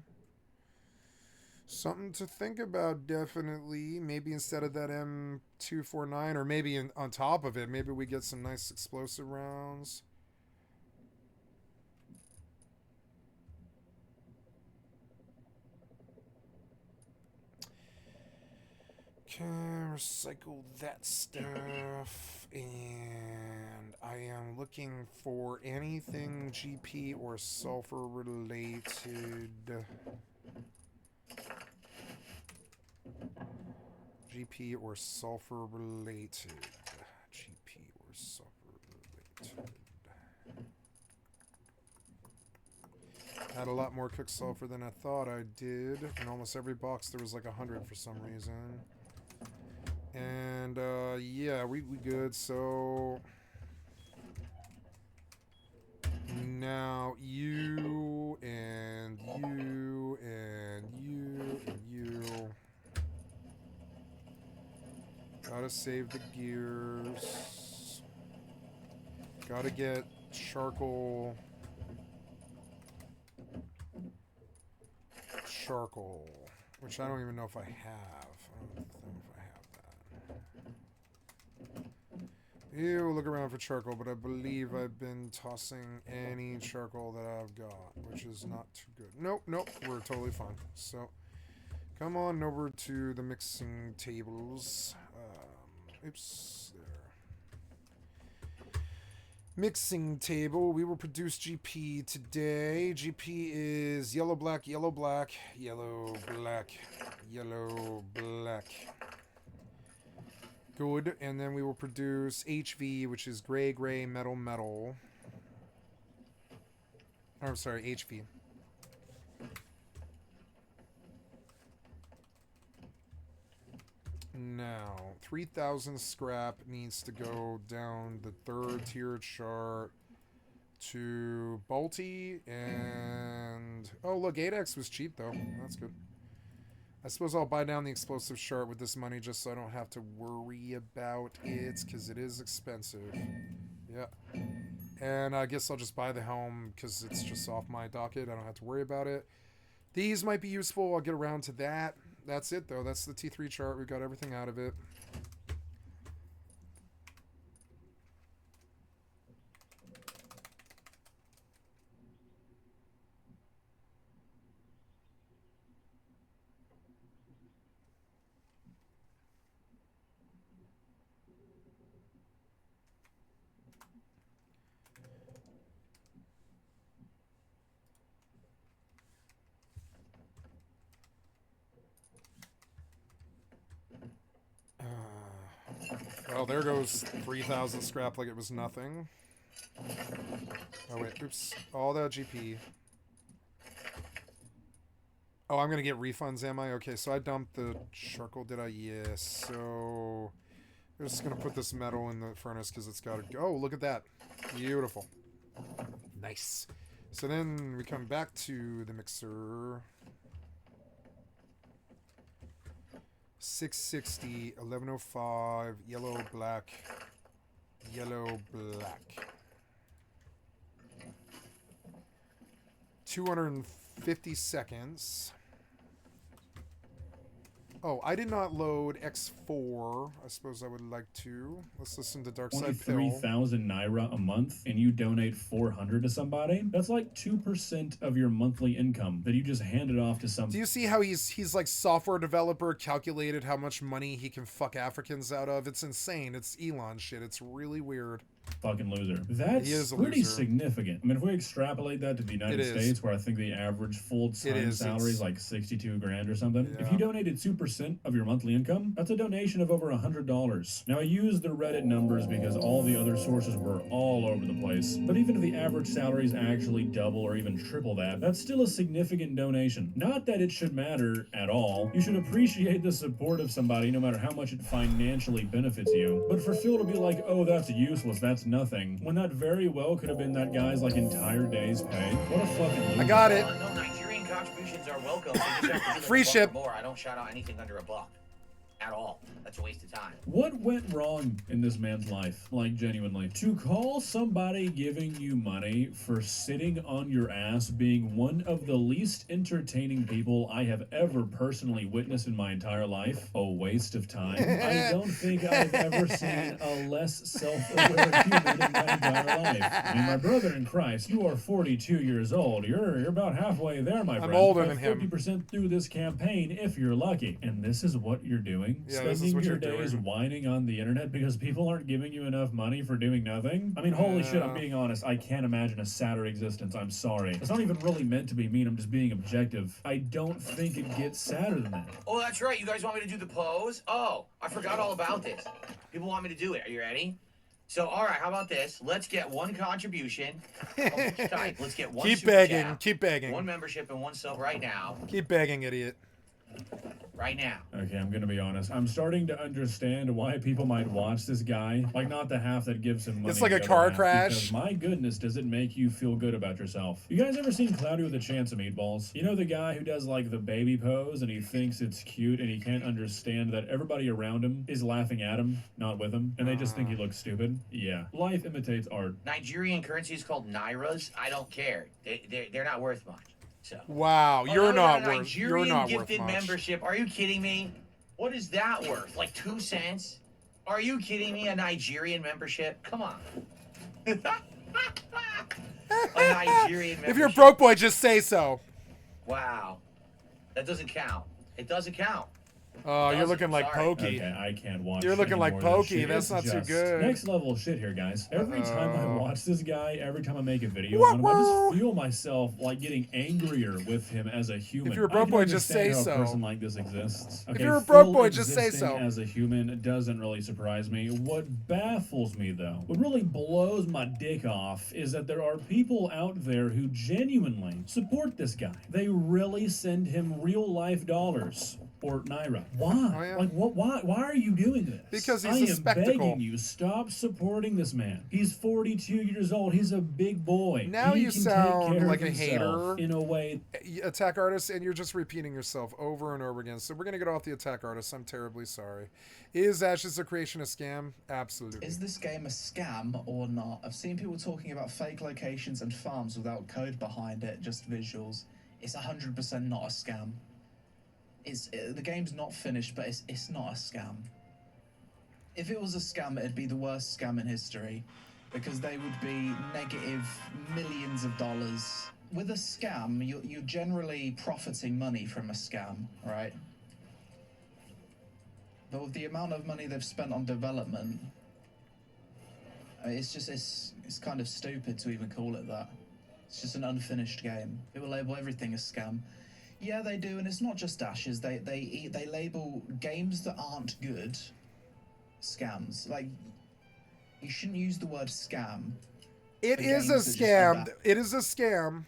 Speaker 1: Something to think about, definitely. Maybe instead of that M249, or maybe on top of it, maybe we get some nice explosive rounds. Okay, recycle that stuff. And I am looking for anything GP or sulfur related. GP or sulfur related. GP or sulfur related. Had a lot more cooked sulfur than I thought I did. In almost every box there was like 100 for some reason. And yeah, we good. So now you and you and you and you. Gotta save the gears. Gotta get charcoal. Charcoal, which I don't even know if I have. I don't know if I have that. Ew, look around for charcoal, but I believe I've been tossing any charcoal that I've got, which is not too good. Nope, nope, we're totally fine. So, come on over to the mixing tables. Oops, there. Mixing table. We will produce GP today. GP is yellow, black, yellow, black, yellow, black, yellow, black. Good. And then we will produce HV, which is gray, gray, metal, metal. Oh, I'm sorry, HV. Now, 3,000 scrap needs to go down the third tier chart to Balti and... Oh, look, 8X was cheap, though. That's good. I suppose I'll buy down the explosive chart with this money just so I don't have to worry about it, because it is expensive. Yeah. And I guess I'll just buy the helm because it's just off my docket. I don't have to worry about it. These might be useful. I'll get around to that. That's it, though. That's the T3 chart. We've got everything out of it. Well, there goes 3,000 scrap like it was nothing. Oh, wait. Oops. All that GP. Oh, I'm going to get refunds, am I? Okay, so I dumped the charcoal, did I? Yes. So I'm just going to put this metal in the furnace because it's got to go. Oh, look at that. Beautiful. Nice. So then we come back to the mixer. 660, 1105, yellow, black, yellow, black. 250 seconds. Oh, I did not load X4. I suppose I would like to. Let's listen to Dark
Speaker 3: Only
Speaker 1: Side Pill.
Speaker 3: 3,000 Naira a month, and you donate 400 to somebody? That's like 2% of your monthly income that you just handed off to some...
Speaker 1: Do you see how he's like software developer calculated how much money he can fuck Africans out of? It's insane. It's Elon shit. It's really weird.
Speaker 3: Fucking loser. That's pretty significant. I mean, if we extrapolate that to the United States, where I think the average full-time salary is like 62 grand or something, if you donated 2% of your monthly income, that's a donation of over $100. Now, I use the Reddit numbers because all the other sources were all over the place, but even if the average salary is actually double or even triple that, that's still a significant donation. Not that it should matter at all. You should appreciate the support of somebody no matter how much it financially benefits you, but for Phil to be like, oh, that's useless, that's nothing, when that very well could have been that guy's like entire day's pay. What a fucking loser.
Speaker 1: I got it.
Speaker 2: No, Nigerian contributions are welcome. They just have to do
Speaker 1: Free ship.
Speaker 2: more. I don't shout out anything under $1 at all. That's a waste of time.
Speaker 3: What went wrong in this man's life? Like, genuinely. To call somebody giving you money for sitting on your ass being one of the least entertaining people I have ever personally witnessed in my entire life, a waste of time. I don't think I've ever seen a less self-aware human in my entire life. I mean, my brother in Christ, you are 42 years old. You're about halfway there, my friend.
Speaker 1: I'm older than him.
Speaker 3: 50% through this campaign, if you're lucky. And this is what you're doing?
Speaker 1: Yeah, this is what
Speaker 3: your days whining on the internet because people aren't giving you enough money for doing nothing? I mean, holy shit, I'm being honest. I can't imagine a sadder existence. I'm sorry. It's not even really meant to be mean. I'm just being objective. I don't think it gets sadder than that.
Speaker 2: Oh, that's right. You guys want me to do the pose? Oh, I forgot all about this. People want me to do it. Are you ready? So, all right, how about this? Let's get one contribution. Let's get one
Speaker 1: Keep
Speaker 2: super
Speaker 1: begging.
Speaker 2: chat,
Speaker 1: Keep begging.
Speaker 2: one membership, and one sub right now.
Speaker 1: Keep begging, idiot.
Speaker 2: Right now.
Speaker 3: Okay, I'm gonna be honest. I'm starting to understand why people might watch this guy. Like, not the half that gives him money.
Speaker 1: It's like a
Speaker 3: the
Speaker 1: car
Speaker 3: half,
Speaker 1: crash.
Speaker 3: Because, my goodness, does it make you feel good about yourself? You guys ever seen Cloudy with a Chance of Meatballs? You know the guy who does, like, the baby pose and he thinks it's cute and he can't understand that everybody around him is laughing at him, not with him, and they just think he looks stupid? Yeah. Life imitates art.
Speaker 2: Nigerian currency is called Nairas. I don't care. They're not worth much. So.
Speaker 1: Wow, you're not worth. You're not
Speaker 2: gifted
Speaker 1: worth much.
Speaker 2: membership. Are you kidding me? What is that worth? Like 2 cents? Are you kidding me? A Nigerian membership? Come on. A Nigerian membership.
Speaker 1: If you're a broke boy, just say so.
Speaker 2: Wow. That doesn't count. It doesn't count.
Speaker 1: Oh, you're looking like
Speaker 2: Sorry.
Speaker 1: Pokey.
Speaker 3: Okay, I can't watch.
Speaker 1: You're looking like
Speaker 3: any more of this
Speaker 1: Pokey.
Speaker 3: shit.
Speaker 1: That's
Speaker 3: It's
Speaker 1: not too
Speaker 3: just
Speaker 1: good.
Speaker 3: Next level shit here, guys. Every time I watch this guy, every time I make a video
Speaker 1: Wah,
Speaker 3: on him, I
Speaker 1: wah.
Speaker 3: just feel myself like getting angrier with him as a human.
Speaker 1: If you're a broke
Speaker 3: I can
Speaker 1: boy, just say
Speaker 3: understand how
Speaker 1: so.
Speaker 3: a person like this exists. Okay,
Speaker 1: you're a broke
Speaker 3: Phil
Speaker 1: boy, just say
Speaker 3: existing
Speaker 1: so.
Speaker 3: As a human doesn't really surprise me. What baffles me, though, what really blows my dick off, is that there are people out there who genuinely support this guy. They really send him real life dollars. Or Naira. Why?
Speaker 1: Oh, yeah.
Speaker 3: Like, what? Why are you doing this?
Speaker 1: Because he's
Speaker 3: I
Speaker 1: a
Speaker 3: am
Speaker 1: spectacle.
Speaker 3: begging you, stop supporting this man. He's 42 years old. He's a big boy.
Speaker 1: Now
Speaker 3: he
Speaker 1: you
Speaker 3: can
Speaker 1: sound
Speaker 3: take care
Speaker 1: like
Speaker 3: of
Speaker 1: a
Speaker 3: himself
Speaker 1: hater.
Speaker 3: in a way.
Speaker 1: Attack artist, and you're just repeating yourself over and over again. So we're gonna get off the attack artist. I'm terribly sorry. Is Ashes of Creation a scam? Absolutely.
Speaker 6: Is this game a scam or not? I've seen people talking about fake locations and farms without code behind it, just visuals. It's 100% not a scam. The game's not finished, but it's not a scam. If it was a scam, it'd be the worst scam in history, because they would be negative millions of dollars. With a scam, you're generally profiting money from a scam, right? But with the amount of money they've spent on development, it's kind of stupid to even call it that. It's just an unfinished game. People label everything a scam. Yeah, they do, and it's not just Ashes. They label games that aren't good scams. Like, you shouldn't use the word scam.
Speaker 1: It is a scam. It is a scam.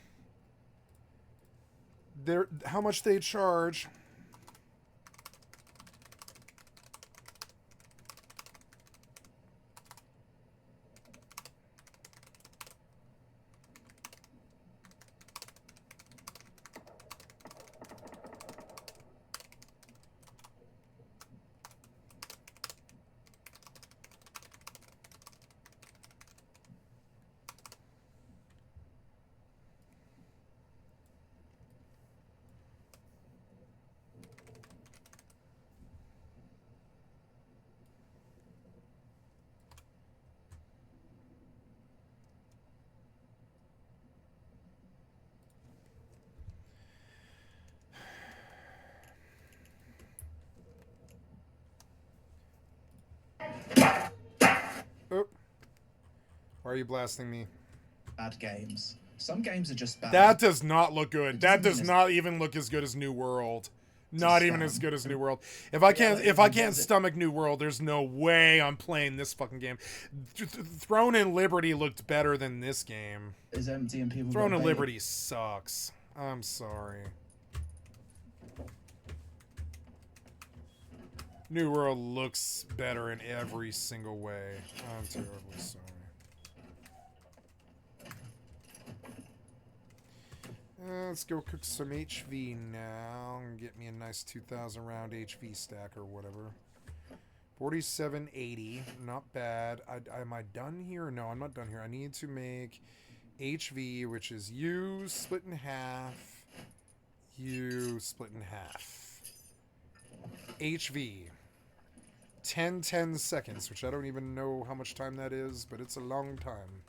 Speaker 1: How much they charge? Oh. Why are you blasting me?
Speaker 6: Bad games. Some games are just bad.
Speaker 1: That does not look good. That does not even look as good as New World. Not even as good as New World. If I can't stomach New World, there's no way I'm playing this fucking game. Throne and Liberty looked better than this game.
Speaker 6: Is empty and people.
Speaker 1: Throne and Liberty sucks. I'm sorry. New World looks better in every single way. I'm terribly sorry. Let's go cook some HV now and get me a nice 2,000 round HV stack or whatever. 4780, not bad. Am I done here? No, I'm not done here. I need to make HV, which is U split in half, U split in half. HV. 10 seconds, which I don't even know how much time that is, but it's a long time.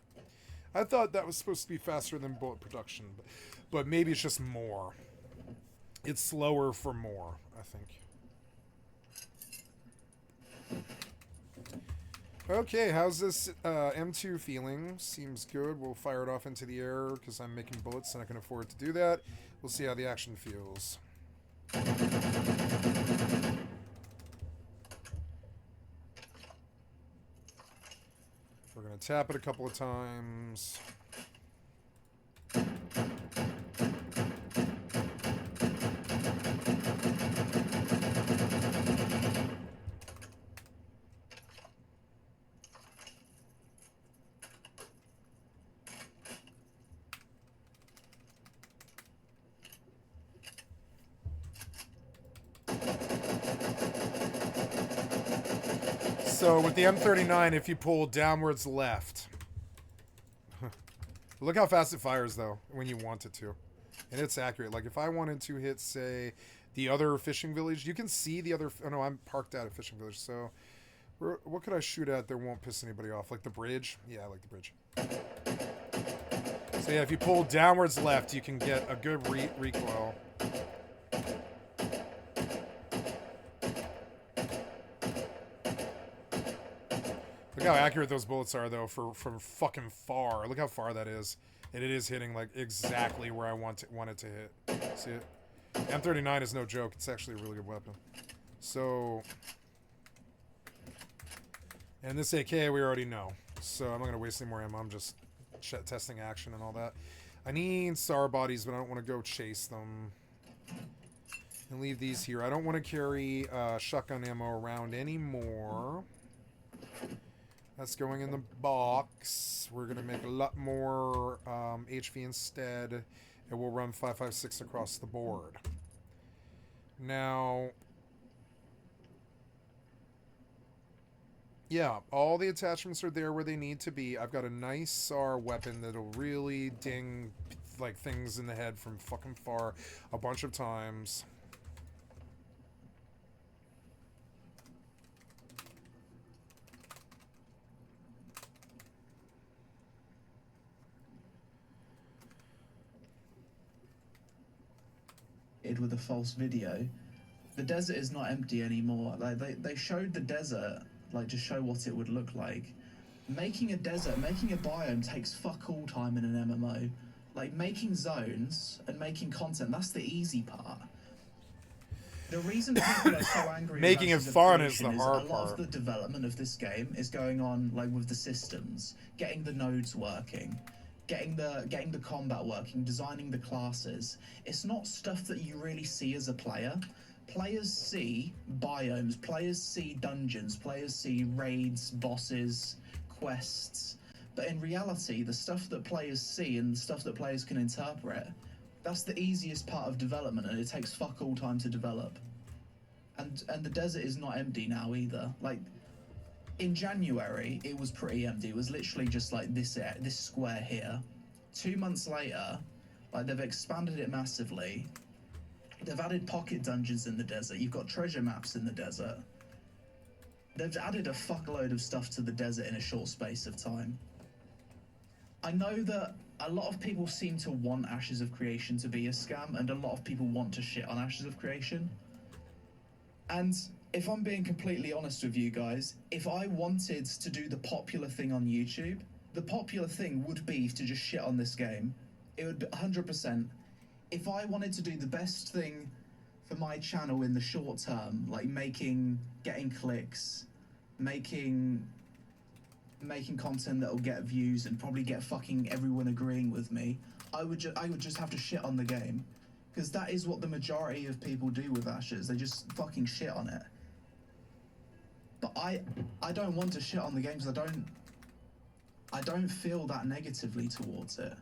Speaker 1: I thought that was supposed to be faster than bullet production, but maybe it's just more. It's slower for more, I think. Okay, how's this M2 feeling? Seems good. We'll fire it off into the air because I'm making bullets and I can afford to do that. We'll see how the action feels. We're going to tap it a couple of times. So with the M39, if you pull downwards left, look how fast it fires though when you want it to, and it's accurate. Like if I wanted to hit, say, the other fishing village, you can see the other. Oh no, I'm parked out at fishing village. So What could I shoot at that won't piss anybody off? Like the bridge? Yeah, I like the bridge. So yeah, if you pull downwards left, you can get a good recoil. Look how accurate those bullets are, though, from fucking far. Look how far that is. And it is hitting, like, exactly where I want it to hit. See it? M39 is no joke. It's actually a really good weapon. So... And this AK we already know. So I'm not going to waste any more ammo. I'm just testing action and all that. I need SAR bodies, but I don't want to go chase them. And leave these here. I don't want to carry shotgun ammo around anymore. That's going in the box. We're going to make a lot more HV instead. And we'll run 5.56 across the board. Now... Yeah, all the attachments are there where they need to be. I've got a nice SAR weapon that'll really ding like things in the head from fucking far a bunch of times.
Speaker 6: With a false video, the desert is not empty anymore. Like they showed the desert, like to show what it would look like. Making a desert, making a biome takes fuck all time in an MMO. Like making zones and making content, that's the easy part. The reason people are so angry
Speaker 1: making it fun is the hard
Speaker 6: part. A lot
Speaker 1: part.
Speaker 6: of the development of this game is going on like with the systems, getting the nodes working, getting the combat working, designing the classes. It's not stuff that you really see as a player. Players see biomes, players see dungeons, players see raids, bosses, quests. But in reality, the stuff that players see and the stuff that players can interpret, that's the easiest part of development, and it takes fuck all time to develop. And the desert is not empty now either. Like, in January, it was pretty empty. It was literally just like this square here. 2 months later, like they've expanded it massively. They've added pocket dungeons in the desert. You've got treasure maps in the desert. They've added a fuckload of stuff to the desert in a short space of time. I know that a lot of people seem to want Ashes of Creation to be a scam, and a lot of people want to shit on Ashes of Creation. And if I'm being completely honest with you guys, if I wanted to do the popular thing on YouTube, the popular thing would be to just shit on this game. It would be 100%. If I wanted to do the best thing for my channel in the short term, like getting clicks, making content that'll get views and probably get fucking everyone agreeing with me, I would just have to shit on the game, because that is what the majority of people do with Ashes. They just fucking shit on it. But I don't want to shit on the game because I don't feel that negatively towards it.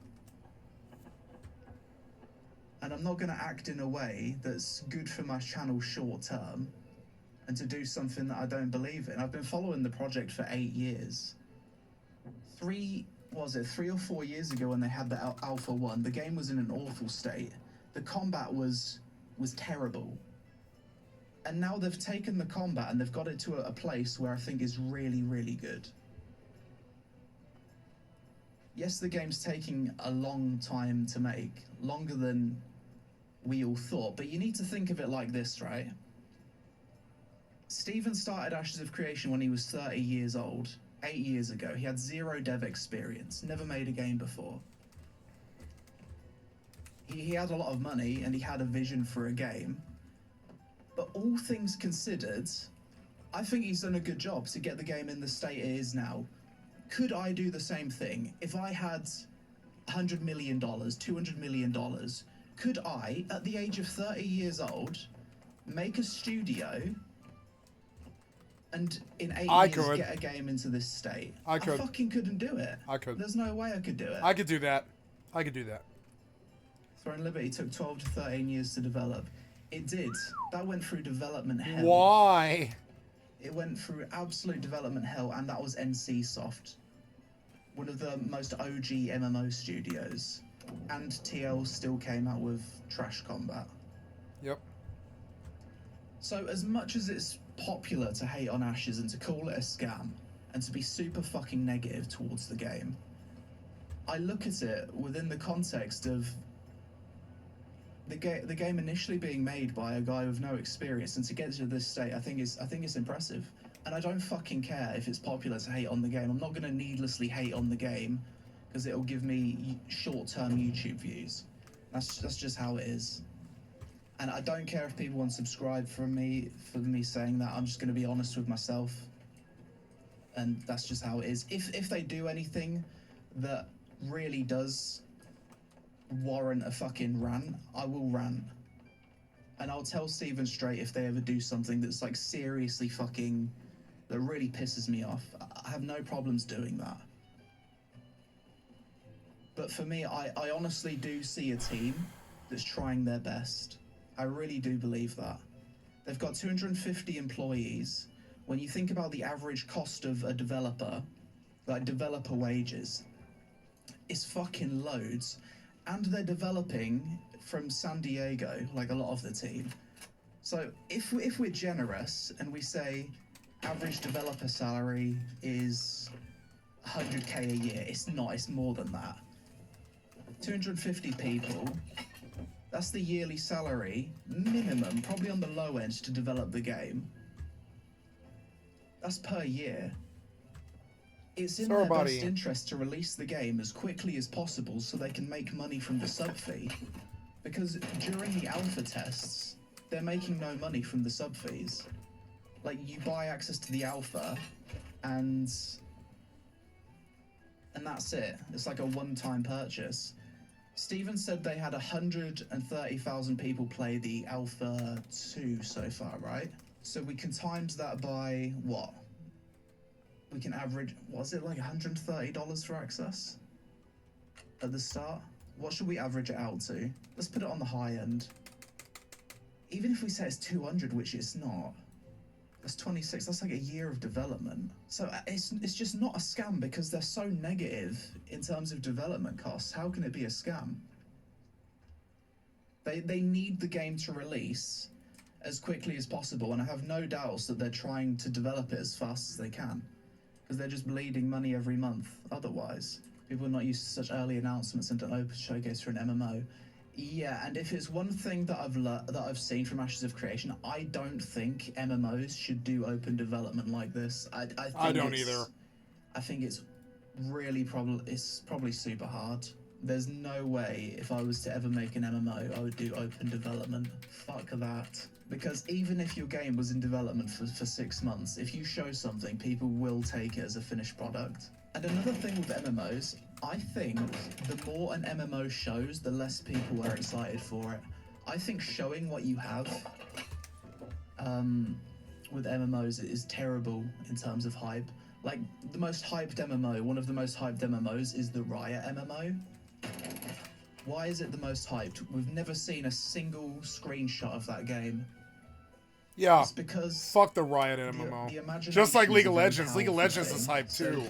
Speaker 6: And I'm not going to act in a way that's good for my channel short term and to do something that I don't believe in. I've been following the project for 8 years. 3 or 4 years ago when they had the Alpha 1, the game was in an awful state. The combat was terrible. And now they've taken the combat and they've got it to a place where I think is really, really good. Yes, the game's taking a long time to make, longer than we all thought, but you need to think of it like this, right? Steven started Ashes of Creation when he was 30 years old, 8 years ago. He had 0 dev experience, never made a game before. He had a lot of money and he had a vision for a game, but all things considered, I think he's done a good job to get the game in the state it is now. Could I do the same thing? If I had $100 million, $200 million, could I, at the age of 30 years old, make a studio and in 8 years get a game into this state?
Speaker 1: I
Speaker 6: fucking couldn't do it.
Speaker 1: I could.
Speaker 6: There's no way I could do it.
Speaker 1: I could do that. I could do that.
Speaker 6: Throne Liberty took 12 to 13 years to develop. It did. That went through development hell.
Speaker 1: Why?
Speaker 6: It went through absolute development hell, and that was NCSoft, one of the most OG MMO studios. And TL still came out with trash combat.
Speaker 1: Yep.
Speaker 6: So as much as it's popular to hate on Ashes and to call it a scam and to be super fucking negative towards the game, I look at it within the context of the game initially being made by a guy with no experience, and to get to this state, I think it's impressive. And I don't fucking care if it's popular to hate on the game. I'm not going to needlessly hate on the game because it'll give me short-term YouTube views. That's just how it is. And I don't care if people unsubscribe from me for me saying that. I'm just going to be honest with myself. And that's just how it is. If they do anything that really does warrant a fucking rant, I will rant. And I'll tell Steven straight if they ever do something that's like seriously fucking, that really pisses me off. I have no problems doing that. But for me, I honestly do see a team that's trying their best. I really do believe that. They've got 250 employees. When you think about the average cost of a developer, like developer wages, it's fucking loads. And they're developing from San Diego, like a lot of the team. So if we're generous and we say average developer salary is 100k a year, it's not, it's more than that. 250 people, that's the yearly salary minimum, probably on the low end, to develop the game. That's per year. It's in their best interest to release the game as quickly as possible so they can make money from the sub fee. Because during the alpha tests, they're making no money from the sub fees. Like, you buy access to the alpha and that's it. It's like a one-time purchase. Steven said they had 130,000 people play the Alpha 2 so far, right? So we can times that by what? We can average, was it like $130 for access at the start? What should we average it out to? Let's put it on the high end. Even if we say it's 200, which it's not, that's 26, that's like a year of development. So it's just not a scam because they're so negative in terms of development costs. How can it be a scam? They need the game to release as quickly as possible, and I have no doubts that they're trying to develop it as fast as they can, because they're just bleeding money every month otherwise. People are not used to such early announcements and an open showcase for an MMO. Yeah, and if it's one thing that I've seen from Ashes of Creation, I don't think MMOs should do open development like this.
Speaker 1: I don't either.
Speaker 6: I think it's really probably super hard. There's no way if I was to ever make an MMO, I would do open development. Fuck that. Because even if your game was in development for 6 months, if you show something, people will take it as a finished product. And another thing with MMOs, I think the more an MMO shows, the less people are excited for it. I think showing what you have with MMOs is terrible in terms of hype. Like, the most hyped MMO, one of the most hyped MMOs is the Riot MMO. Why is it the most hyped? We've never seen a single screenshot of that game.
Speaker 1: Yeah,
Speaker 6: it's because
Speaker 1: fuck the Riot MMO. Just like League of Legends. League of Legends is hyped too.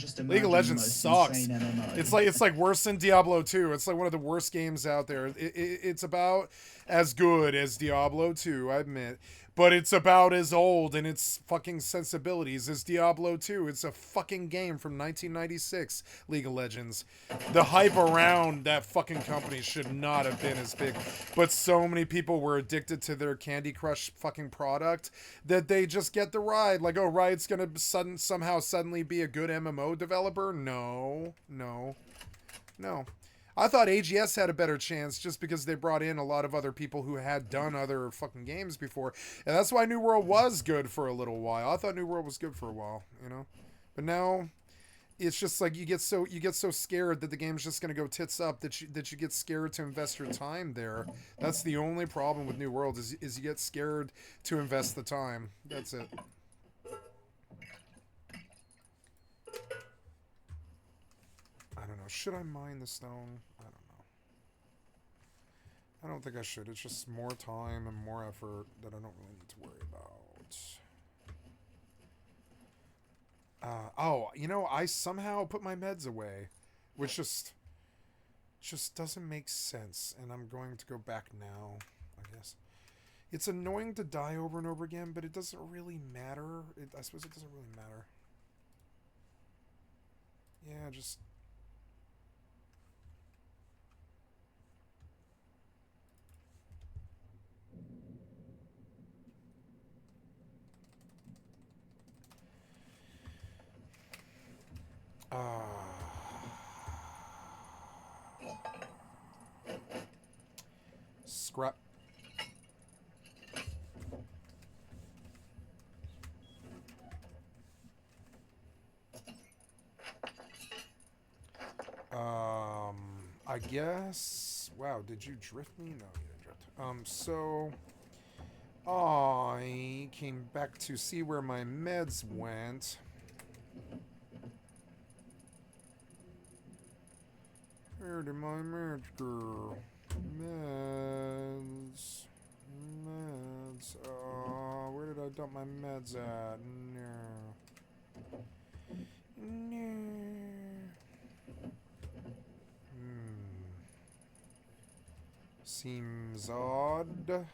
Speaker 6: So
Speaker 1: League of Legends sucks. It's like worse than Diablo 2. It's like one of the worst games out there. It's about as good as Diablo 2, I admit. But it's about as old in its fucking sensibilities as Diablo 2. It's a fucking game from 1996, League of Legends. The hype around that fucking company should not have been as big. But so many people were addicted to their Candy Crush fucking product that they just get the ride. Like, oh, Riot's gonna somehow suddenly be a good MMO developer? No. I thought AGS had a better chance just because they brought in a lot of other people who had done other fucking games before. And that's why New World was good for a little while. I thought New World was good for a while, you know? But now it's just like you get so scared that the game's just going to go tits up that you get scared to invest your time there. That's the only problem with New World is you get scared to invest the time. That's it. I don't know. Should I mine the stone? I don't know. I don't think I should. It's just more time and more effort that I don't really need to worry about. Oh, you know, I somehow put my meds away, which just doesn't make sense. And I'm going to go back now, I guess. It's annoying to die over and over again, but it doesn't really matter. I suppose it doesn't really matter. Yeah, just... Scrap. I guess... Wow, did you drift me? No, you didn't drift. So... I came back to see where my meds went. Where did my meds go? Meds... Meds... where did I dump my meds at? No... No... Seems odd.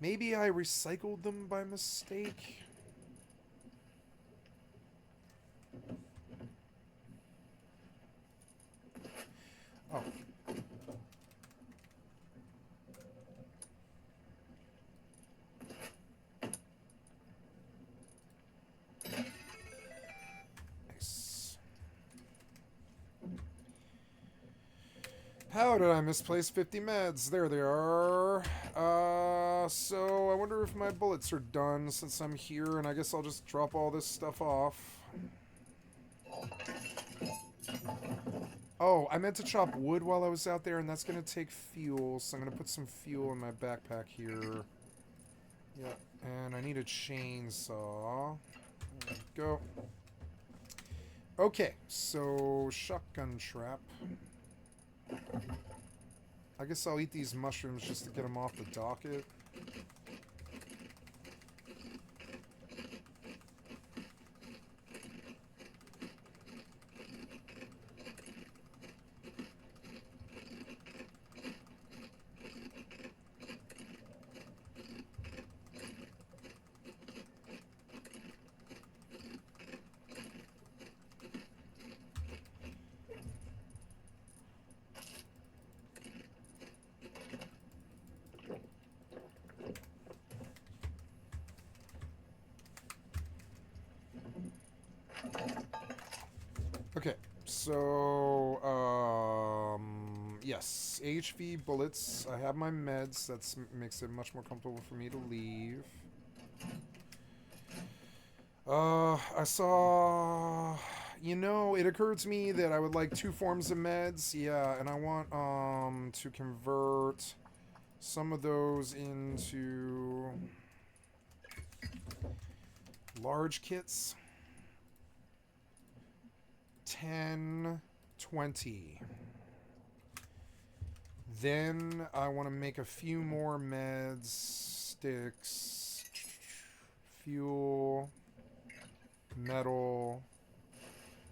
Speaker 1: Maybe I recycled them by mistake? Oh. Nice. How did I misplace 50 meds? There they are. So I wonder if my bullets are done since I'm here, and I guess I'll just drop all this stuff off. Oh, I meant to chop wood while I was out there, and that's going to take fuel, so I'm going to put some fuel in my backpack here. Yeah, and I need a chainsaw. There we go. Okay, so shotgun trap. I guess I'll eat these mushrooms just to get them off the docket. Okay, so, yes, HV bullets. I have my meds. That makes it much more comfortable for me to leave. I saw, you know, it occurred to me that I would like 2 forms of meds. Yeah, and I want, to convert some of those into large kits. 10, 20. Then I want to make a few more meds, sticks, fuel, metal,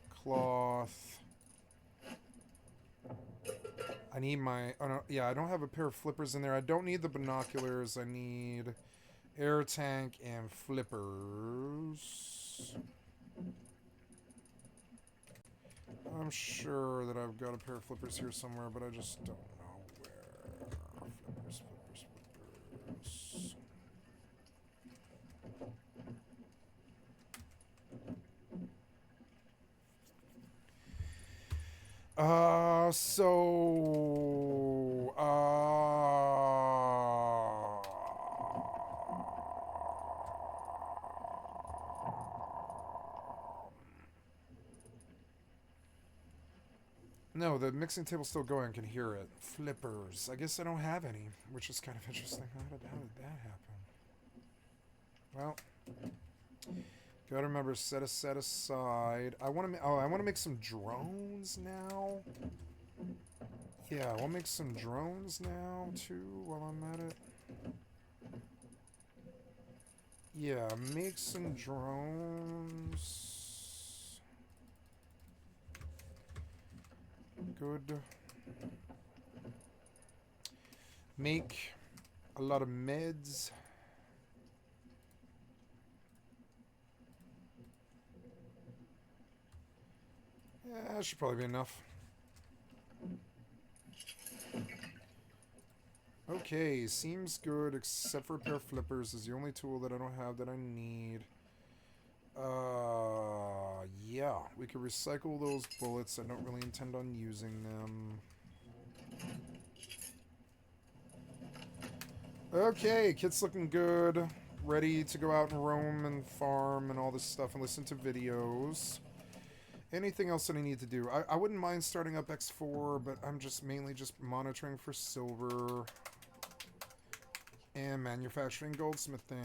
Speaker 1: cloth. I need my... Oh no, yeah, I don't have a pair of flippers in there. I don't need the binoculars. I need air tank and flippers. I'm sure that I've got a pair of flippers here somewhere, but I just don't know where. Flippers, flippers, flippers. No, the mixing table's still going. I can hear it. Flippers. I guess I don't have any, which is kind of interesting. How did that happen? Well, gotta remember set aside. I want to. Oh, I want to make some drones now. Yeah, I want to make some drones now too. While I'm at it. Yeah, make some drones. Good. Make A lot of meds. Yeah, that should probably be enough. Okay, seems good, except for a pair of flippers is the only tool that I don't have that I need. Yeah, we could recycle those bullets. I don't really intend on using them. Okay, kit's looking good. Ready to go out and roam and farm and all this stuff and listen to videos. Anything else that I need to do? I wouldn't mind starting up X4, but I'm just mainly just monitoring for silver and manufacturing goldsmithing.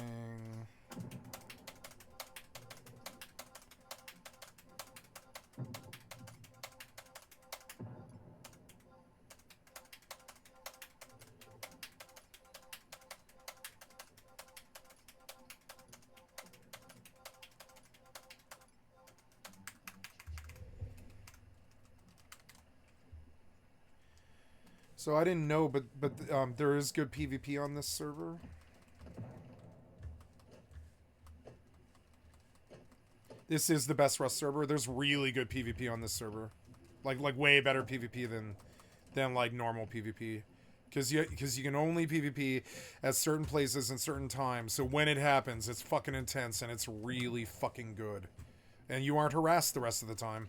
Speaker 1: So I didn't know, but there is good PvP on this server. This is the best Rust server. There's really good PvP on this server, like way better PvP than like normal PvP, because you can only PvP at certain places and certain times. So when it happens, it's fucking intense and it's really fucking good, and you aren't harassed the rest of the time.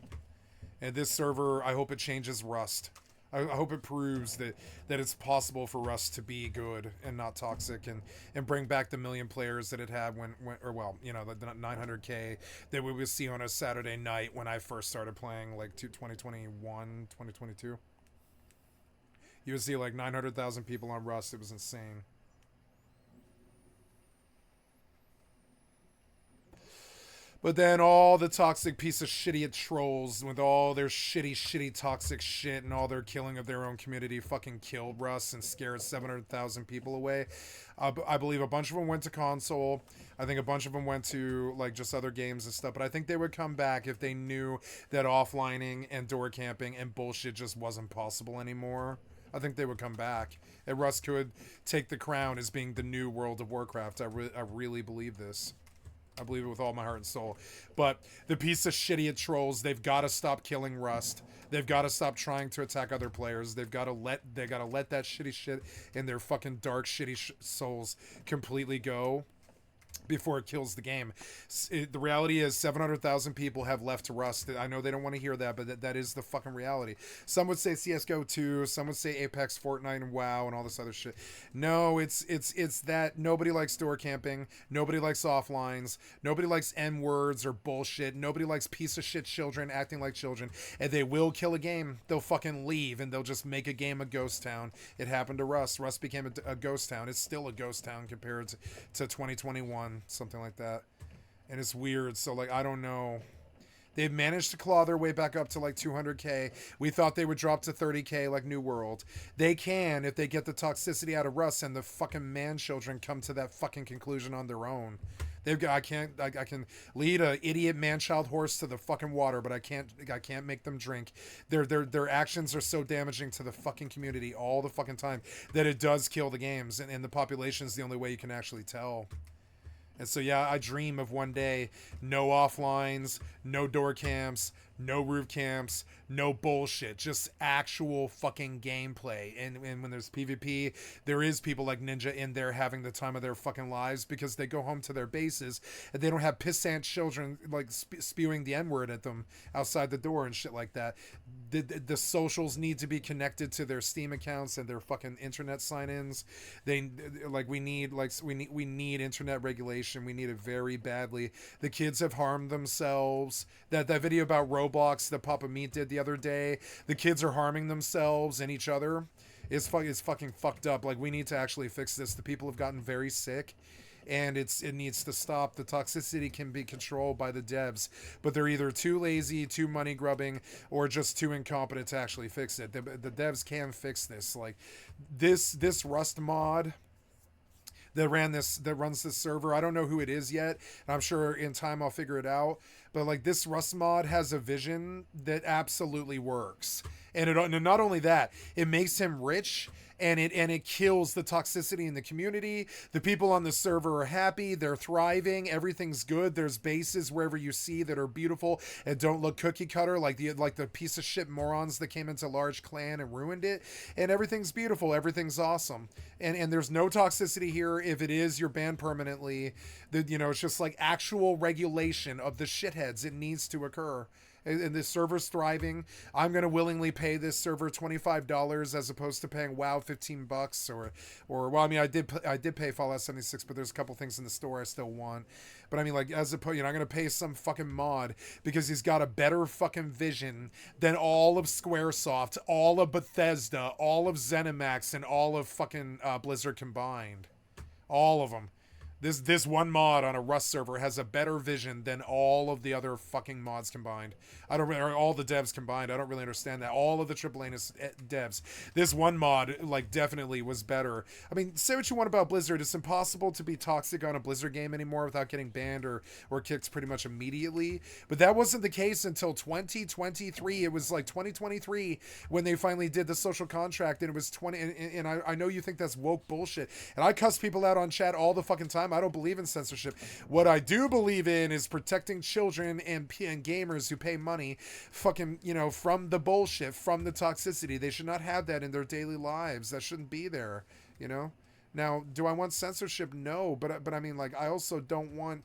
Speaker 1: And this server, I hope it changes Rust. I hope it proves that it's possible for Rust to be good and not toxic, and bring back the million players that it had when or well, you know, the 900K that we would see on a Saturday night when I first started playing, like 2021, 2022. You would see like 900,000 people on Rust. It was insane. But then all the toxic piece of shit trolls with all their shitty toxic shit and all their killing of their own community fucking killed Russ and scared 700,000 people away. I believe a bunch of them went to console. I think a bunch of them went to like just other games and stuff. But I think they would come back if they knew that offlining and door camping and bullshit just wasn't possible anymore. I think they would come back. And Russ could take the crown as being the new World of Warcraft. I really believe this. I believe it with all my heart and soul. But the piece of shitty trolls, they've got to stop killing Rust. They've got to stop trying to attack other players. They got to let that shitty shit in their fucking dark shitty souls completely go before it kills the game. The reality is 700,000 people have left to Rust. I know they don't want to hear that, but that is the fucking reality. Some would say CSGO 2, some would say Apex, Fortnite, and WoW, and all this other shit. No, it's that nobody likes door camping, nobody likes offlines, nobody likes N-words or bullshit, nobody likes piece of shit children acting like children, and they will kill a game. They'll fucking leave, and they'll just make a game a ghost town. It happened to Rust. Rust became a ghost town. It's still a ghost town compared to 2021. Something like that, and it's weird. So like, I don't know, they've managed to claw their way back up to like 200K. We thought they would drop to 30K like New World. They can if they get the toxicity out of Rust and the fucking man children come to that fucking conclusion on their own. They've got, I can lead a idiot man-child horse to the fucking water, but I can't make them drink. Their actions are so damaging to the fucking community all the fucking time that it does kill the games, and the population is the only way you can actually tell. And so, yeah, I dream of one day, no offlines, no door camps, no roof camps, no bullshit, just actual fucking gameplay. And when there's PvP, there is people like Ninja in there having the time of their fucking lives because they go home to their bases and they don't have pissant children like spewing the N-word at them outside the door and shit like that. The socials need to be connected to their Steam accounts and their fucking internet sign-ins. We need internet regulation. We need it very badly. The kids have harmed themselves. That video about Roblox that Papa Meat did the other day, the kids are harming themselves and each other. It's fucking fucked up. Like, we need to actually fix this. The people have gotten very sick, and it needs to stop. The toxicity can be controlled by the devs, but they're either too lazy, too money grubbing, or just too incompetent to actually fix it. The devs can fix this. Like this Rust mod that runs this server, I don't know who it is yet, and I'm sure in time I'll figure it out, but like, this Rust mod has a vision that absolutely works, and not only that, it makes him rich and it kills the toxicity in the community. The people on the server are happy, they're thriving, everything's good. There's bases wherever you see that are beautiful and don't look cookie cutter like the piece of shit morons that came into large clan and ruined it. And everything's beautiful, everything's awesome, and there's no toxicity here. If it is, you're banned permanently. It's just like actual regulation of the shitheads. It needs to occur. And this server's thriving. I'm gonna willingly pay this server $25 as opposed to paying WoW $15 or well, I mean, I did pay Fallout 76, but there's a couple things in the store I still want. But I mean, like, as opposed, I'm gonna pay some fucking mod because he's got a better fucking vision than all of Squaresoft, all of Bethesda, all of ZeniMax, and all of fucking Blizzard combined. All of them. This one mod on a Rust server has a better vision than all of the other fucking mods combined. Or all the devs combined. I don't really understand that. All of the AAA devs. This one mod, like, definitely was better. I mean, say what you want about Blizzard. It's impossible to be toxic on a Blizzard game anymore without getting banned or kicked pretty much immediately. But that wasn't the case until 2023. It was like 2023 when they finally did the social contract, and it was 20. And I know you think that's woke bullshit. And I cuss people out on chat all the fucking time. I don't believe in censorship. What I do believe in is protecting children and gamers who pay money fucking, from the bullshit, from the toxicity. They should not have that in their daily lives. That shouldn't be there, Now, do I want censorship? No, but I mean, like, I also don't want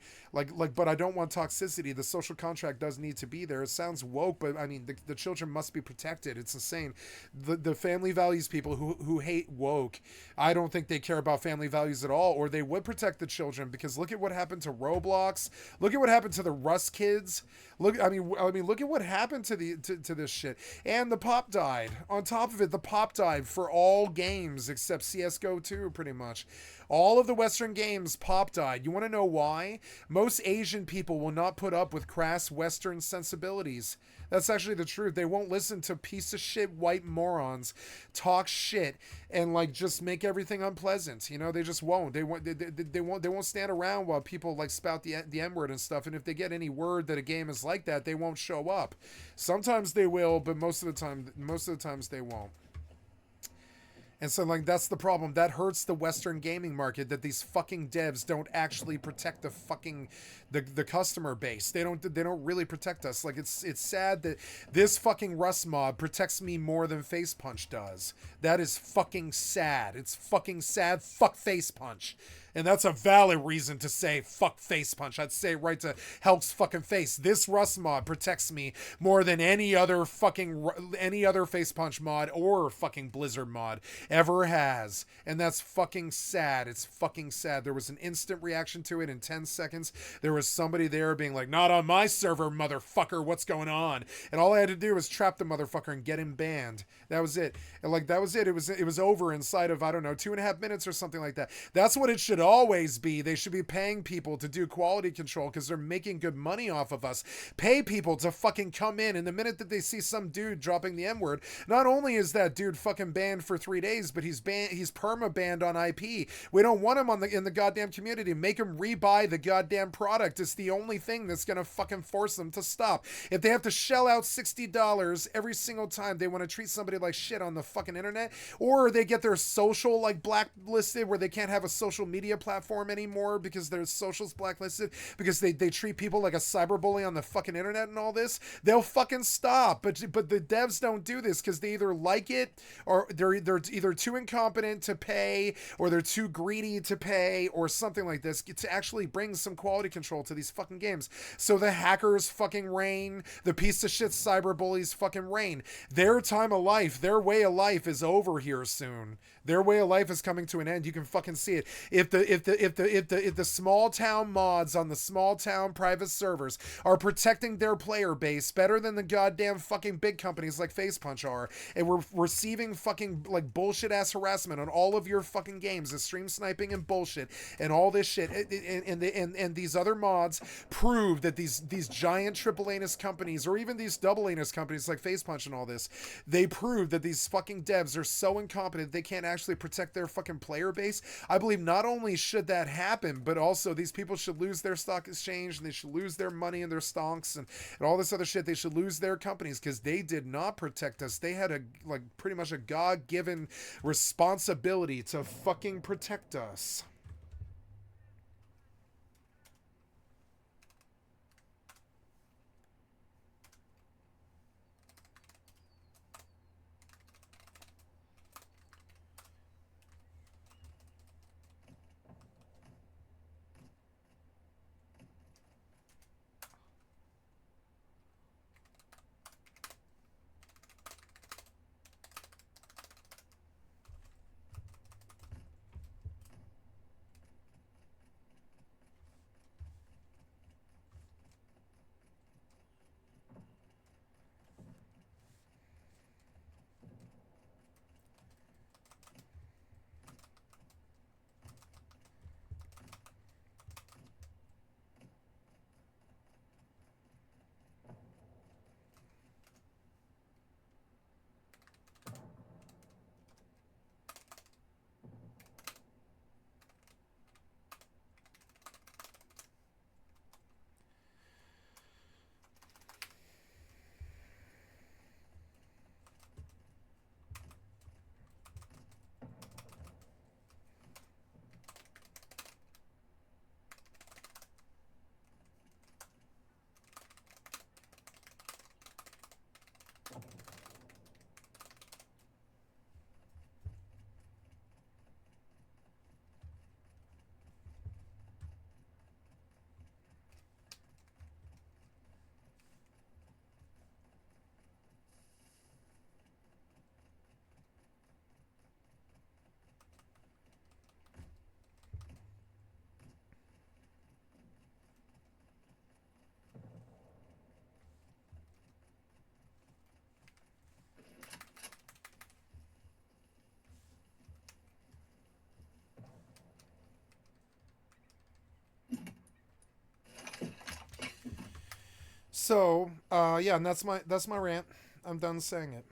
Speaker 1: but I don't want toxicity. The social contract does need to be there. It sounds woke, but I mean, the children must be protected. It's insane. The family values people who hate woke, I don't think they care about family values at all, or they would protect the children, because look at what happened to Roblox. Look at what happened to the Rust kids. Look at what happened to this shit. And the pop died. On top of it, the pop died for all games except CS:GO 2, pretty much. All of the Western games, pop died. You want to know why? Most Asian people will not put up with crass Western sensibilities. That's actually the truth. They won't listen to piece of shit white morons talk shit and just make everything unpleasant. They just won't. They won't stand around while people spout the N-word and stuff. And if they get any word that a game is like that, they won't show up. Sometimes they will, but most of the times they won't. And so, that's the problem. That hurts the Western gaming market, that these fucking devs don't actually protect the fucking the customer base. They don't really protect us. It's sad that this fucking Rust mod protects me more than Face Punch does. That is fucking sad. It's fucking sad. Fuck Face Punch. And that's a valid reason to say fuck Face Punch. I'd say right to Helk's fucking face. This Rust mod protects me more than any other Face Punch mod or fucking Blizzard mod ever has. And that's fucking sad. It's fucking sad. There was an instant reaction to it in 10 seconds. There was somebody there being like, not on my server, motherfucker, what's going on? And all I had to do was trap the motherfucker and get him banned. That was it. And that was it. It was over inside of, 2.5 minutes or something like that. That's what it should always be. They should be paying people to do quality control because they're making good money off of us. Pay people to fucking come in, and the minute that they see some dude dropping the M-word, not only is that dude fucking banned for 3 days, but he's perma-banned on IP. We don't want him in the goddamn community. Make him rebuy the goddamn product. It's the only thing that's gonna fucking force them to stop. If they have to shell out $60 every single time they want to treat somebody like shit on the fucking internet, or they get their social blacklisted where they can't have a social media platform anymore because their socials blacklisted because they treat people like a cyberbully on the fucking internet and all this, they'll fucking stop. But the devs don't do this because they either like it or they're either too incompetent to pay, or they're too greedy to pay, or something like this to actually bring some quality control to these fucking games. So the hackers fucking reign, the piece of shit cyberbullies fucking reign. Their time of life, their way of life is over here soon. Their way of life is coming to an end. You can fucking see it. If the small town mods on the small town private servers are protecting their player base better than the goddamn fucking big companies like Facepunch are, and we're receiving fucking bullshit ass harassment on all of your fucking games, the stream sniping and bullshit and all this shit, and these other mods prove that these giant triple anus companies, or even these double anus companies like Facepunch and all this, they prove that these fucking devs are so incompetent they can't actually protect their fucking player base. I believe not only only should that happen, but also these people should lose their stock exchange, and they should lose their money and their stonks and all this other shit. They should lose their companies because they did not protect us. They had pretty much a God-given responsibility to fucking protect us. So, yeah, and that's my rant. I'm done saying it.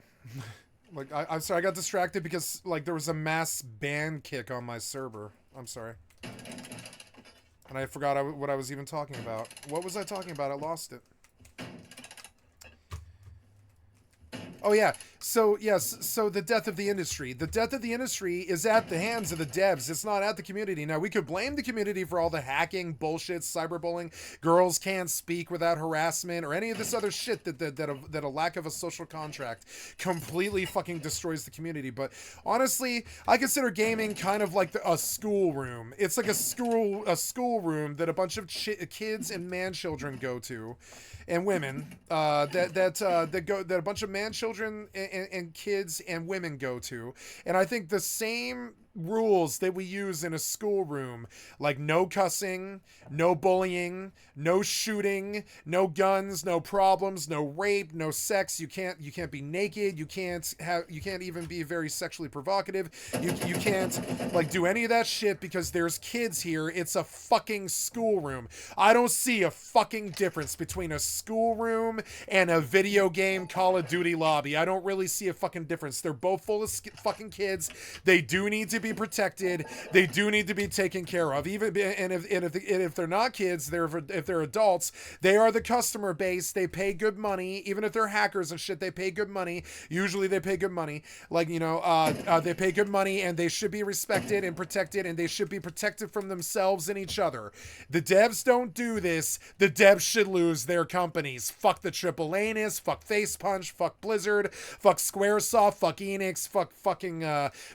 Speaker 1: Like, I'm sorry, I got distracted because, like, there was a mass ban kick on my server. I'm sorry. And I forgot what I was even talking about. What was I talking about? I lost it. Oh, yeah. So, yes, so the death of the industry. The death of the industry is at the hands of the devs. It's not at the community. Now, we could blame the community for all the hacking, bullshit, cyberbullying, girls can't speak without harassment, or any of this other shit that a lack of a social contract completely fucking destroys the community. But honestly, I consider gaming kind of like a schoolroom. It's like a schoolroom that a bunch of kids and man-children go to. And women, that a bunch of man children and kids and women go to, and I think the same rules that we use in a schoolroom, like no cussing, no bullying, no shooting, no guns, no problems, no rape, no sex. You can't be naked. You can't even be very sexually provocative. You can't like do any of that shit because there's kids here. It's a fucking schoolroom. I don't see a fucking difference between a schoolroom and a video game Call of Duty lobby. I don't really see a fucking difference. They're both full of fucking kids. They do need to be protected. They do need to be taken care of. Even if they're not kids, if they're adults, they are the customer base. They pay good money. Even if they're hackers and shit, they pay good money. Usually they pay good money. Like, you know, they pay good money, and they should be respected and protected, and they should be protected from themselves and each other. The devs don't do this. The devs should lose their companies. Fuck the Triple Anus. Fuck Face Punch. Fuck Blizzard. Fuck Squaresoft. Fuck Enix. Fuck fucking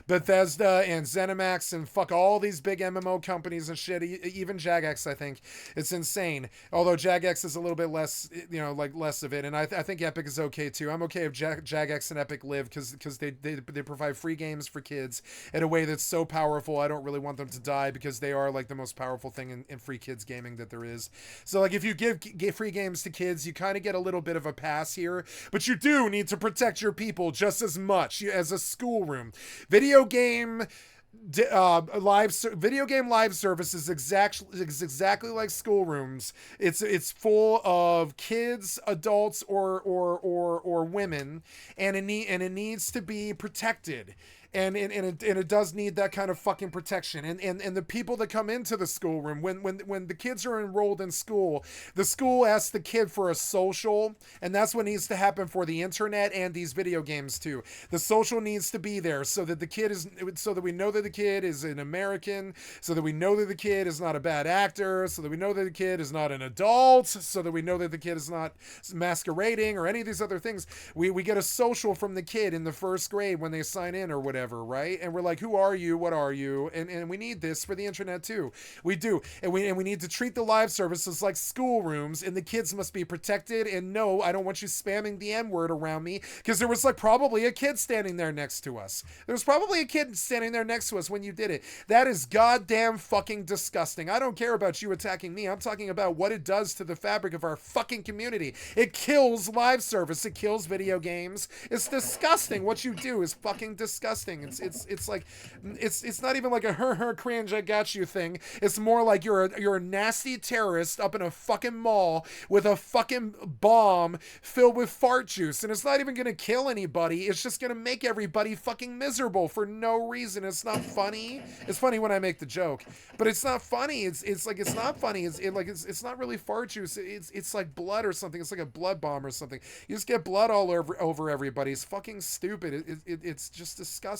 Speaker 1: Bethesda and ZeniMax, and fuck all these big MMO companies and shit. Even Jagex, I think. It's insane. Although Jagex is a little bit less, you know, like less of it. And I think Epic is okay too. I'm okay if Jagex and Epic live because they provide free games for kids in a way that's so powerful. I don't really want them to die because they are like the most powerful thing in free kids gaming that there is. So like if you give free games to kids, you kind of get a little bit of a pass here, but you do need to protect your people just as much as a schoolroom. Video game live service is exactly like schoolrooms. It's full of kids, adults, or women, and it needs to be protected. and it does need that kind of fucking protection. And the people that come into the schoolroom, when the kids are enrolled in school, the school asks the kid for a social, and that's what needs to happen for the internet and these video games too. The social needs to be there so that the kid is, so that we know that the kid is an American, so that we know that the kid is not a bad actor, so that we know that the kid is not an adult, so that we know that the kid is not masquerading or any of these other things. We get a social from the kid in the first grade when they sign in or whatever, right? And we're like, who are you? What are you? And we need this for the internet too. We do. And we need to treat the live services like schoolrooms, and the kids must be protected. And no, I don't want you spamming the N-word around me, because there was like probably a kid standing there next to us. There was probably a kid standing there next to us when you did it. That is goddamn fucking disgusting. I don't care about you attacking me. I'm talking about what it does to the fabric of our fucking community. It kills live service. It kills video games. It's disgusting. What you do is fucking disgusting. It's like, it's not even like a her cringe I got you thing. It's more like you're a nasty terrorist up in a fucking mall with a fucking bomb filled with fart juice, and it's not even gonna kill anybody. It's just gonna make everybody fucking miserable for no reason. It's not funny. It's funny when I make the joke, but it's not funny. It's like, it's not funny. It's not really fart juice. It's like blood or something. It's like a blood bomb or something. You just get blood all over everybody. It's fucking stupid. It's just disgusting.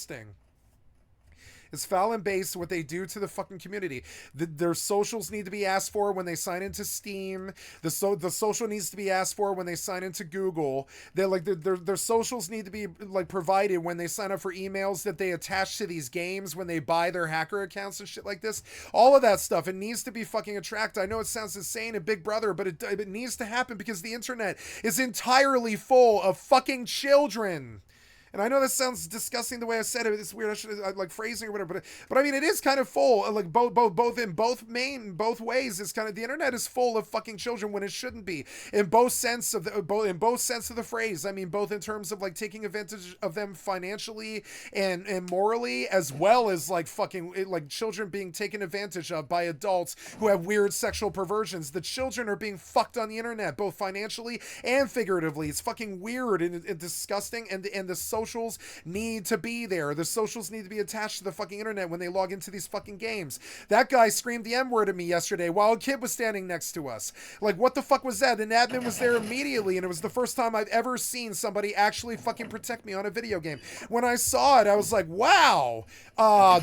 Speaker 1: It's foul and base what they do to the fucking community. Their socials need to be asked for when they sign into Steam. The social needs to be asked for when they sign into Google. Their socials need to be like provided when they sign up for emails that they attach to these games, when they buy their hacker accounts and shit like this. All of that stuff, it needs to be fucking attractive. I know it sounds insane in Big Brother, but it needs to happen because the internet is entirely full of fucking children. And I know this sounds disgusting the way I said it. It's weird. I should like phrasing or whatever, but I mean, it is kind of full. Like both ways. It's kind of, the internet is full of fucking children when it shouldn't be. In both sense of the phrase. I mean, both in terms of like taking advantage of them financially and morally, as well as like fucking like children being taken advantage of by adults who have weird sexual perversions. The children are being fucked on the internet, both financially and figuratively. It's fucking weird and disgusting. And the socials need to be there. The socials need to be attached to the fucking internet when they log into these fucking games. That guy screamed the M-word at me yesterday while a kid was standing next to us. Like, what the fuck was that? An admin was there immediately, and it was the first time I've ever seen somebody actually fucking protect me on a video game. When I saw it, I was like, wow,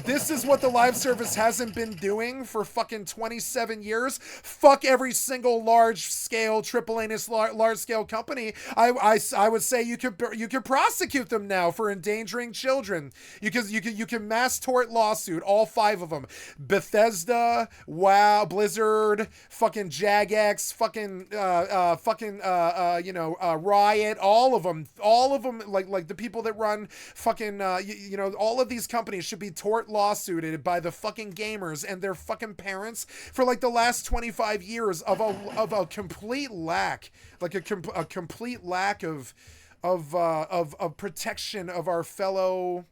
Speaker 1: this is what the live service hasn't been doing for fucking 27 years. Fuck every single large-scale, triple-anus, large-scale company. I would say you could prosecute them now for endangering children. You can mass tort lawsuit all 5 of them. Bethesda, WoW, Blizzard, fucking Jagex, Riot, all of them, like the people that run fucking all of these companies should be tort lawsuited by the fucking gamers and their fucking parents for like the last 25 years of a complete lack, like a complete lack of protection of our fellow,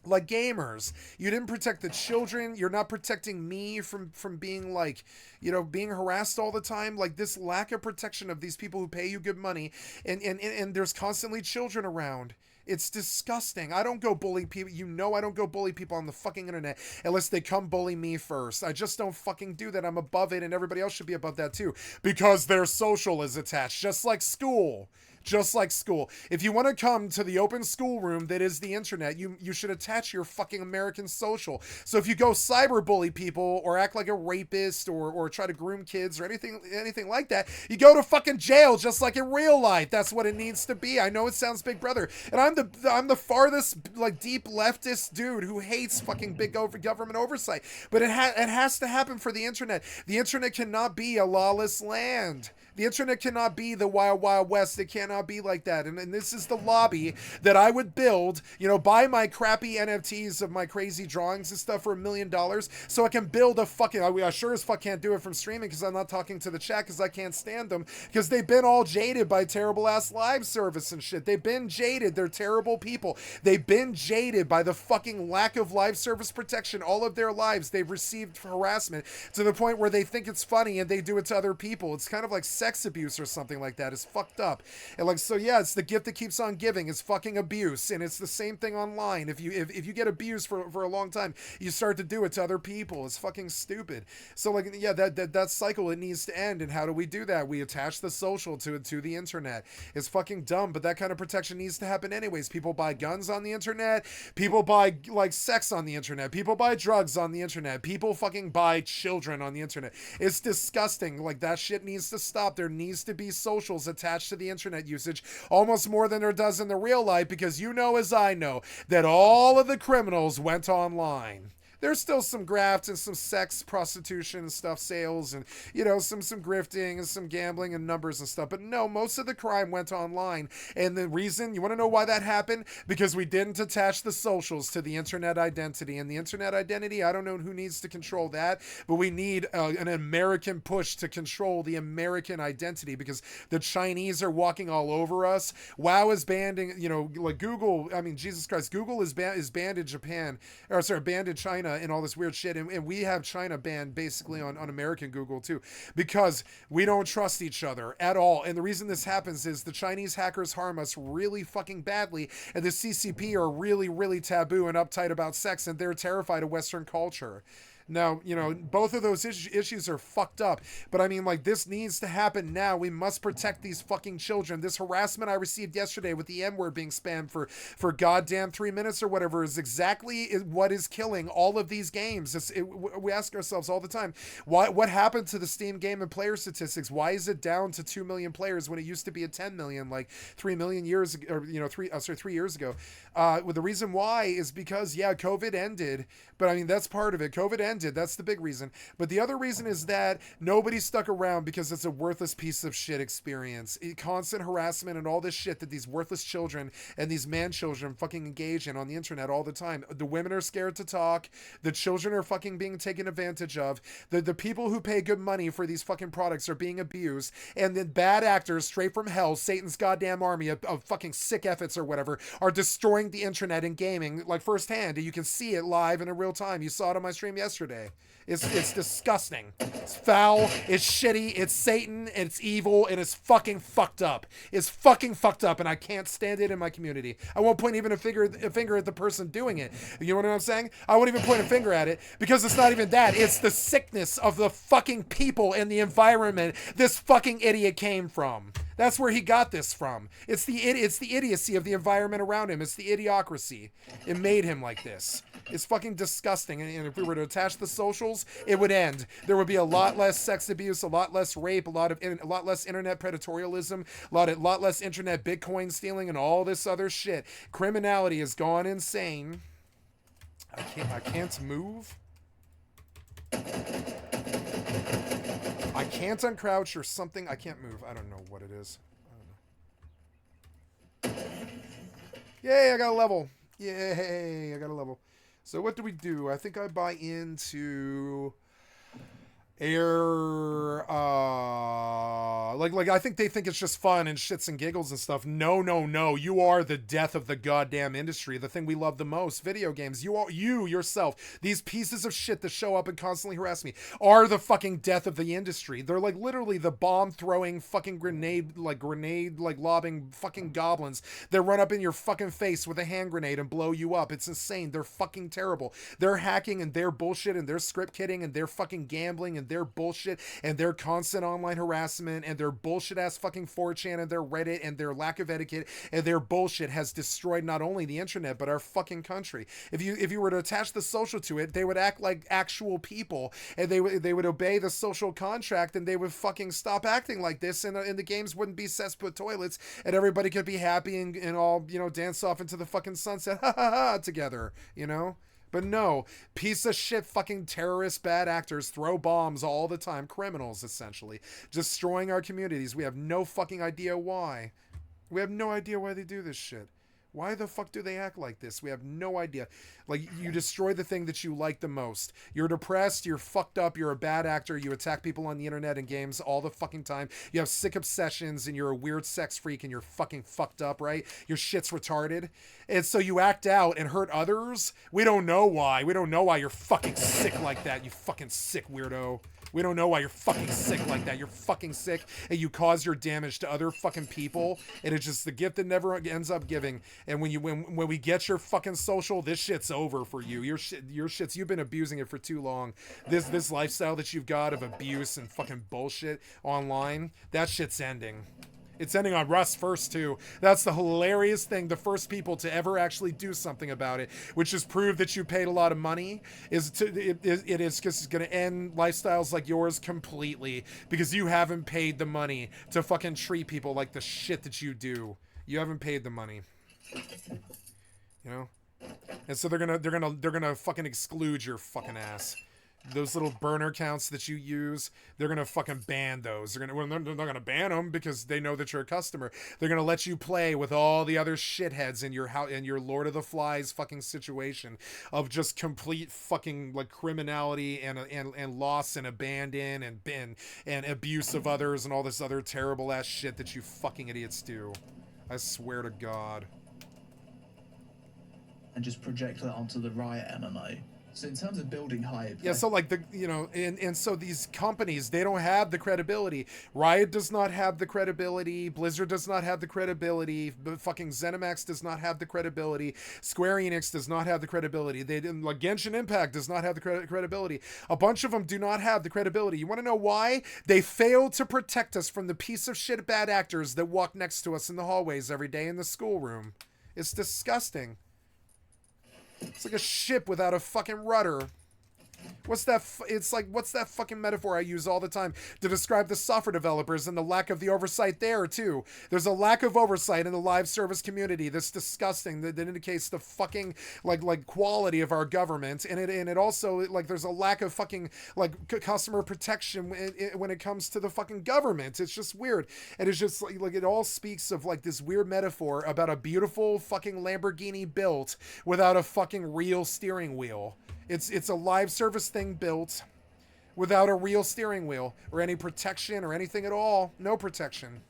Speaker 1: like gamers. You didn't protect the children. You're not protecting me from being like, being harassed all the time. Like this lack of protection of these people who pay you good money, and there's constantly children around. It's disgusting. I don't go bully people. I don't go bully people on the fucking internet unless they come bully me first. I just don't fucking do that. I'm above it, and everybody else should be above that too. Because their social is attached, just like school. Just like school. If you want to come to the open schoolroom that is the internet, you should attach your fucking American social. So if you go cyberbully people or act like a rapist or try to groom kids or anything like that, you go to fucking jail just like in real life. That's what it needs to be. I know it sounds Big Brother, and I'm the farthest like deep leftist dude who hates fucking big government oversight. But it has to happen for the internet. The internet cannot be a lawless land. The internet cannot be the Wild Wild West. It cannot be like that. And this is the lobby that I would build, buy my crappy NFTs of my crazy drawings and stuff for $1 million so I can build a fucking, I sure as fuck can't do it from streaming because I'm not talking to the chat because I can't stand them because they've been all jaded by terrible ass live service and shit. They've been jaded. They're terrible people. They've been jaded by the fucking lack of live service protection all of their lives. They've received harassment to the point where they think it's funny and they do it to other people. It's kind of like sex sex abuse or something like that is fucked up. And like, so yeah, it's the gift that keeps on giving. It's fucking abuse. And it's the same thing online. If you get abused for a long time, you start to do it to other people. It's fucking stupid. So like, yeah, that cycle, it needs to end. And how do we do that? We attach the social to the internet. It's fucking dumb, but that kind of protection needs to happen anyways. People buy guns on the internet. People buy like sex on the internet. People buy drugs on the internet. People fucking buy children on the internet. It's disgusting. Like, that shit needs to stop. There needs to be socials attached to the internet usage almost more than there does in the real life, because you know as I know that all of the criminals went online. There's still some graft and some sex, prostitution and stuff, sales, and, you know, some grifting and some gambling and numbers and stuff. But no, most of the crime went online. And the reason, you want to know why that happened? Because we didn't attach the socials to the internet identity. And the internet identity, I don't know who needs to control that, but we need an American push to control the American identity, because the Chinese are walking all over us. WoW is banning, you know, like Google, I mean, Jesus Christ, Google is banned in Japan, or sorry, banned in China and all this weird shit, and we have China banned basically on American Google too, because we don't trust each other at all. And the reason this happens is the Chinese hackers harm us really fucking badly, and the CCP are really, really taboo and uptight about sex, and they're terrified of Western culture. Now, you know, both of those issues are fucked up, but I mean, like, this needs to happen now. We must protect these fucking children. This harassment I received yesterday with the M-word being spammed for goddamn 3 minutes or whatever is exactly what is killing all of these games. We ask ourselves all the time, what happened to the Steam game and player statistics? Why is it down to 2 million players when it used to be at 10 million, like 3 million years ago, or, you know, 3 years ago? Well, the reason why is because, yeah, COVID ended, but I mean, that's part of it. COVID ended. That's the big reason. But the other reason is that nobody stuck around because it's a worthless piece of shit experience. Constant harassment and all this shit that these worthless children and these man children fucking engage in on the internet all the time. The women are scared to talk. The children are fucking being taken advantage of. The people who pay good money for these fucking products are being abused. And then bad actors straight from hell, Satan's goddamn army of fucking sick efforts or whatever, are destroying the internet and gaming like firsthand. And you can see it live in a real time. You saw it on my stream yesterday. It's disgusting. It's foul. It's shitty. It's Satan. It's evil. And it's fucking fucked up. It's fucking fucked up, and I can't stand it in my community. I won't point even a finger at the person doing it. You know what I'm saying? I won't even point a finger at it, because it's not even that. It's the sickness of the fucking people and the environment this fucking idiot came from. That's where he got this from. It's the idiocy of the environment around him. It's the idiocracy. It made him like this. It's fucking disgusting. And if we were to attach the socials, it would end. There would be a lot less sex abuse, a lot less rape, a lot less internet predatorialism, a lot less internet Bitcoin stealing, and all this other shit. Criminality has gone insane. I can't move. I can't uncrouch or something. I can't move. I don't know what it is. I don't know. Yay, I got a level. Yay, I got a level. So what do we do? I think I buy into air, like I think they think it's just fun and shits and giggles and stuff. No. You are the death of the goddamn industry. The thing we love the most, video games. You yourself, these pieces of shit that show up and constantly harass me, are the fucking death of the industry. They're like literally the bomb throwing fucking grenade lobbing fucking goblins that run up in your fucking face with a hand grenade and blow you up. It's insane. They're fucking terrible. They're hacking and they're bullshit and they're script kidding and they're fucking gambling and their bullshit and their constant online harassment and their bullshit ass fucking 4chan and their Reddit and their lack of etiquette and their bullshit has destroyed not only the internet but our fucking country. If you were to attach the social to it, they would act like actual people and they would obey the social contract and they would fucking stop acting like this and the games wouldn't be cesspit toilets and everybody could be happy and all, you know, dance off into the fucking sunset together, you know? But no, piece of shit fucking terrorist bad actors throw bombs all the time. Criminals, essentially. Destroying our communities. We have no fucking idea why. We have no idea why they do this shit. Why the fuck do they act like this? We have no idea. Like, you destroy the thing that you like the most. You're depressed, you're fucked up, you're a bad actor, you attack people on the internet and games all the fucking time. You have sick obsessions and you're a weird sex freak and you're fucking fucked up, right? Your shit's retarded. And so you act out and hurt others? We don't know why. We don't know why you're fucking sick like that, you fucking sick weirdo. We don't know why you're fucking sick like that. You're fucking sick, and you cause your damage to other fucking people, and it's just the gift that never ends up giving. And when we get your fucking social, this shit's over for you. Your shit's, you've been abusing it for too long. This lifestyle that you've got of abuse and fucking bullshit online, that shit's ending. It's ending on Rust first, too. That's the hilarious thing. The first people to ever actually do something about it, which is prove that you paid a lot of money, it is because it's going to end lifestyles like yours completely because you haven't paid the money to fucking treat people like the shit that you do. You haven't paid the money. You know? And so they're gonna fucking exclude your fucking ass. Those little burner counts that you use, they're gonna fucking ban those. They're not gonna ban them because they know that you're a customer. They're gonna let you play with all the other shitheads in your Lord of the Flies fucking situation of just complete fucking like criminality and loss and abandon and abuse of others and all this other terrible ass shit that you fucking idiots do. I swear to God.
Speaker 6: And just project that onto the Riot MMO. So in terms of building hype,
Speaker 1: yeah, so like and so these companies, they don't have the credibility. Riot does not have the credibility. Blizzard does not have the credibility. Fucking ZeniMax does not have the credibility. Square Enix does not have the credibility. They didn't, like Genshin Impact does not have the credibility. A bunch of them do not have the credibility. You want to know why? They failed to protect us from the piece of shit bad actors that walk next to us in the hallways every day in the schoolroom. It's disgusting. It's like a ship without a fucking rudder. What's that? It's like, what's that fucking metaphor I use all the time to describe the software developers and the lack of the oversight there, too? There's a lack of oversight in the live service community that's disgusting, that indicates the fucking, like quality of our government. And it also, like, there's a lack of fucking, like, customer protection when it comes to the fucking government. It's just weird. And it's just, like it all speaks of, like, this weird metaphor about a beautiful fucking Lamborghini built without a fucking real steering wheel. It's a live service thing built without a real steering wheel or any protection or anything at all. No protection.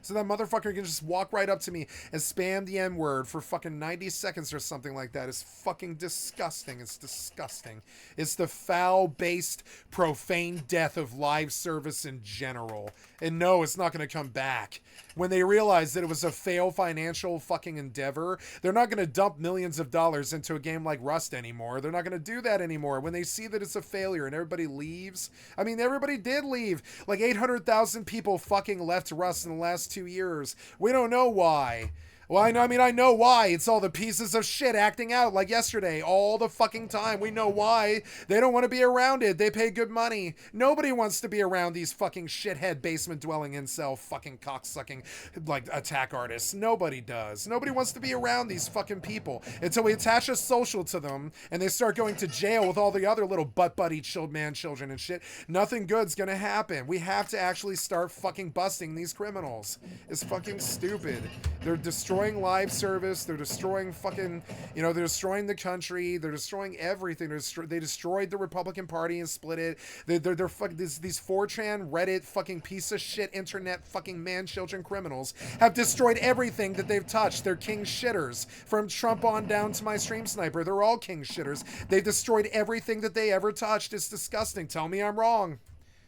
Speaker 1: So that motherfucker can just walk right up to me and spam the N-word for fucking 90 seconds or something like that. It's fucking disgusting. It's disgusting. It's the foul-based, profane death of live service in general. And no, it's not going to come back. When they realize that it was a failed financial fucking endeavor, they're not going to dump millions of dollars into a game like Rust anymore. They're not going to do that anymore. When they see that it's a failure and everybody leaves. I mean, everybody did leave. Like 800,000 people fucking left Rust in the last 2 years. We don't know why. Well, I know why. It's all the pieces of shit acting out like yesterday all the fucking time. We know why. They don't want to be around it. They pay good money. Nobody wants to be around these fucking shithead basement dwelling incel fucking cocksucking like attack artists. Nobody does. Nobody wants to be around these fucking people until we attach a social to them and they start going to jail with all the other little butt buddy children and shit. Nothing good's gonna happen. We have to actually start fucking busting these criminals. It's fucking stupid. They're destroying live service. They're destroying fucking, they're destroying the country. They're destroying everything. They destroyed the Republican Party and split it. They're fucking, these 4chan, Reddit, fucking piece of shit, internet fucking man-children criminals have destroyed everything that they've touched. They're king shitters. From Trump on down to my stream sniper, they're all king shitters. They've destroyed everything that they ever touched. It's disgusting. Tell me I'm wrong.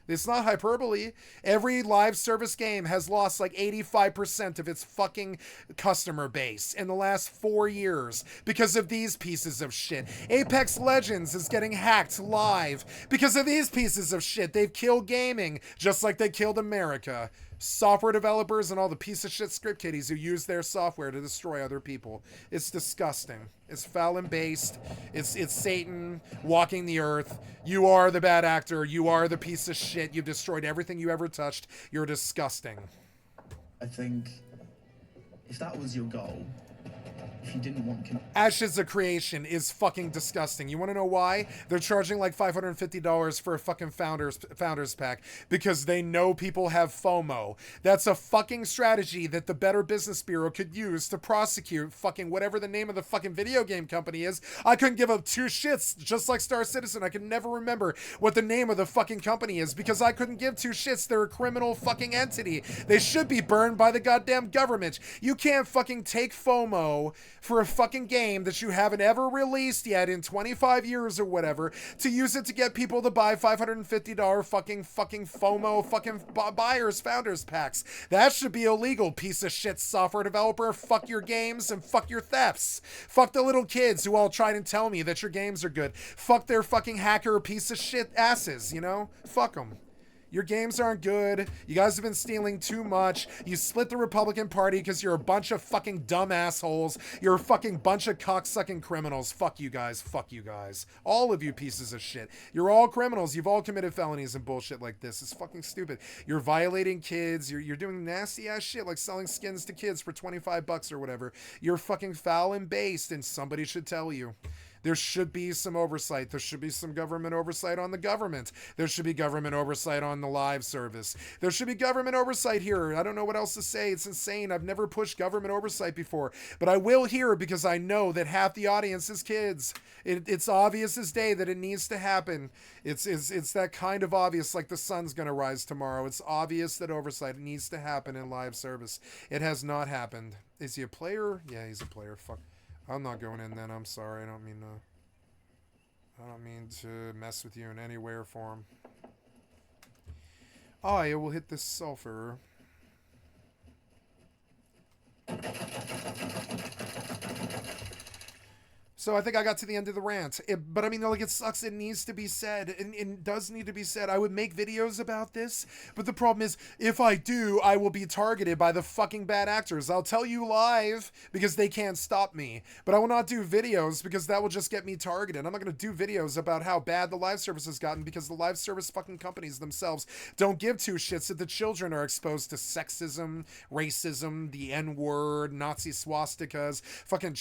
Speaker 1: It's not hyperbole. Every live service game has lost like 85% of its fucking customer base in the last 4 years because of these pieces of shit. Apex Legends is getting hacked live because of these pieces of shit. They've killed gaming just like they killed America. Software developers and all the piece of shit script kiddies who use their software to destroy other people. It's disgusting. It's foul and based. It's Satan walking the earth. You are the bad actor. You are the piece of shit. You've destroyed everything you ever touched. You're disgusting.
Speaker 6: I think if that was your goal, if you didn't want...
Speaker 1: Ashes of Creation is fucking disgusting. You want to know why? They're charging like $550 for a fucking founders pack because they know people have FOMO. That's a fucking strategy that the Better Business Bureau could use to prosecute fucking whatever the name of the fucking video game company is. I couldn't give up two shits, just like Star Citizen. I can never remember what the name of the fucking company is because I couldn't give two shits. They're a criminal fucking entity. They should be burned by the goddamn government. You can't fucking take FOMO for a fucking game that you haven't ever released yet in 25 years or whatever, to use it to get people to buy $550 fucking FOMO fucking buyers founders packs. That should be illegal, piece of shit software developer. Fuck your games and fuck your thefts. Fuck the little kids who all try and tell me that your games are good. Fuck their fucking hacker piece of shit asses, you know? Fuck them. Your games aren't good. You guys have been stealing too much. You split the Republican Party because you're a bunch of fucking dumb assholes. You're a fucking bunch of cocksucking criminals. Fuck you guys. Fuck you guys. All of you pieces of shit. You're all criminals. You've all committed felonies and bullshit like this. It's fucking stupid. You're violating kids. You're doing nasty ass shit like selling skins to kids for $25 or whatever. You're fucking foul and based, and somebody should tell you. There should be some oversight. There should be some government oversight on the government. There should be government oversight on the live service. There should be government oversight here. I don't know what else to say. It's insane. I've never pushed government oversight before, but I will here because I know that half the audience is kids. It's obvious as day that it needs to happen. It's that kind of obvious, like the sun's going to rise tomorrow. It's obvious that oversight needs to happen in live service. It has not happened. Is he a player? Yeah, he's a player. Fuck. I'm not going in then. I'm sorry. I don't mean to mess with you in any way or form. I will hit this sulfur. So I think I got to the end of the rant. But I mean, like, it sucks. It needs to be said. And it does need to be said. I would make videos about this. But the problem is, if I do, I will be targeted by the fucking bad actors. I'll tell you live because they can't stop me. But I will not do videos because that will just get me targeted. I'm not going to do videos about how bad the live service has gotten because the live service fucking companies themselves don't give two shits that the children are exposed to sexism, racism, the N-word, Nazi swastikas, fucking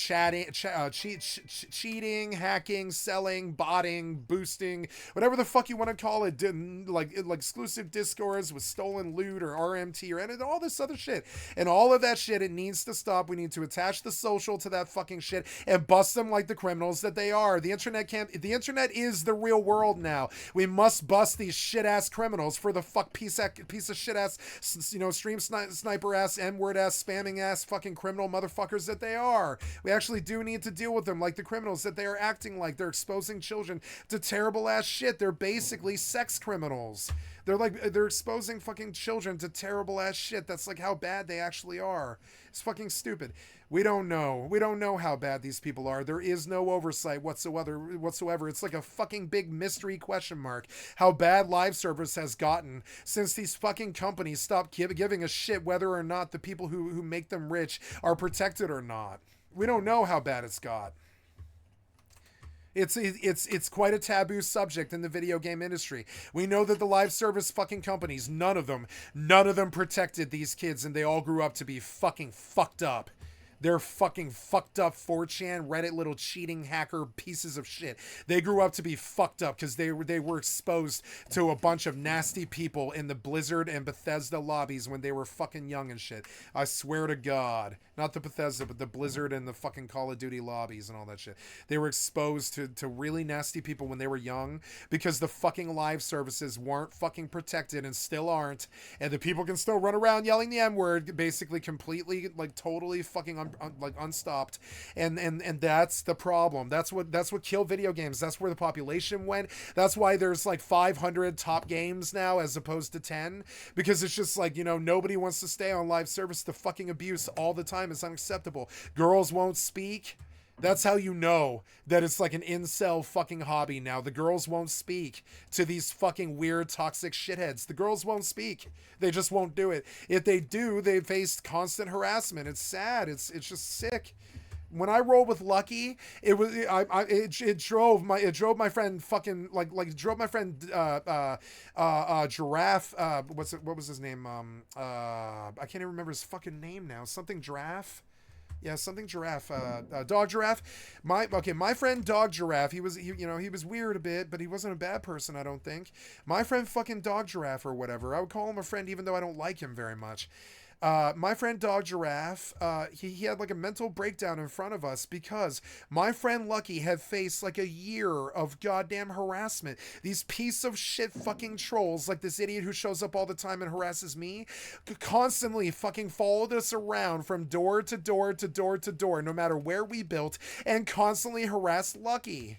Speaker 1: cheating, hacking, selling, botting, boosting, whatever the fuck you want to call it, like exclusive discords with stolen loot or RMT or any, all this other shit. And all of that shit, it needs to stop. We need to attach the social to that fucking shit and bust them like the criminals that they are. The internet is the real world now. We must bust these shit ass criminals for the fuck piece of shit ass, you know, stream sniper ass, N-word ass, spamming ass fucking criminal motherfuckers that they are. We actually do need to deal with them like the criminals that they are acting like. They're exposing children to terrible ass shit. They're basically sex criminals. They're exposing fucking children to terrible ass shit. That's like how bad they actually are. It's fucking stupid. We don't know. We don't know how bad these people are. There is no oversight whatsoever. It's like a fucking big mystery question mark how bad live service has gotten since these fucking companies stopped giving a shit whether or not the people who make them rich are protected or not. We don't know how bad it's got. It's quite a taboo subject in the video game industry. We know that the live service fucking companies, none of them protected these kids, and they all grew up to be fucking fucked up. They're fucking fucked up 4chan, Reddit little cheating hacker pieces of shit. They grew up to be fucked up because they were exposed to a bunch of nasty people in the Blizzard and Bethesda lobbies when they were fucking young and shit. I swear to God. Not the Bethesda, but the Blizzard and the fucking Call of Duty lobbies and all that shit. They were exposed to really nasty people when they were young because the fucking live services weren't fucking protected and still aren't. And the people can still run around yelling the N-word, basically completely, like, totally fucking unstopped. And that's the problem. That's what killed video games. That's where the population went. That's why there's like 500 top games now as opposed to 10, because it's just like, you know, nobody wants to stay on live service. The fucking abuse all the time is unacceptable. Girls won't speak. That's how you know that it's like an incel fucking hobby now. The girls won't speak to these fucking weird toxic shitheads. The girls won't speak. They just won't do it. If they do, they face constant harassment. It's sad. It's just sick. When I rolled with Lucky, it drove my friend fucking drove my friend Giraffe. What was his name? I can't even remember his fucking name now. Something Giraffe. Yeah, something Giraffe. Dog Giraffe. My friend Dog Giraffe. He was weird a bit, but he wasn't a bad person, I don't think. My friend fucking Dog Giraffe or whatever. I would call him a friend even though I don't like him very much. My friend Dog Giraffe, he had like a mental breakdown in front of us because my friend Lucky had faced like a year of goddamn harassment. These piece of shit fucking trolls, like this idiot who shows up all the time and harasses me, constantly fucking followed us around from door to door to door to door, no matter where we built, and constantly harassed Lucky.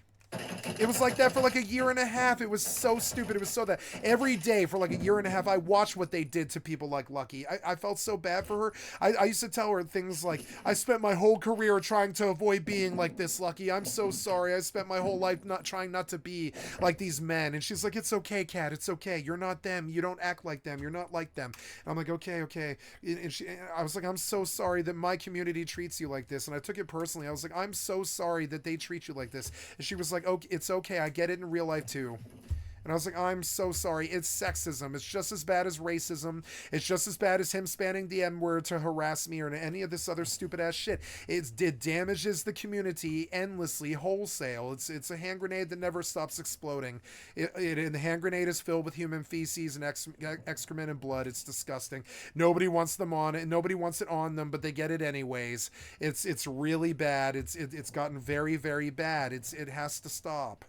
Speaker 1: It was like that for like a year and a half. It was so stupid. It was so that every day for like a year and a half, I watched what they did to people like Lucky. I felt so bad for her. I used to tell her things like, I spent my whole career trying to avoid being like this, Lucky. I'm so sorry. I spent my whole life trying not to be like these men. And she's like, it's okay, Kat. It's okay. You're not them. You don't act like them. You're not like them. And I'm like, okay. And I was like, I'm so sorry that my community treats you like this. And I took it personally. I was like, I'm so sorry that they treat you like this. And she was like, okay, it's okay. I get it in real life too. And I was like, I'm so sorry. It's sexism. It's just as bad as racism. It's just as bad as him spanning the N-word to harass me or any of this other stupid ass shit. It damages the community endlessly, wholesale. It's a hand grenade that never stops exploding. And the hand grenade is filled with human feces and excrement and blood. It's disgusting. Nobody wants them on it. Nobody wants it on them, but they get it anyways. It's really bad. It's gotten very, very bad. It has to stop.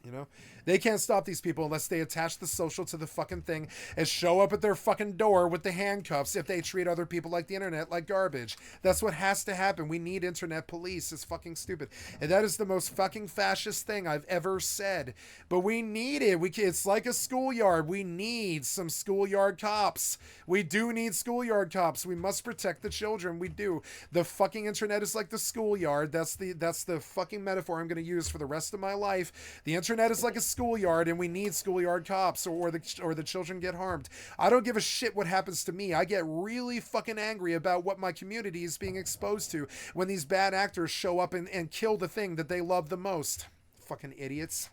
Speaker 1: You know, they can't stop these people unless they attach the social to the fucking thing and show up at their fucking door with the handcuffs if they treat other people like the internet like garbage. That's what has to happen. We need internet police. It's fucking stupid. And that is the most fucking fascist thing I've ever said. But we need it. It's like a schoolyard. We need some schoolyard cops. We do need schoolyard cops. We must protect the children. We do. The fucking internet is like the schoolyard. That's the fucking metaphor I'm going to use for the rest of my life. The internet is like a schoolyard, and we need schoolyard cops, or the children get harmed. I don't give a shit what happens to me. I get really fucking angry about what my community is being exposed to when these bad actors show up and kill the thing that they love the most. Fucking idiots.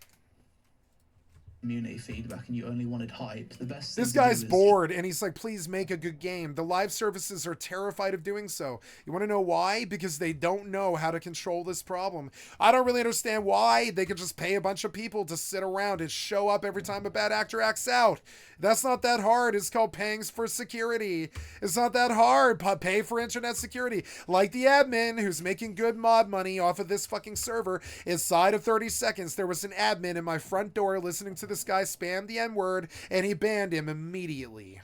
Speaker 6: Community feedback and you only wanted hype, the best thing
Speaker 1: This
Speaker 6: to do
Speaker 1: guy's
Speaker 6: is
Speaker 1: bored and he's like, please make a good game. The live services are terrified of doing so. You want to know why? Because they don't know how to control this problem. I don't really understand why they could just pay a bunch of people to sit around and show up every time a bad actor acts out. That's not that hard. It's called paying for security. It's not that hard. Pay for internet security. Like the admin who's making good mod money off of this fucking server. Inside of 30 seconds, there was an admin in my front door listening to this guy spam the N-word, and he banned him immediately.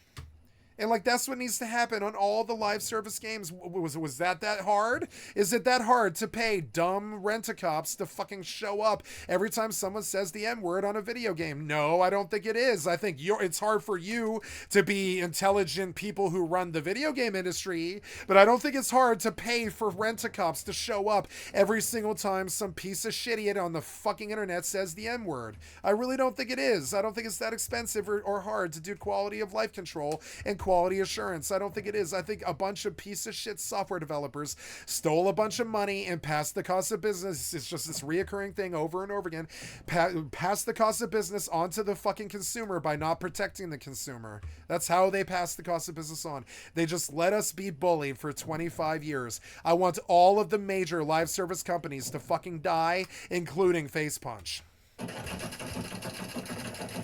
Speaker 1: And like, that's what needs to happen on all the live service games. Was that hard? Is it that hard to pay dumb rent-a-cops to fucking show up every time someone says the N-word on a video game? No, I don't think it is. I think it's hard for you to be intelligent people who run the video game industry, but I don't think it's hard to pay for rent-a-cops to show up every single time some piece of shit idiot on the fucking internet says the N-word. I really don't think it is. I don't think it's that expensive or hard to do quality of life control and quality assurance. I don't think it is. I think a bunch of piece of shit software developers stole a bunch of money and passed the cost of business. It's just this reoccurring thing over and over again. Pass the cost of business onto the fucking consumer by not protecting the consumer. That's how they pass the cost of business on. They just let us be bullied for 25 years. I want all of the major live service companies to fucking die, including Facepunch.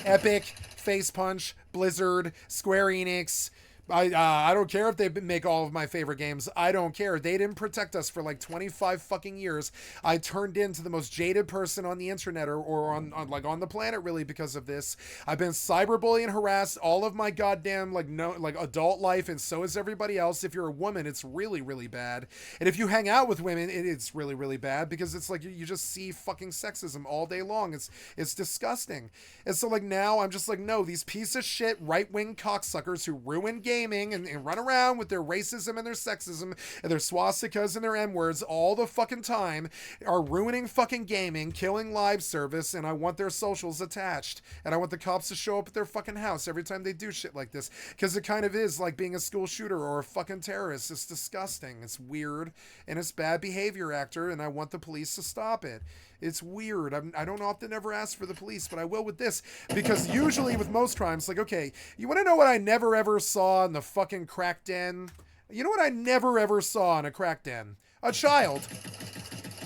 Speaker 1: Epic, Facepunch, Blizzard, Square Enix. I don't care if they make all of my favorite games. I don't care. They didn't protect us for like 25 fucking years. I turned into the most jaded person on the internet or on the planet really because of this. I've been cyberbullied and harassed all of my goddamn adult life, and so is everybody else. If you're a woman, it's really, really bad. And if you hang out with women, it's really, really bad because it's like you just see fucking sexism all day long. It's disgusting. And so like now I'm just like, no, these piece of shit right-wing cocksuckers who ruin games and run around with their racism and their sexism and their swastikas and their N-words all the fucking time are ruining fucking gaming, killing live service, and I want their socials attached. And I want the cops to show up at their fucking house every time they do shit like this. Because it kind of is like being a school shooter or a fucking terrorist. It's disgusting. It's weird. And it's bad behavior, actor, and I want the police to stop it. It's weird. I don't often ever ask for the police, but I will with this. Because usually with most crimes, like, okay, you want to know what I never ever saw in the fucking crack den? You know what I never ever saw in a crack den? A child.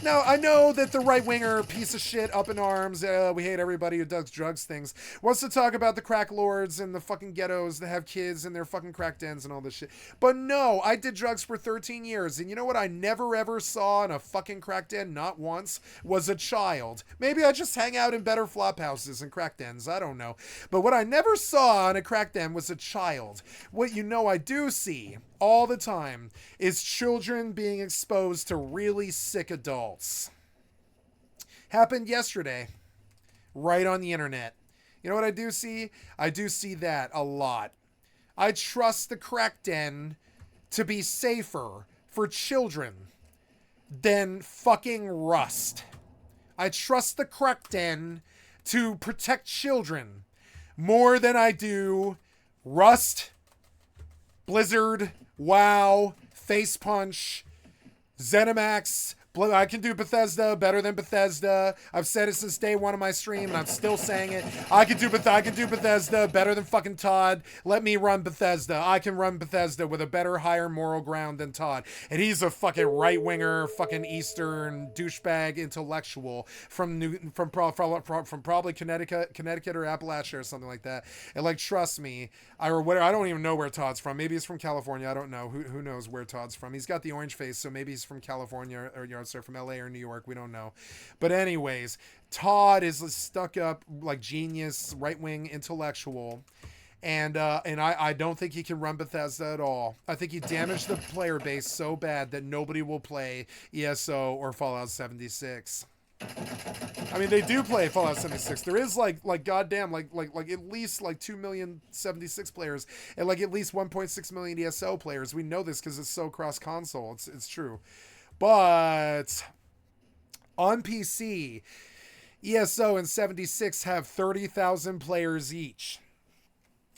Speaker 1: Now, I know that the right-winger piece of shit up in arms, we hate everybody who does drugs things, wants to talk about the crack lords and the fucking ghettos that have kids in their fucking crack dens and all this shit. But no, I did drugs for 13 years, and you know what I never ever saw in a fucking crack den, not once, was a child. Maybe I just hang out in better flop houses and crack dens, I don't know. But what I never saw in a crack den was a child. What you know I do see all the time is children being exposed to really sick adults. Happened yesterday, right on the internet. You know what I do see? I do see that a lot. I trust the crack den to be safer for children than fucking Rust. I trust the crack den to protect children more than I do Rust, Blizzard, WoW, Face Punch, ZeniMax. I can do Bethesda better than Bethesda. I've said it since day one of my stream, and I'm still saying it. I can do Bethesda better than fucking Todd. Let me run Bethesda. I can run Bethesda with a better, higher moral ground than Todd. And he's a fucking right-winger, fucking Eastern douchebag intellectual from probably Connecticut or Appalachia or something like that. And like, trust me, I don't even know where Todd's from. Maybe he's from California. I don't know. Who knows where Todd's from? He's got the orange face, so maybe he's from California or from LA or New York. We don't know. But anyways, Todd is a stuck up, like, genius, right-wing intellectual. And I don't think he can run Bethesda at all. I think he damaged the player base so bad that nobody will play ESO or Fallout 76. I mean, they do play Fallout 76. There is like goddamn, like at least like 2,076,000 players and like at least 1.6 million ESO players. We know this because it's so cross console. It's true. But on PC, ESO and 76 have 30,000 players each.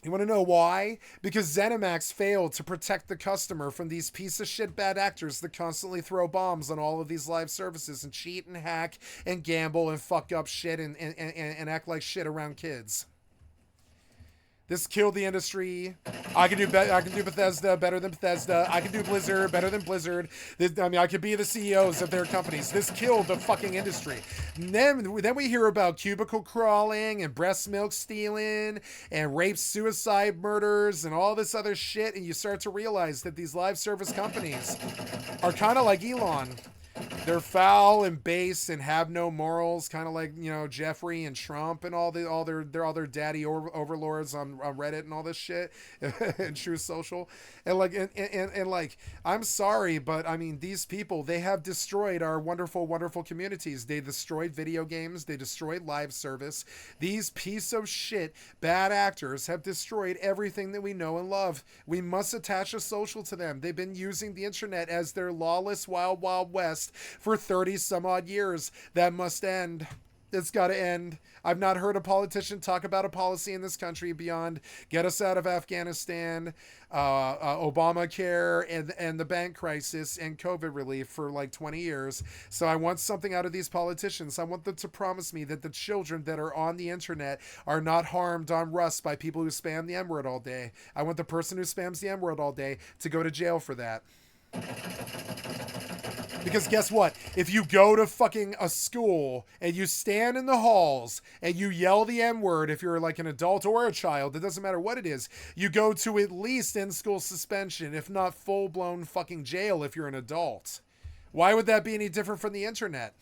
Speaker 1: You want to know why? Because ZeniMax failed to protect the customer from these piece of shit bad actors that constantly throw bombs on all of these live services and cheat and hack and gamble and fuck up shit and act like shit around kids. This killed the industry. I can do Bethesda better than Bethesda. I can do Blizzard better than Blizzard. I could be the CEOs of their companies. This killed the fucking industry. And then we hear about cubicle crawling and breast milk stealing and rape, suicide, murders, and all this other shit. And you start to realize that these live service companies are kind of like Elon. They're foul and base and have no morals, kind of like, you know, Jeffrey and Trump and all their daddy overlords on Reddit and all this shit and True Social. And like I'm sorry, but I mean, these people, they have destroyed our wonderful, wonderful communities. They destroyed video games. They destroyed live service. These piece of shit bad actors have destroyed everything that we know and love. We must attach a social to them. They've been using the internet as their lawless wild, wild west for 30 some odd years. That must end. It's got to end. I've not heard a politician talk about a policy in this country beyond get us out of Afghanistan, Obamacare, and the bank crisis and COVID relief for like 20 years. So I want something out of these politicians. I want them to promise me that the children that are on the internet are not harmed on Rust by people who spam the M-word all day. I want the person who spams the M-word all day to go to jail for that. Because guess what? If you go to fucking a school and you stand in the halls and you yell the M-word, if you're like an adult or a child, it doesn't matter what it is, you go to at least in-school suspension, if not full-blown fucking jail if you're an adult. Why would that be any different from the internet?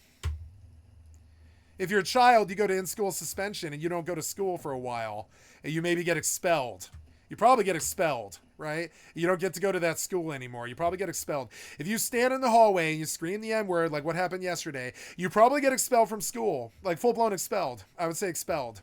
Speaker 1: If you're a child, you go to in-school suspension and you don't go to school for a while, and you maybe get expelled. You probably get expelled, right? You don't get to go to that school anymore. You probably get expelled. If you stand in the hallway and you scream the M-word, like what happened yesterday, you probably get expelled from school. Like full-blown expelled. I would say expelled.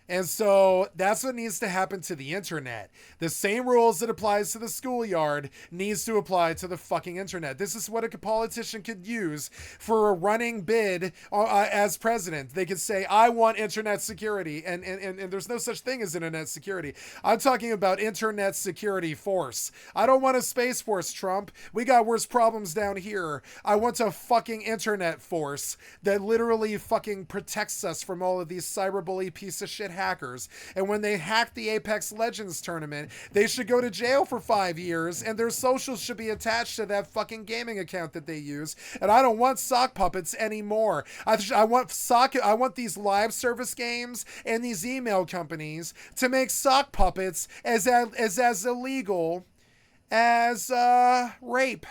Speaker 1: And so that's what needs to happen to the internet. The same rules that applies to the schoolyard needs to apply to the fucking internet. This is what a politician could use for a running bid as president. They could say, I want internet security. And there's no such thing as internet security. I'm talking about internet security force. I don't want a space force, Trump. We got worse problems down here. I want a fucking internet force that literally fucking protects us from all of these cyberbully piece of shit hackers. And when they hacked the Apex Legends tournament, they should go to jail for 5 years, and their socials should be attached to that fucking gaming account that they use. And I don't want sock puppets anymore. I want these live service games and these email companies to make sock puppets as illegal as rape.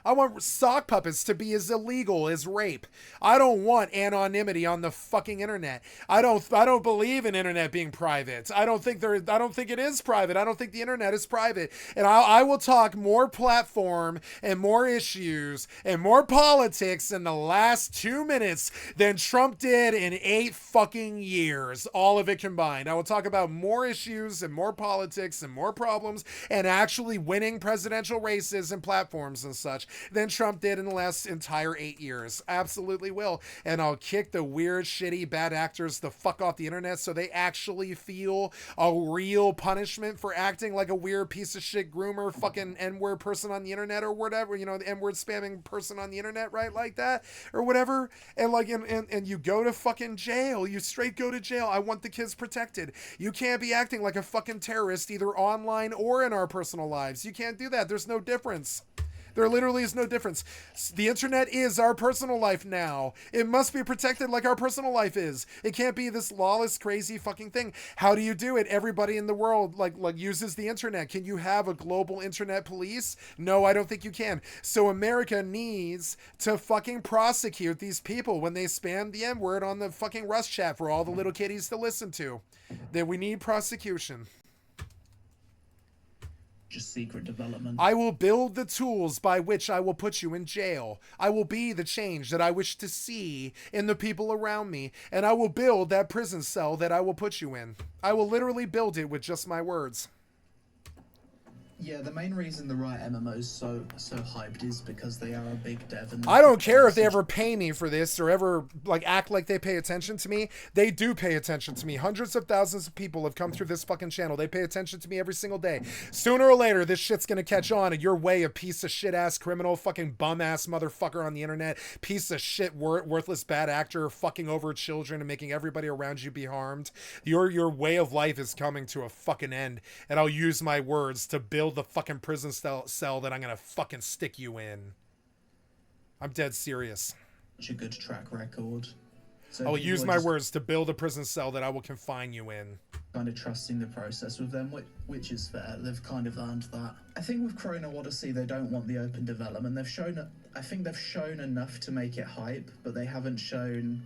Speaker 1: I want sock puppets to be as illegal as rape. I don't want anonymity on the fucking internet. I don't believe in internet being private. I don't think it is private. I don't think the internet is private. And I will talk more platform and more issues and more politics in the last 2 minutes than Trump did in 8 fucking years. All of it combined. I will talk about more issues and more politics and more problems and actually winning presidential races and platforms and such than Trump did in the last entire 8 years. Absolutely will. And I'll kick the weird, shitty, bad actors the fuck off the internet so they actually feel a real punishment for acting like a weird piece of shit groomer fucking N-word person on the internet or whatever, you know, the N-word spamming person on the internet, right? Like that or whatever. And like, and you go to fucking jail. You straight go to jail. I want the kids protected. You can't be acting like a fucking terrorist either online or in our personal lives. You can't do that. There's no difference. There literally is no difference. The internet is our personal life now. It must be protected like our personal life is. It can't be this lawless, crazy fucking thing. How do you do it? Everybody in the world like uses the internet. Can you have a global internet police? No, I don't think you can. So America needs to fucking prosecute these people when they spam the N-word on the fucking Rust chat for all the little kiddies to listen to. That we need prosecution.
Speaker 6: Just secret development.
Speaker 1: I will build the tools by which I will put you in jail. I will be the change that I wish to see in the people around me, and I will build that prison cell that I will put you in. I will literally build it with just my words.
Speaker 6: Yeah, the main reason the Riot MMO is so hyped is because they are a big dev. And
Speaker 1: I don't care if they ever pay me for this or ever like act like they pay attention to me. They do pay attention to me. Hundreds of thousands of people have come through this fucking channel. They pay attention to me every single day. Sooner or later, this shit's gonna catch on, and your way, a piece of shit ass criminal, fucking bum ass motherfucker on the internet, piece of shit worthless bad actor, fucking over children and making everybody around you be harmed. Your way of life is coming to a fucking end, and I'll use my words to build the fucking prison cell that I'm gonna fucking stick you in. I'm dead serious.
Speaker 6: Such a good track record.
Speaker 1: So I'll use my words to build a prison cell that I will confine you in.
Speaker 6: Kind of trusting the process with them, which is fair. They've kind of earned that. I think with Chrono Odyssey, they don't want the open development. I think they've shown enough to make it hype, but they haven't shown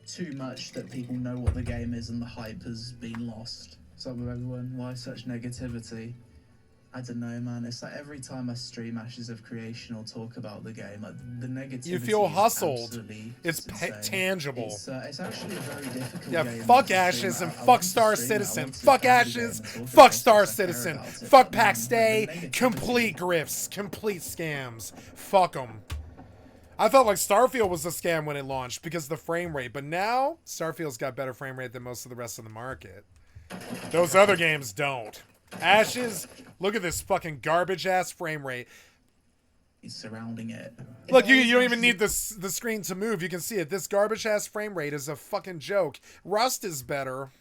Speaker 6: too much that people know what the game is, and the hype has been lost. What's up with everyone? Why such negativity? I don't know, man. It's like every time I stream Ashes of Creation or talk about the game, like, the negativity.
Speaker 1: You feel hustled. It's tangible.
Speaker 6: It's actually a very difficult
Speaker 1: game.
Speaker 6: Yeah,
Speaker 1: fuck Ashes and fuck Star Citizen. Fuck Ashes, fuck Star Citizen. Fuck Pax Day. Complete grifts. Complete scams. Fuck them. I felt like Starfield was a scam when it launched because of the frame rate, but now Starfield's got better frame rate than most of the rest of the market. Those other games don't. Ashes, look at this fucking garbage ass frame rate.
Speaker 6: Surrounding it.
Speaker 1: Look, you don't even need the screen to move. You can see it. This garbage ass frame rate is a fucking joke. Rust is better.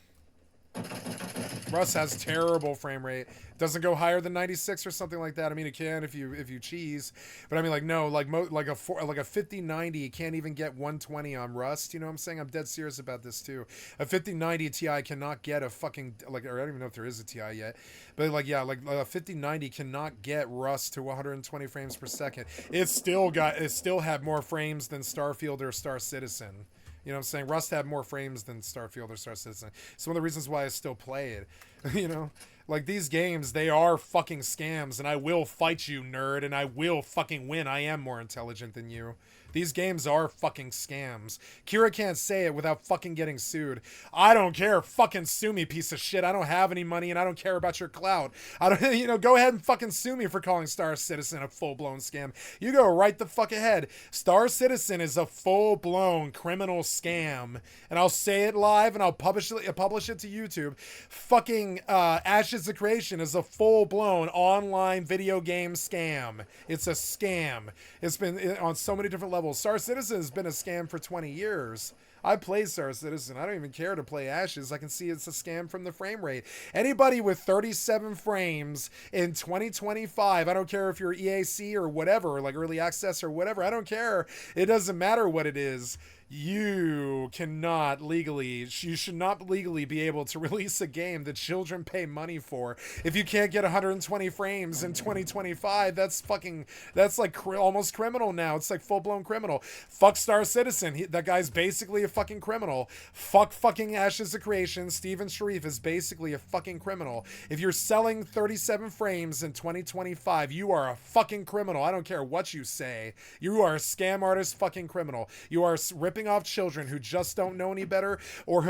Speaker 1: Rust has terrible frame rate. Doesn't go higher than 96 or something like that. I mean, it can if you cheese, but I mean, like, no, like a 5090 can't even get 120 on Rust. You know what I'm saying? I'm dead serious about this too. A 5090 Ti cannot get a fucking, like, or I don't even know if there is a Ti yet, but like, yeah, like a 5090 cannot get Rust to 120 frames per second. It still had more frames than Starfield or Star Citizen. You know what I'm saying? Rust had more frames than Starfield or Star Citizen. It's one of the reasons why I still play it. You know? Like, these games, they are fucking scams, and I will fight you, nerd, and I will fucking win. I am more intelligent than you. These games are fucking scams. Kira can't say it without fucking getting sued. I don't care. Fucking sue me, piece of shit. I don't have any money, and I don't care about your clout. I don't, you know, go ahead and fucking sue me for calling Star Citizen a full-blown scam. You go right the fuck ahead. Star Citizen is a full-blown criminal scam, and I'll say it live, and I'll publish it to YouTube. Fucking Ashes of Creation is a full-blown online video game scam. It's a scam. It's been on so many different levels. Star Citizen has been a scam for 20 years. I play Star Citizen. I don't even care to play Ashes. I can see it's a scam from the frame rate. Anybody with 37 frames in 2025, I don't care if you're EAC or whatever, like early access or whatever, I don't care. It doesn't matter what it is. You cannot legally, you should not legally be able to release a game that children pay money for. If you can't get 120 frames in 2025, that's like almost criminal now. It's like full-blown criminal. Fuck Star Citizen. That guy's basically a fucking criminal. Fuck fucking Ashes of Creation. Steven Sharif is basically a fucking criminal. If you're selling 37 frames in 2025, you are a fucking criminal. I don't care what you say. You are a scam artist fucking criminal. You are ripping off children who just don't know any better, or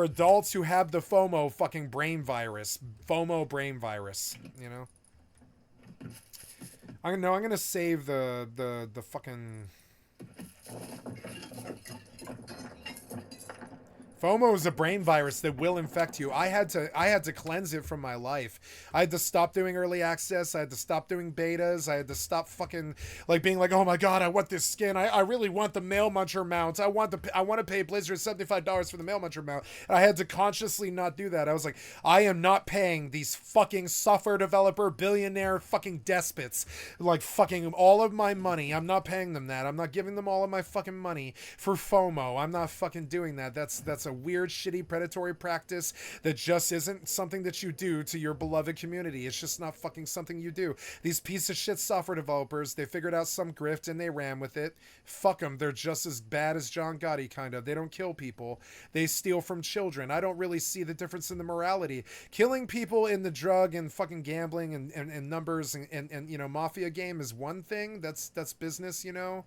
Speaker 1: adults who have the FOMO fucking brain virus. FOMO brain virus, you know? I'm gonna save the fucking... FOMO is a brain virus that will infect you. I had to cleanse it from my life. I had to stop doing early access. I had to stop doing betas. I had to stop fucking like being like, oh my god, I want this skin. I really want the Male Muncher mount. I want to pay Blizzard $75 for the Male Muncher mount. And I had to consciously not do that. I was like, I am not paying these fucking software developer billionaire fucking despots like fucking all of my money. I'm not paying them that. I'm not giving them all of my fucking money for FOMO. I'm not fucking doing that. That's a weird, shitty, predatory practice that just isn't something that you do to your beloved community. It's just not fucking something you do. These piece of shit software developers, they figured out some grift and they ran with it. Fuck them. They're just as bad as John Gotti, kind of. They don't kill people. They steal from children. I don't really see the difference in the morality. Killing people in the drug and fucking gambling and numbers and you know, mafia game is one thing. That's business, you know.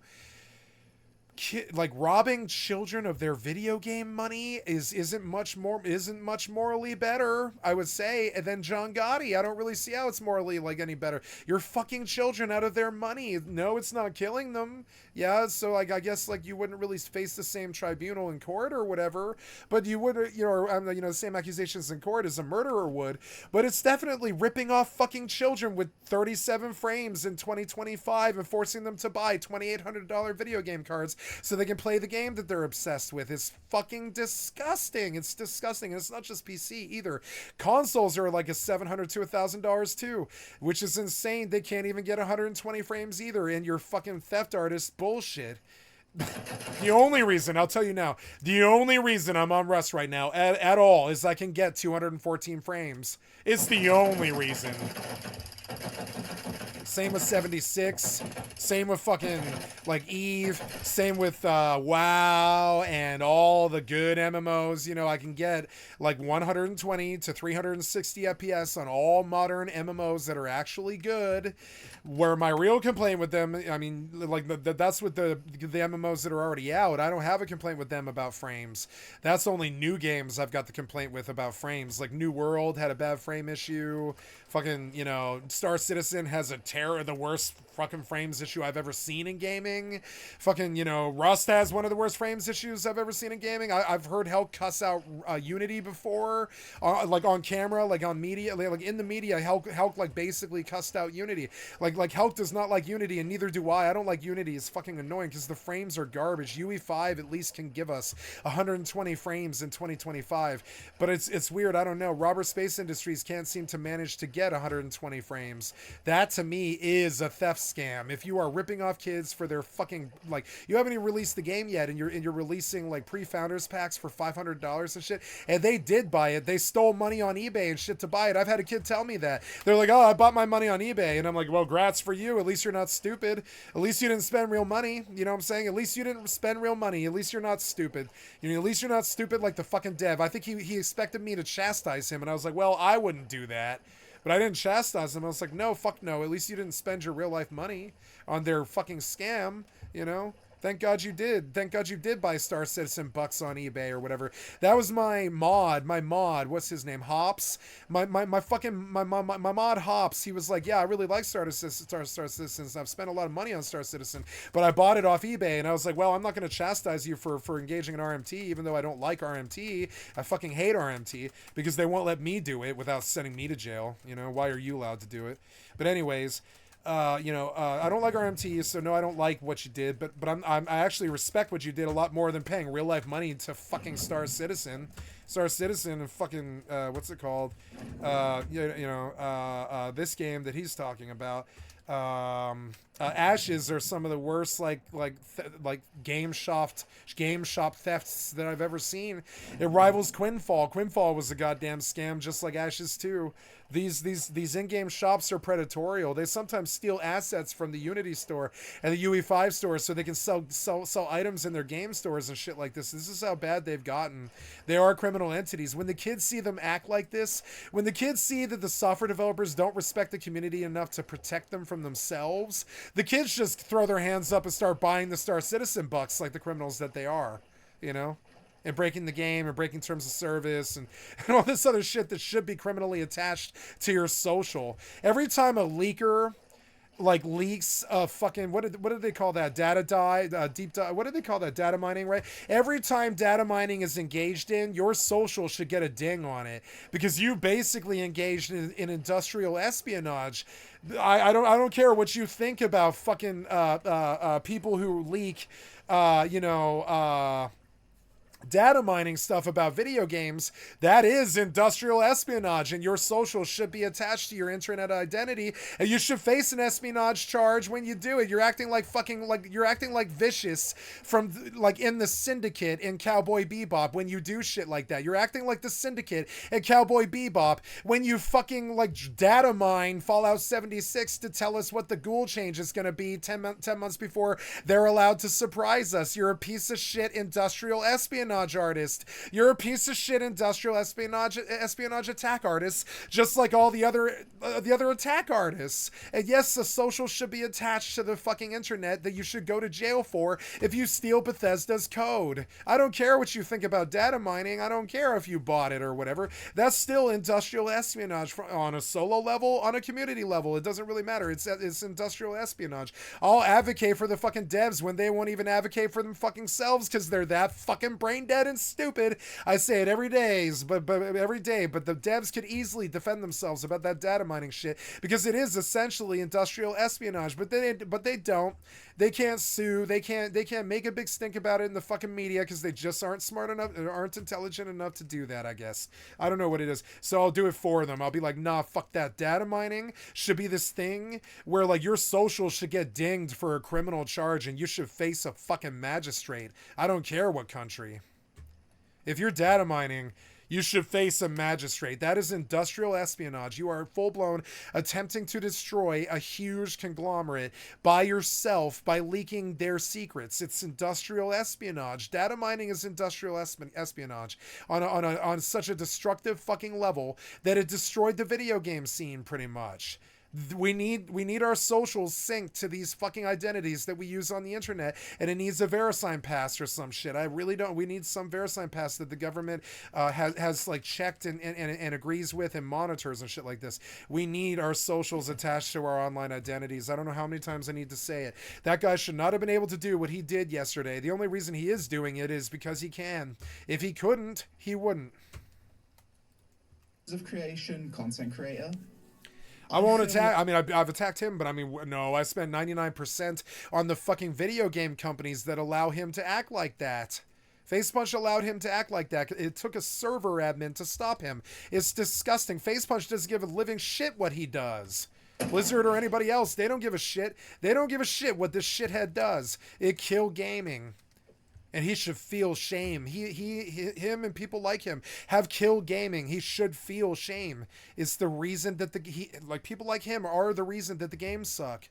Speaker 1: Like robbing children of their video game money isn't much morally better, I would say, than John Gotti. I don't really see how it's morally like any better. You're fucking children out of their money. No, it's not killing them. Yeah, so like I guess like you wouldn't really face the same tribunal in court or whatever, but you would, you know, the same accusations in court as a murderer would. But it's definitely ripping off fucking children with 37 frames in 2025 and forcing them to buy $2,800 video game cards so they can play the game that they're obsessed with. It's fucking disgusting. It's disgusting. And it's not just PC either. Consoles are like a $700 to $1,000 too, which is insane. They can't even get 120 frames either. And you're fucking theft artist bullshit. The only reason, I'll tell you now, the only reason I'm on Rust right now at all is I can get 214 frames. It's the only reason. Same with 76. Same with fucking like Eve. Same with WoW and all the good MMOs. You know, I can get like 120 to 360 FPS on all modern MMOs that are actually good. Where my real complaint with them, I mean, like that's with the MMOs that are already out. I don't have a complaint with them about frames. That's only new games I've got the complaint with about frames. Like New World had a bad frame issue. Fucking, you know, Star Citizen has the worst fucking frames issue I've ever seen in gaming. Fucking, you know, Rust has one of the worst frames issues I've ever seen in gaming. I've heard Hulk cuss out Unity before, like on camera, like on media, like in the media. Hulk like basically cussed out Unity. Like Hulk does not like Unity, and neither do I. I don't like Unity. It's fucking annoying because the frames are garbage. UE5 at least can give us 120 frames in 2025, but it's weird. I don't know. Robert Space Industries can't seem to manage to get 120 frames. That to me is a theft scam. If you are ripping off kids for their fucking, like, you haven't even released the game yet, and you're releasing like pre-founders packs for $500 and shit, and they did buy it. They stole money on eBay and shit to buy it. I've had a kid tell me that. They're like, oh, I bought my money on eBay, and I'm like, well, grats for you. At least you're not stupid. At least you didn't spend real money. You know what I'm saying? At least you didn't spend real money. At least you're not stupid. You know, at least you're not stupid like the fucking dev. I think he expected me to chastise him, and I was like, well, I wouldn't do that. But I didn't chastise him. I was like, no, fuck no. At least you didn't spend your real life money on their fucking scam, you know? Thank God you did. Thank God you did buy Star Citizen bucks on eBay or whatever. That was my mod. What's his name? Hops. My mod Hops. He was like, yeah, I really like Star Citizen. I've spent a lot of money on Star Citizen, but I bought it off eBay. And I was like, well, I'm not going to chastise you for engaging in RMT, even though I don't like RMT. I fucking hate RMT because they won't let me do it without sending me to jail. You know, why are you allowed to do it? But anyways, I don't like RMT, so no, I don't like what you did, but I actually respect what you did a lot more than paying real life money to fucking Star Citizen and fucking what's it called? This game that he's talking about. Ashes are some of the worst like game shop thefts that I've ever seen. It rivals Quinfall. Quinfall was a goddamn scam, just like Ashes 2. These in-game shops are predatorial. They sometimes steal assets from the Unity store and the UE5 store so they can sell items in their game stores and shit like this. This is how bad they've gotten. They are criminal entities. When the kids see them act like this, when the kids see that the software developers don't respect the community enough to protect them from themselves, the kids just throw their hands up and start buying the Star Citizen bucks like the criminals that they are, and breaking the game and breaking terms of service and all this other shit that should be criminally attached to your social. Every time a leaker leaks fucking what did they call that, deep dive, what did they call that, data mining, right? Every time data mining is engaged in, your social should get a ding on it because you basically engaged in industrial espionage. I don't care what you think about fucking people who leak data mining stuff about video games. That is industrial espionage, and your social should be attached to your internet identity, and you should face an espionage charge when you do it. You're acting like Vicious from in the Syndicate in Cowboy Bebop when you do shit like that. You're acting like the Syndicate in Cowboy Bebop when you fucking data mine Fallout 76 to tell us what the ghoul change is going to be 10 months before they're allowed to surprise us. You're a piece of shit industrial espionage artist. You're a piece of shit industrial espionage attack artist, just like all the other attack artists. And yes, the social should be attached to the fucking internet that you should go to jail for if you steal Bethesda's code. I don't care what you think about data mining. I don't care if you bought it or whatever. That's still industrial espionage on a solo level, on a community level. It doesn't really matter. It's industrial espionage. I'll advocate for the fucking devs when they won't even advocate for them fucking selves because they're that fucking brain dead and stupid. I say it every day, but the devs could easily defend themselves about that data mining shit because it is essentially industrial espionage. But they don't. They can't sue. They can't make a big stink about it in the fucking media because they just aren't smart enough or aren't intelligent enough to do that, I guess. I don't know what it is. So I'll do it for them. I'll be like, nah, fuck that. Data mining should be this thing where like your social should get dinged for a criminal charge and you should face a fucking magistrate. I don't care what country. If you're data mining, you should face a magistrate. That is industrial espionage. You are full-blown attempting to destroy a huge conglomerate by yourself by leaking their secrets. It's industrial espionage. Data mining is industrial espionage on such a destructive fucking level that it destroyed the video game scene pretty much. We need our socials synced to these fucking identities that we use on the internet, and it needs a VeriSign pass or some shit. I really don't. We need some VeriSign pass that the government has like checked and agrees with and monitors and shit like this. We need our socials attached to our online identities. I don't know how many times I need to say it. That guy should not have been able to do what he did yesterday. The only reason he is doing it is because he can. If he couldn't, he wouldn't.
Speaker 6: Of creation, content creator.
Speaker 1: I won't attack. I mean, I've attacked him, but I mean, no, I spent 99% on the fucking video game companies that allow him to act like that. FacePunch allowed him to act like that. It took a server admin to stop him. It's disgusting. FacePunch doesn't give a living shit what he does. Blizzard or anybody else, they don't give a shit. They don't give a shit what this shithead does. It killed gaming. And he should feel shame. Him and people like him have killed gaming. He should feel shame. It's the reason that people like him are the reason that the games suck.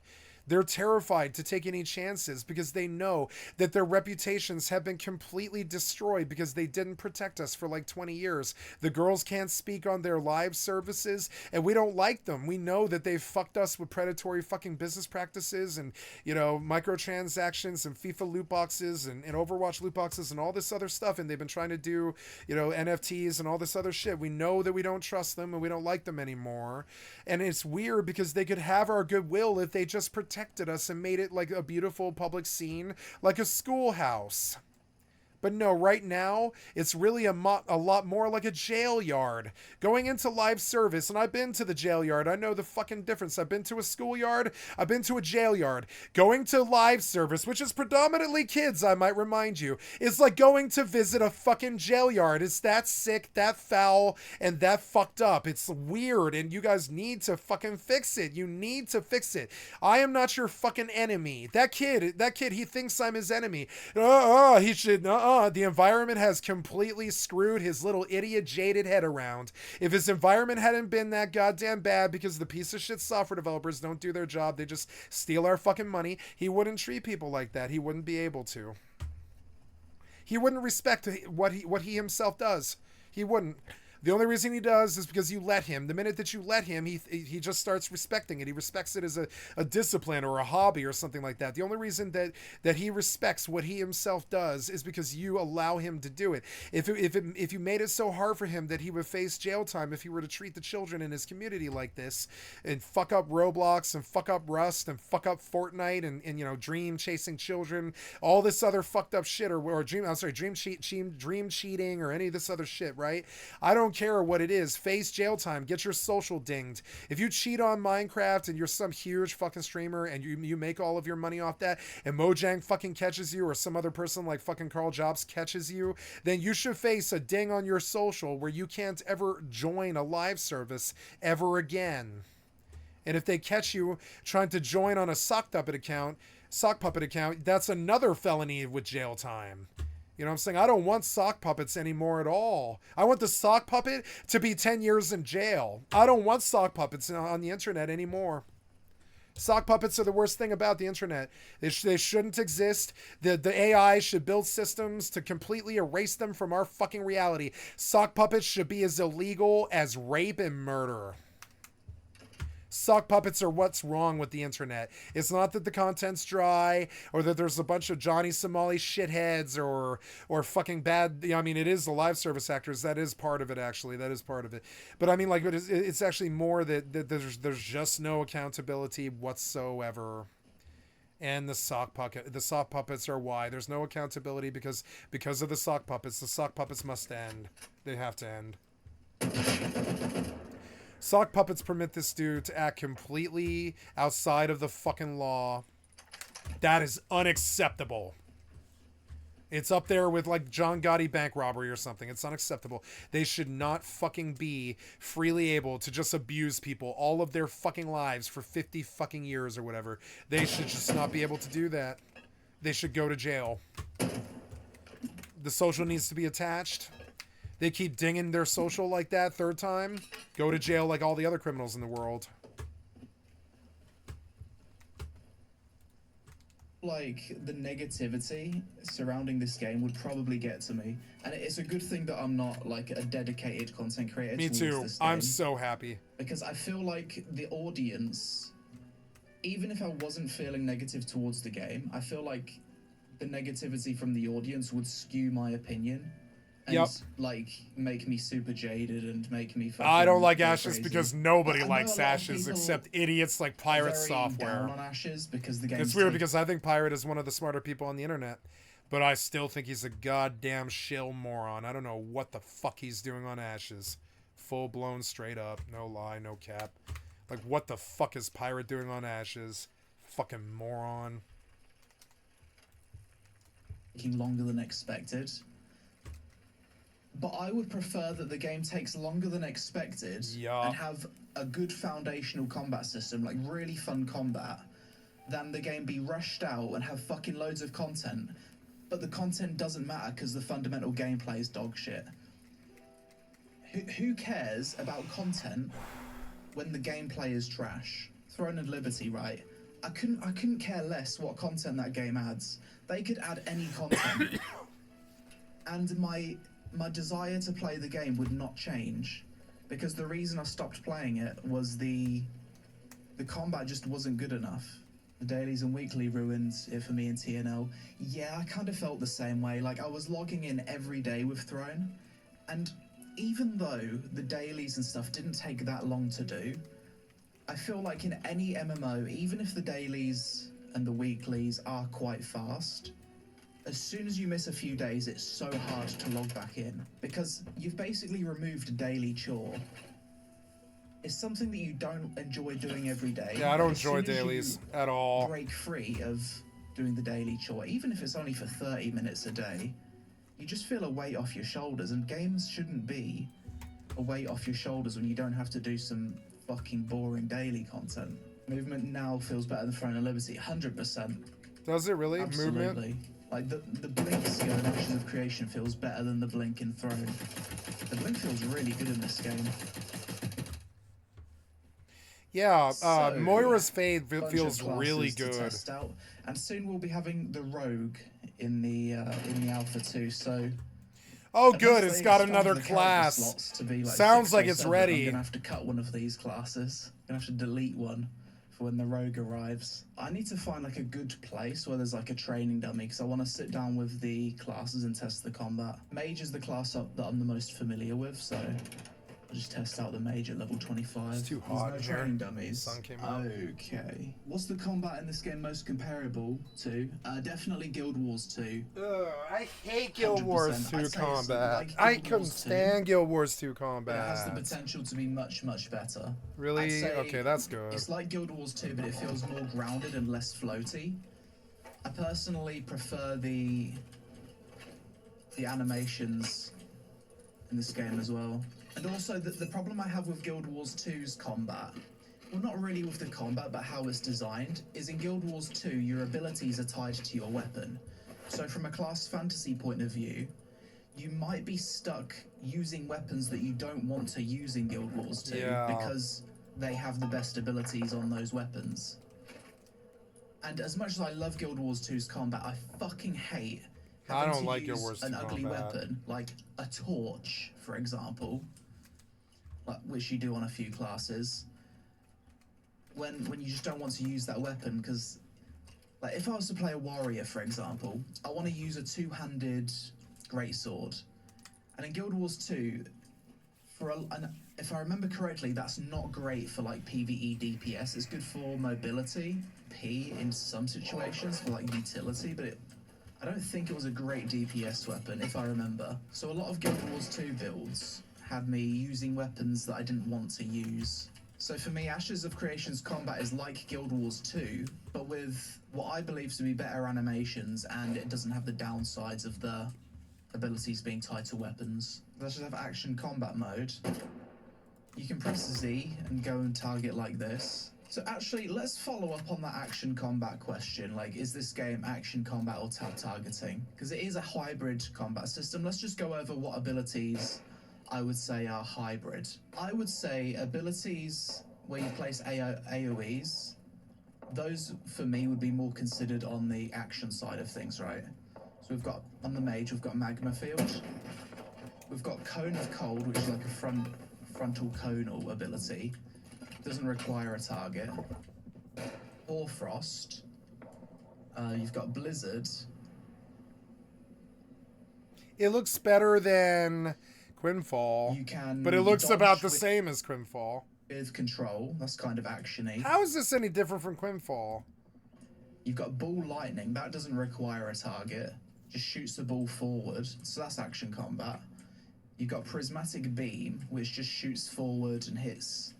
Speaker 1: They're terrified to take any chances because they know that their reputations have been completely destroyed because they didn't protect us for like 20 years. The girls can't speak on their live services, and we don't like them. We know that they've fucked us with predatory fucking business practices and, microtransactions and FIFA loot boxes and Overwatch loot boxes and all this other stuff, and they've been trying to do, NFTs and all this other shit. We know that we don't trust them and we don't like them anymore. And it's weird because they could have our goodwill if they just protected us and made it like a beautiful public scene, like a schoolhouse. But no, right now, it's really a lot more like a jail yard. Going into live service, and I've been to the jail yard. I know the fucking difference. I've been to a schoolyard. I've been to a jail yard. Going to live service, which is predominantly kids, I might remind you, is like going to visit a fucking jail yard. It's that sick, that foul, and that fucked up. It's weird, and you guys need to fucking fix it. You need to fix it. I am not your fucking enemy. That kid, he thinks I'm his enemy. He should, the environment has completely screwed his little idiot jaded head around. If his environment hadn't been that goddamn bad because the piece of shit software developers don't do their job, they just steal our fucking money, he wouldn't treat people like that. He wouldn't be able to. He wouldn't respect what he himself does. He wouldn't. The only reason he does is because you let him. The minute that you let him, he just starts respecting it. He respects it as a discipline or a hobby or something like that. The only reason that he respects what he himself does is because you allow him to do it. If you made it so hard for him that he would face jail time if he were to treat the children in his community like this and fuck up Roblox and fuck up Rust and fuck up Fortnite and you know, dream chasing children, all this other fucked up shit or dream cheating or any of this other shit, right? I don't care what it is. Face jail time. Get your social dinged. If you cheat on Minecraft and you're some huge fucking streamer and you make all of your money off that and Mojang fucking catches you or some other person like fucking Carl Jobs catches you, then you should face a ding on your social where you can't ever join a live service ever again. And if they catch you trying to join on a sock puppet account, that's another felony with jail time. You know what I'm saying? I don't want sock puppets anymore at all. I want the sock puppet to be 10 years in jail. I don't want sock puppets on the internet anymore. Sock puppets are the worst thing about the internet. They shouldn't exist. The AI should build systems to completely erase them from our fucking reality. Sock puppets should be as illegal as rape and murder. Sock puppets are what's wrong with the internet. It's not that the content's dry or that there's a bunch of Johnny Somali shitheads or fucking bad. I mean, it is the live service actors. That is part of it, actually. That is part of it. But I mean, like, it's actually more that there's just no accountability whatsoever. And the sock puppets are why. There's no accountability because of the sock puppets. The sock puppets must end. They have to end. Sock puppets permit this dude to act completely outside of the fucking law. That is unacceptable. It's up there with like John Gotti bank robbery or something. It's unacceptable. They should not fucking be freely able to just abuse people all of their fucking lives for 50 fucking years or whatever. They should just not be able to do that. They should go to jail. The social needs to be attached. They keep dinging their social like that third time. Go to jail like all the other criminals in the world.
Speaker 6: Like, the negativity surrounding this game would probably get to me. And it's a good thing that I'm not, like, a dedicated content creator.
Speaker 1: Me too. I'm so happy.
Speaker 6: Because I feel like the audience, even if I wasn't feeling negative towards the game, I feel like the negativity from the audience would skew my opinion. And, like, make me super jaded and make me fucking
Speaker 1: I don't like
Speaker 6: go
Speaker 1: Ashes
Speaker 6: crazy.
Speaker 1: because nobody
Speaker 6: I know
Speaker 1: likes
Speaker 6: a lot of
Speaker 1: Ashes
Speaker 6: people
Speaker 1: except idiots like Pirate
Speaker 6: very
Speaker 1: Software.
Speaker 6: down on Ashes because the game's
Speaker 1: It's weird because I think Pirate is one of the smarter people on the internet. But I still think he's a goddamn shill moron. I don't know what the fuck he's doing on Ashes. Full blown straight up. No lie, no cap. Like, what the fuck is Pirate doing on Ashes? Fucking moron.
Speaker 6: taking longer than expected. But I would prefer that the game takes longer than expected and have a good foundational combat system, like really fun combat, than the game be rushed out and have fucking loads of content, but the content doesn't matter because the fundamental gameplay is dog shit. Who cares about content when the gameplay is trash? Throne and Liberty, right? I couldn't care less what content that game adds. They could add any content. And my desire to play the game would not change, because the reason I stopped playing it was the combat just wasn't good enough. The dailies and weekly ruined it for me in TNL. Yeah, I kind of felt the same way. Like, I was logging in every day with Throne, and even though the dailies and stuff didn't take that long to do, I feel like in any MMO, even if the dailies and the weeklies are quite fast, as soon as you miss a few days, it's so hard to log back in because you've basically removed a daily chore. It's something that you don't enjoy doing every day.
Speaker 1: Yeah, I don't
Speaker 6: As
Speaker 1: enjoy
Speaker 6: soon as
Speaker 1: dailies
Speaker 6: you
Speaker 1: at all.
Speaker 6: break free of doing the daily chore, even if it's only for 30 minutes a day, you just feel a weight off your shoulders, and games shouldn't be a weight off your shoulders when you don't have to do some fucking boring daily content. Movement now feels better than Throne of Liberty, 100%.
Speaker 1: Does it really?
Speaker 6: Absolutely.
Speaker 1: Movement?
Speaker 6: Like the blink skill in Ashes of Creation feels better than the blink in Throne. The blink feels really good in this game.
Speaker 1: Yeah,
Speaker 6: So,
Speaker 1: Moira's Fade
Speaker 6: bunch
Speaker 1: feels
Speaker 6: of classes
Speaker 1: really
Speaker 6: to
Speaker 1: good.
Speaker 6: test out, and soon we'll be having the Rogue in the Alpha 2. So
Speaker 1: Oh, good,
Speaker 6: unless
Speaker 1: it's
Speaker 6: they
Speaker 1: got
Speaker 6: expand
Speaker 1: another
Speaker 6: the character
Speaker 1: class.
Speaker 6: slots to be like
Speaker 1: Sounds
Speaker 6: 6
Speaker 1: like
Speaker 6: or
Speaker 1: it's
Speaker 6: 7,
Speaker 1: ready.
Speaker 6: I'm gonna have to cut one of these classes. I'm gonna have to delete one for when the Rogue arrives. I need to find like a good place where there's like a training dummy, because I want to sit down with the classes and test the combat. Mage is the class up that I'm the most familiar with, so I'll just test out the mage at level 25.
Speaker 1: It's too
Speaker 6: There's
Speaker 1: hot
Speaker 6: no
Speaker 1: in here.
Speaker 6: training dummies.
Speaker 1: Sun came out.
Speaker 6: Okay. What's the combat in this game most comparable to? Definitely Guild Wars 2.
Speaker 1: Ugh, I hate Guild Wars
Speaker 6: 100%.
Speaker 1: 2
Speaker 6: I'd say it's
Speaker 1: combat.
Speaker 6: like
Speaker 1: I
Speaker 6: Guild
Speaker 1: couldn't
Speaker 6: Wars 2,
Speaker 1: stand Guild Wars 2
Speaker 6: but it has the
Speaker 1: combat.
Speaker 6: potential to be much, much better. I'd
Speaker 1: Really?
Speaker 6: say
Speaker 1: Okay, that's good.
Speaker 6: It's like Guild Wars 2, but it feels more grounded and less floaty. I personally prefer the animations in this game as well. And also, the problem I have with Guild Wars 2's combat, well, not really with the combat, but how it's designed, is in Guild Wars 2, your abilities are tied to your weapon. So from a class fantasy point of view, you might be stuck using weapons that you don't want to use in Guild Wars 2 because they have the best abilities on those weapons. And as much as I love Guild Wars 2's combat, I fucking hate having
Speaker 1: don't
Speaker 6: to
Speaker 1: like
Speaker 6: use
Speaker 1: Guild Wars 2
Speaker 6: an ugly
Speaker 1: combat.
Speaker 6: weapon, like a torch, for example, which you do on a few classes, when you just don't want to use that weapon, because like if I was to play a warrior, for example, I want to use a two-handed greatsword, and in Guild Wars 2, if I remember correctly, that's not great for like PvE DPS. It's good for mobility, P in some situations for like utility, but I don't think it was a great DPS weapon, if I remember. So a lot of Guild Wars 2 builds had me using weapons that I didn't want to use. So for me, Ashes of Creation's combat is like Guild Wars 2, but with what I believe to be better animations, and it doesn't have the downsides of the abilities being tied to weapons. Let's just have action combat mode. You can press Z and go and target like this. So actually, let's follow up on that action combat question. Like, is this game action combat or tab targeting? Because it is a hybrid combat system. Let's just go over what abilities I would say are hybrid. I would say abilities where you place AoEs, those for me would be more considered on the action side of things, right? So we've got, on the mage, we've got Magma Field. We've got Cone of Cold, which is like a frontal conal ability. Doesn't require a target. Hoarfrost. You've got Blizzard.
Speaker 1: It looks better than Quinfall,
Speaker 6: You can
Speaker 1: but it looks
Speaker 6: dodge
Speaker 1: about the
Speaker 6: with-
Speaker 1: same as Quinfall.
Speaker 6: With control, that's kind of actiony.
Speaker 1: How is this any different from Quinfall?
Speaker 6: You've got Ball Lightning, that doesn't require a target. Just shoots the ball forward, so that's action combat. You've got Prismatic Beam, which just shoots forward and hits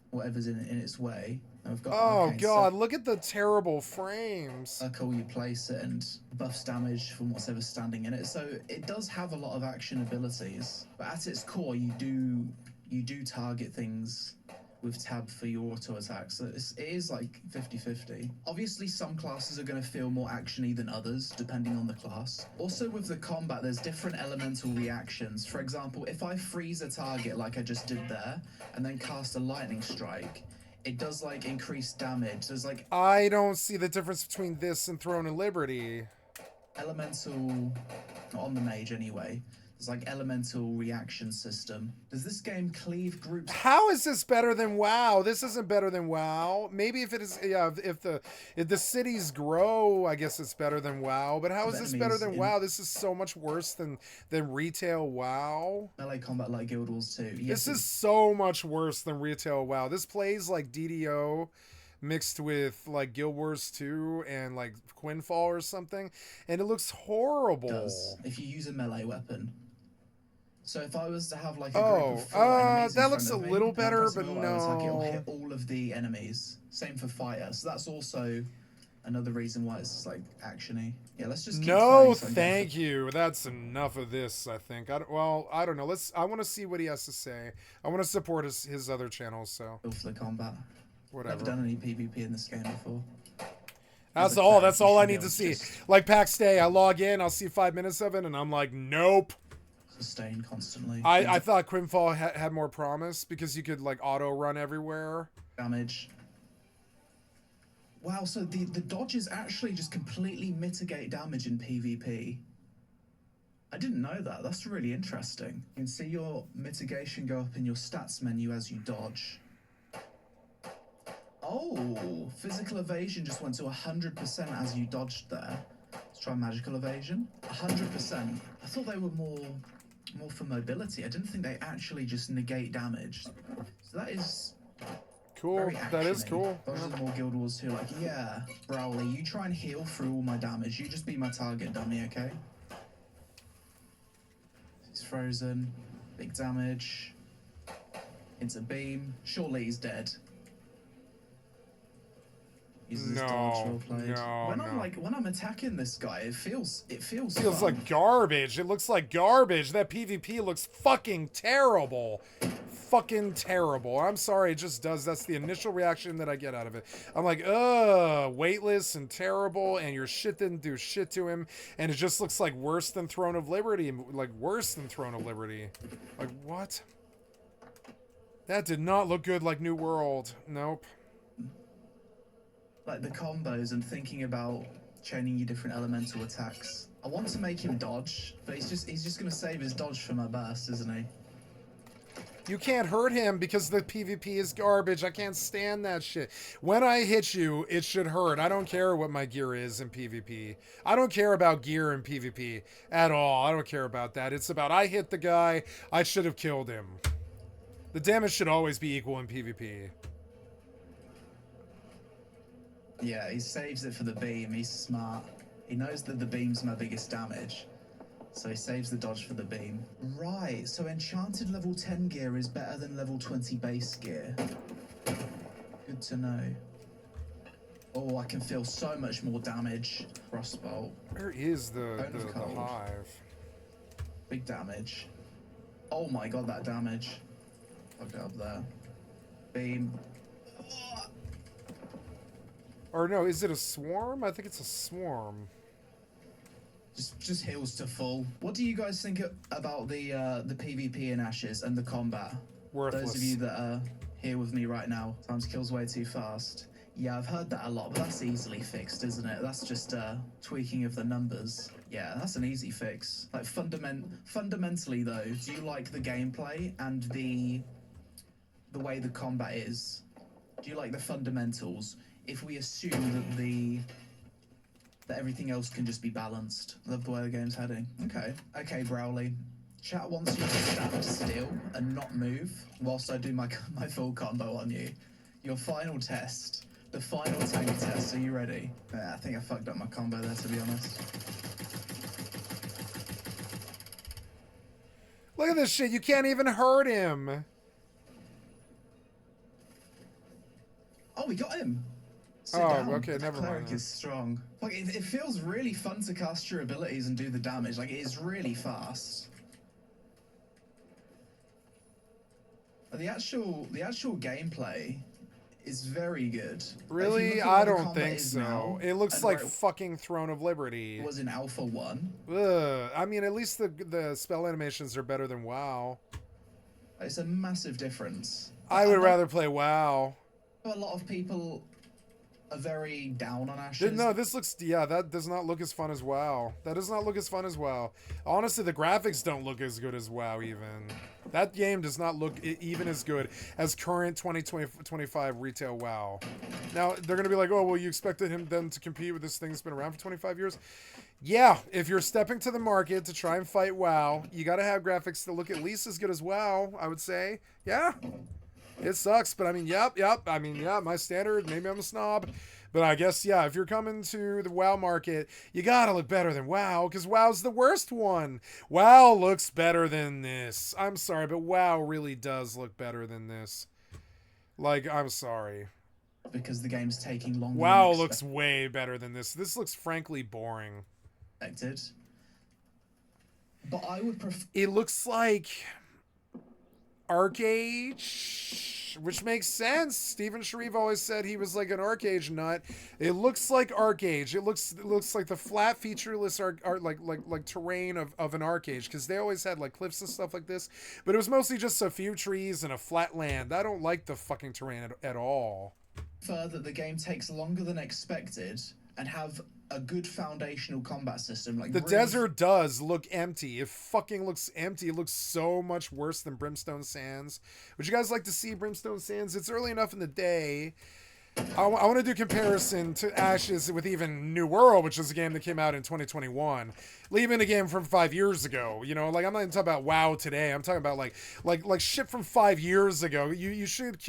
Speaker 6: whatever's in its way. And we've got
Speaker 1: Oh
Speaker 6: Arcane
Speaker 1: god, look at the terrible frames.
Speaker 6: Circle, you place it and buffs damage from whatever's standing in it. So it does have a lot of action abilities, but at its core, you do target things with tab for your auto attacks. So it is like 50-50. Obviously, some classes are going to feel more actiony than others, depending on the class. Also, with the combat, there's different elemental reactions. For example, if I freeze a target like I just did there, and then cast a lightning strike, it does like increase damage. There's like
Speaker 1: I don't see the difference between this and Throne of Liberty.
Speaker 6: elemental, not on the mage anyway. There's like elemental reaction system. Does this game cleave groups?
Speaker 1: How is this better than WoW? This isn't better than WoW. Maybe if it is, yeah, if the cities grow, I guess it's better than WoW. But how is this better than WoW? This is so much worse than retail WoW.
Speaker 6: Melee combat like Guild Wars 2. Yes,
Speaker 1: This is so much worse than retail WoW. This plays like DDO. mixed with like Guild Wars 2 and like Quinfall or something, and it looks horrible.
Speaker 6: Does if you use a melee weapon. So if I was to have like a group of 4 enemies
Speaker 1: that
Speaker 6: in
Speaker 1: looks a
Speaker 6: front of me,
Speaker 1: little
Speaker 6: and I
Speaker 1: better,
Speaker 6: press
Speaker 1: but
Speaker 6: melee attack, it'll
Speaker 1: no.
Speaker 6: hit all of the enemies. Same for fire. So that's also another reason why it's like actiony. Yeah, let's just keep
Speaker 1: No,
Speaker 6: fighting so I can
Speaker 1: thank you. That's enough of this, I think. I don't know. I want to see what he has to say. I want to support his other channels, so
Speaker 6: feel for the combat.
Speaker 1: whatever.
Speaker 6: Never done any PvP in this game before.
Speaker 1: That's
Speaker 6: a
Speaker 1: all.
Speaker 6: cleric,
Speaker 1: That's
Speaker 6: you
Speaker 1: all I
Speaker 6: should be
Speaker 1: need to
Speaker 6: able to
Speaker 1: see.
Speaker 6: just-
Speaker 1: Like PAX Day, I log in, I'll see 5 minutes of it, and I'm like, nope.
Speaker 6: Sustain constantly.
Speaker 1: I thought Quinfall had more promise because you could like auto run everywhere.
Speaker 6: Damage. Wow, so the dodges actually just completely mitigate damage in PvP. I didn't know that. That's really interesting. You can see your mitigation go up in your stats menu as you dodge. Oh, physical evasion just went to 100% as you dodged there. Let's try magical evasion. 100%. I thought they were more for mobility. I didn't think they actually just negate damage. So that is
Speaker 1: Cool.
Speaker 6: very
Speaker 1: That is
Speaker 6: actiony.
Speaker 1: cool.
Speaker 6: Those are more Guild Wars 2, like, yeah, Browley, you try and heal through all my damage. You just be my target, dummy, okay? He's frozen. Big damage. It's a beam. Surely he's dead. Uses his dodge, well played. When I'm attacking this guy, it feels
Speaker 1: Feels
Speaker 6: fun.
Speaker 1: like garbage. It looks like garbage. That PvP looks fucking terrible. Fucking terrible. I'm sorry, it just does. That's the initial reaction that I get out of it. I'm like, weightless and terrible, and your shit didn't do shit to him, and it just looks like worse than Throne of Liberty. Like, worse than Throne of Liberty. Like, what? That did not look good like New World. Nope.
Speaker 6: Like the combos and thinking about chaining your different elemental attacks. I want to make him dodge, but he's just gonna save his dodge for my burst, isn't he?
Speaker 1: You can't hurt him because the PvP is garbage. I can't stand that shit. When I hit you, it should hurt. I don't care what my gear is in PvP. I don't care about gear in PvP at all. I don't care about that. It's about I hit the guy, I should have killed him. The damage should always be equal in PvP.
Speaker 6: Yeah, he saves it for the beam. He's smart. He knows that the beam's my biggest damage. So he saves the dodge for the beam. Right, so enchanted level 10 gear is better than level 20 base gear. Good to know. Oh, I can feel so much more damage. Crossbow.
Speaker 1: Where is the
Speaker 6: Cold.
Speaker 1: hive?
Speaker 6: Big damage. Oh my god, that damage. Fucked it up there. Beam.
Speaker 1: Or no, is it a swarm? I think it's a swarm.
Speaker 6: Just heals to full. What do you guys think about the PvP in Ashes and the combat?
Speaker 1: Worthless.
Speaker 6: Those of you that are here with me right now, times kills way too fast. Yeah, I've heard that a lot, but that's easily fixed, isn't it? That's just tweaking of the numbers. Yeah, that's an easy fix. Like fundamentally though, do you like the gameplay and the way the combat is? Do you like the fundamentals? If we assume that everything else can just be balanced. Love the way the game's heading. Okay, Browley. Chat wants you to stand still and not move whilst I do my full combo on you. Your final test. The final tank test. Are you ready? Yeah, I think I fucked up my combo there, to be honest.
Speaker 1: Look at this shit. You can't even hurt him.
Speaker 6: Oh, we got him. Sit
Speaker 1: Oh,
Speaker 6: down.
Speaker 1: okay,
Speaker 6: The
Speaker 1: never mind
Speaker 6: cleric
Speaker 1: then.
Speaker 6: is strong. Like it feels really fun to cast your abilities and do the damage. Like it is really fast. But the actual gameplay is very good. Like, if you
Speaker 1: Really?
Speaker 6: look at
Speaker 1: I
Speaker 6: what the
Speaker 1: don't
Speaker 6: combat
Speaker 1: think
Speaker 6: is
Speaker 1: so.
Speaker 6: now,
Speaker 1: It looks
Speaker 6: and
Speaker 1: like
Speaker 6: where it
Speaker 1: fucking Throne of Liberty.
Speaker 6: was in Alpha 1.
Speaker 1: Ugh. I mean, at least the spell animations are better than WoW.
Speaker 6: It's a massive difference.
Speaker 1: I would
Speaker 6: know
Speaker 1: rather play WoW.
Speaker 6: a lot of people are very down on Ashes.
Speaker 1: No, this looks... Yeah, that does not look as fun as WoW. That does not look as fun as WoW. Honestly, the graphics don't look as good as WoW, even. That game does not look even as good as current 2025 retail WoW. Now, they're going to be like, oh, well, you expected them to compete with this thing that's been around for 25 years? Yeah, if you're stepping to the market to try and fight WoW, you got to have graphics that look at least as good as WoW, I would say. Yeah. It sucks, but I mean, yep. I mean, yeah, my standard, maybe I'm a snob. But I guess, yeah, if you're coming to the WoW market, you gotta look better than WoW, because WoW's the worst one. WoW looks better than this. I'm sorry, but WoW really does look better than this. Like, I'm sorry.
Speaker 6: because the game's taking longer
Speaker 1: WoW
Speaker 6: than
Speaker 1: looks way better than this. This looks frankly boring.
Speaker 6: expected. But I would prefer.
Speaker 1: It looks like Arcage, which makes sense. Steven Sharif always said he was like an Arcage nut. It looks like Arcage. It looks like the flat, featureless like terrain of an Arcage, because they always had like cliffs and stuff like this, but it was mostly just a few trees and a flat land. I don't like the fucking terrain at all.
Speaker 6: That the game takes longer than expected and have a good foundational combat system. Like
Speaker 1: the
Speaker 6: really
Speaker 1: desert does look empty. It fucking looks empty. It looks so much worse than Brimstone Sands. Would you guys like to see Brimstone Sands? It's early enough in the day. I want to do comparison to Ashes with even New World, which is a game that came out in 2021. Leaving a game from 5 years ago. You know, like I'm not even talking about WoW today. I'm talking about like shit from 5 years ago. You should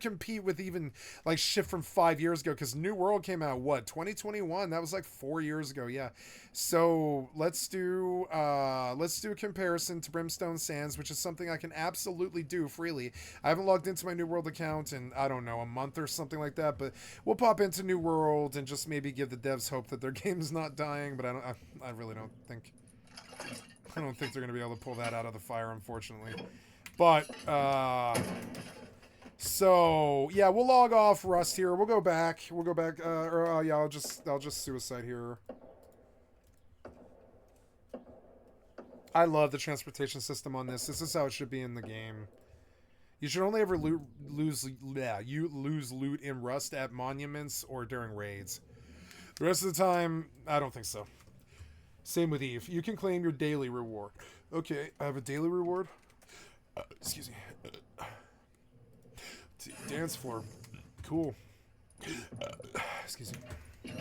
Speaker 1: compete with even like shit from 5 years ago, because New World came out what, 2021? That was like 4 years ago. Yeah. So let's do a comparison to Brimstone Sands, which is something I can absolutely do freely. I haven't logged into my New World account in, I don't know, a month or something like that, but we'll pop into New World and just maybe give the devs hope that their game's not dying. But I really don't think they're gonna be able to pull that out of the fire, unfortunately. But so yeah, we'll log off Rust here. We'll go back. Yeah, I'll just suicide here. I love the transportation system on this. This is how it should be in the game. You should only ever lose loot in Rust at monuments or during raids. The rest of the time, I don't think so. Same with Eve. You can claim your daily reward. Okay, I have a daily reward. Excuse me. Dance floor. Cool. Excuse me.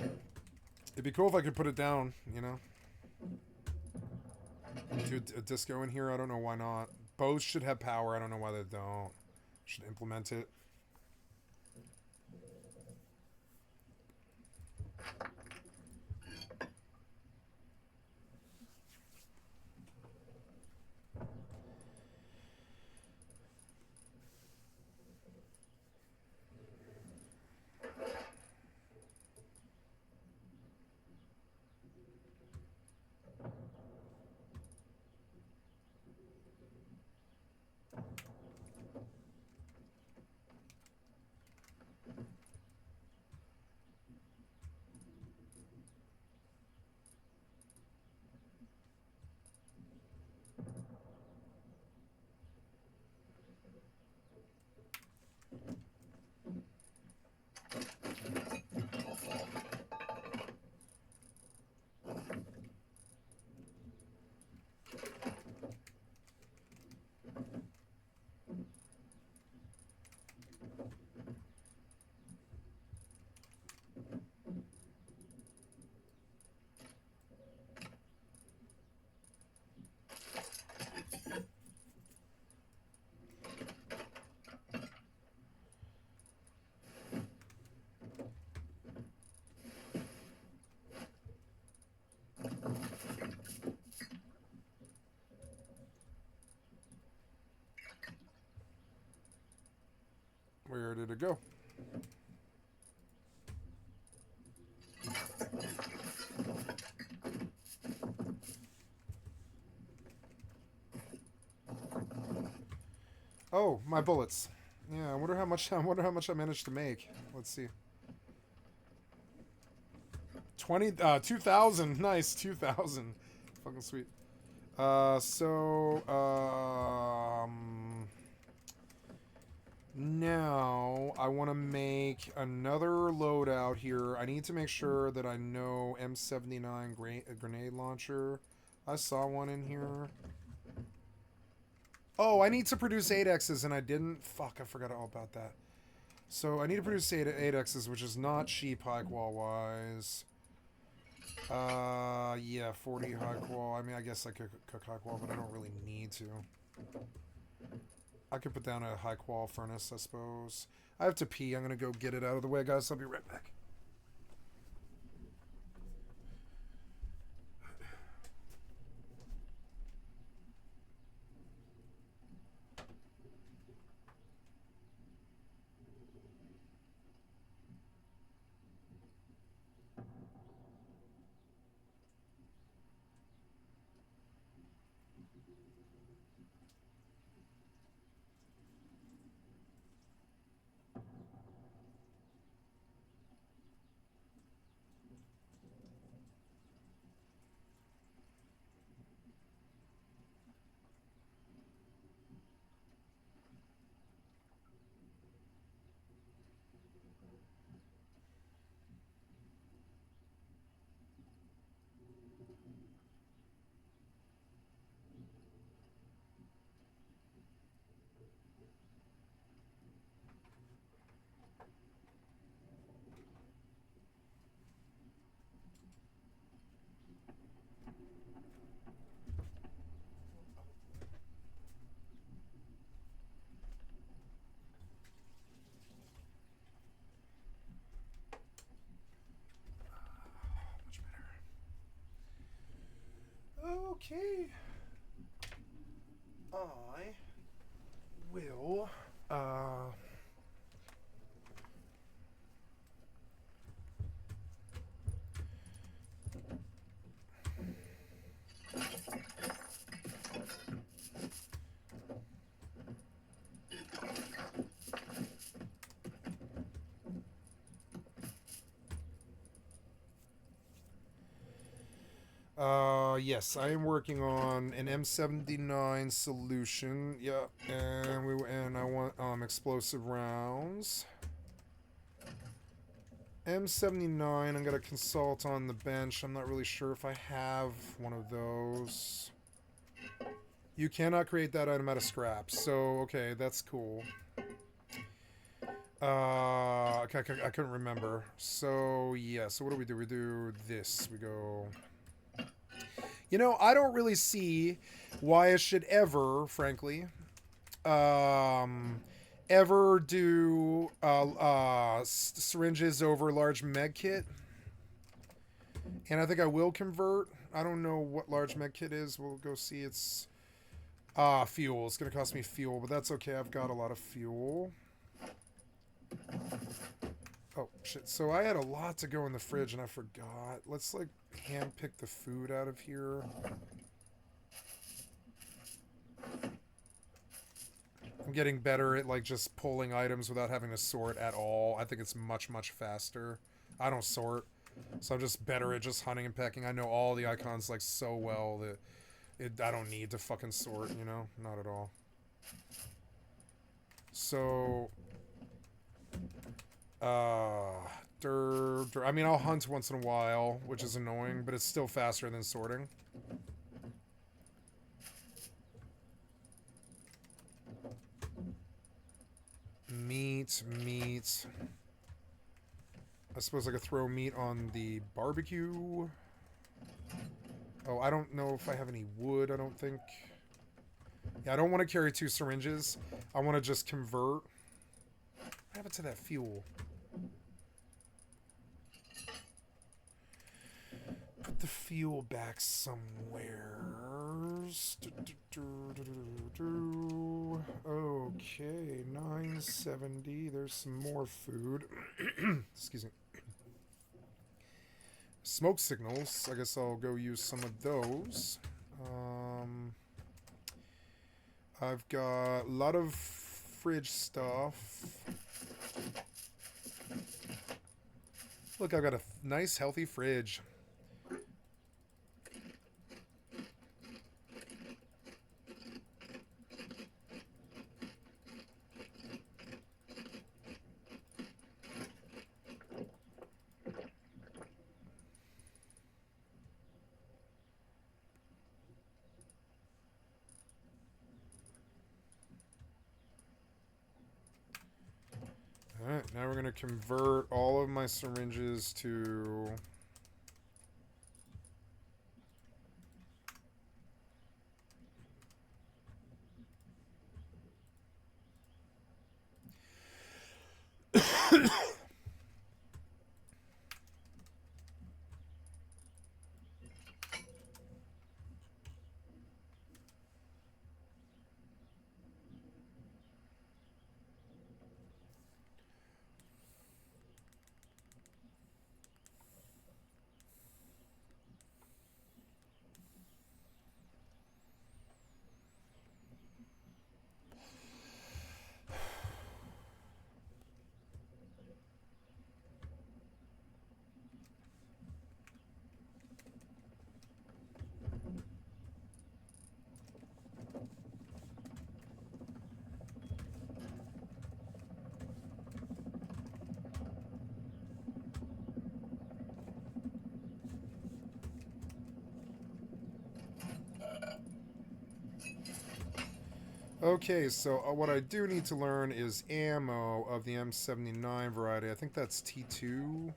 Speaker 1: It'd be cool if I could put it down, you know? Do a disco in here. I don't know why not. Both should have power. I don't know why they don't. Should implement it. Where did it go? Oh, my bullets. Yeah, I wonder how much I managed to make. Let's see. 2,000. Nice, 2,000. Fucking sweet. Now I want to make another loadout here. I need to make sure that I know M79 grenade launcher. I saw one in here. Oh, I need to produce 8Xs and I didn't. Fuck, I forgot all about that. So I need to produce 8Xs, which is not cheap high qual wise. Yeah, 40 high qual. I mean, I guess I could cook high qual, but I don't really need to. I could put down a high qual furnace, I suppose. I have to pee. I'm gonna go get it out of the way, guys. I'll be right back. Much better. Okay. I will yes, I am working on an M79 solution. Yeah, and I want explosive rounds. M79, I'm gonna consult on the bench. I'm not really sure if I have one of those. You cannot create that item out of scrap. So, okay, that's cool. I couldn't remember. So, yeah, so what do? We do this. We go... You know, I don't really see why I should ever, frankly, ever do syringes over large med kit. And I think I will convert. I don't know what large med kit is. We'll go see. It's fuel. It's going to cost me fuel, but that's okay. I've got a lot of fuel. Oh, shit. So I had a lot to go in the fridge, and I forgot. Let's, like, hand-pick the food out of here. I'm getting better at, like, just pulling items without having to sort at all. I think it's much, much faster. I don't sort, so I'm just better at just hunting and pecking. I know all the icons, like, so well that I don't need to fucking sort, you know? Not at all. So... I mean, I'll hunt once in a while, which is annoying, but it's still faster than sorting. Meat. I suppose I could throw meat on the barbecue. Oh, I don't know if I have any wood, I don't think. Yeah, I don't want to carry 2 syringes. I want to just convert. What happened to that fuel? Put the fuel back somewhere. Okay, 970. There's some more food. Excuse me. Smoke signals. I guess I'll go use some of those. I've got a lot of fridge stuff. Look, I've got a nice, healthy fridge. Alright, now we're going to convert all of my syringes to... Okay, so what I do need to learn is ammo of the M79 variety. I think that's T2.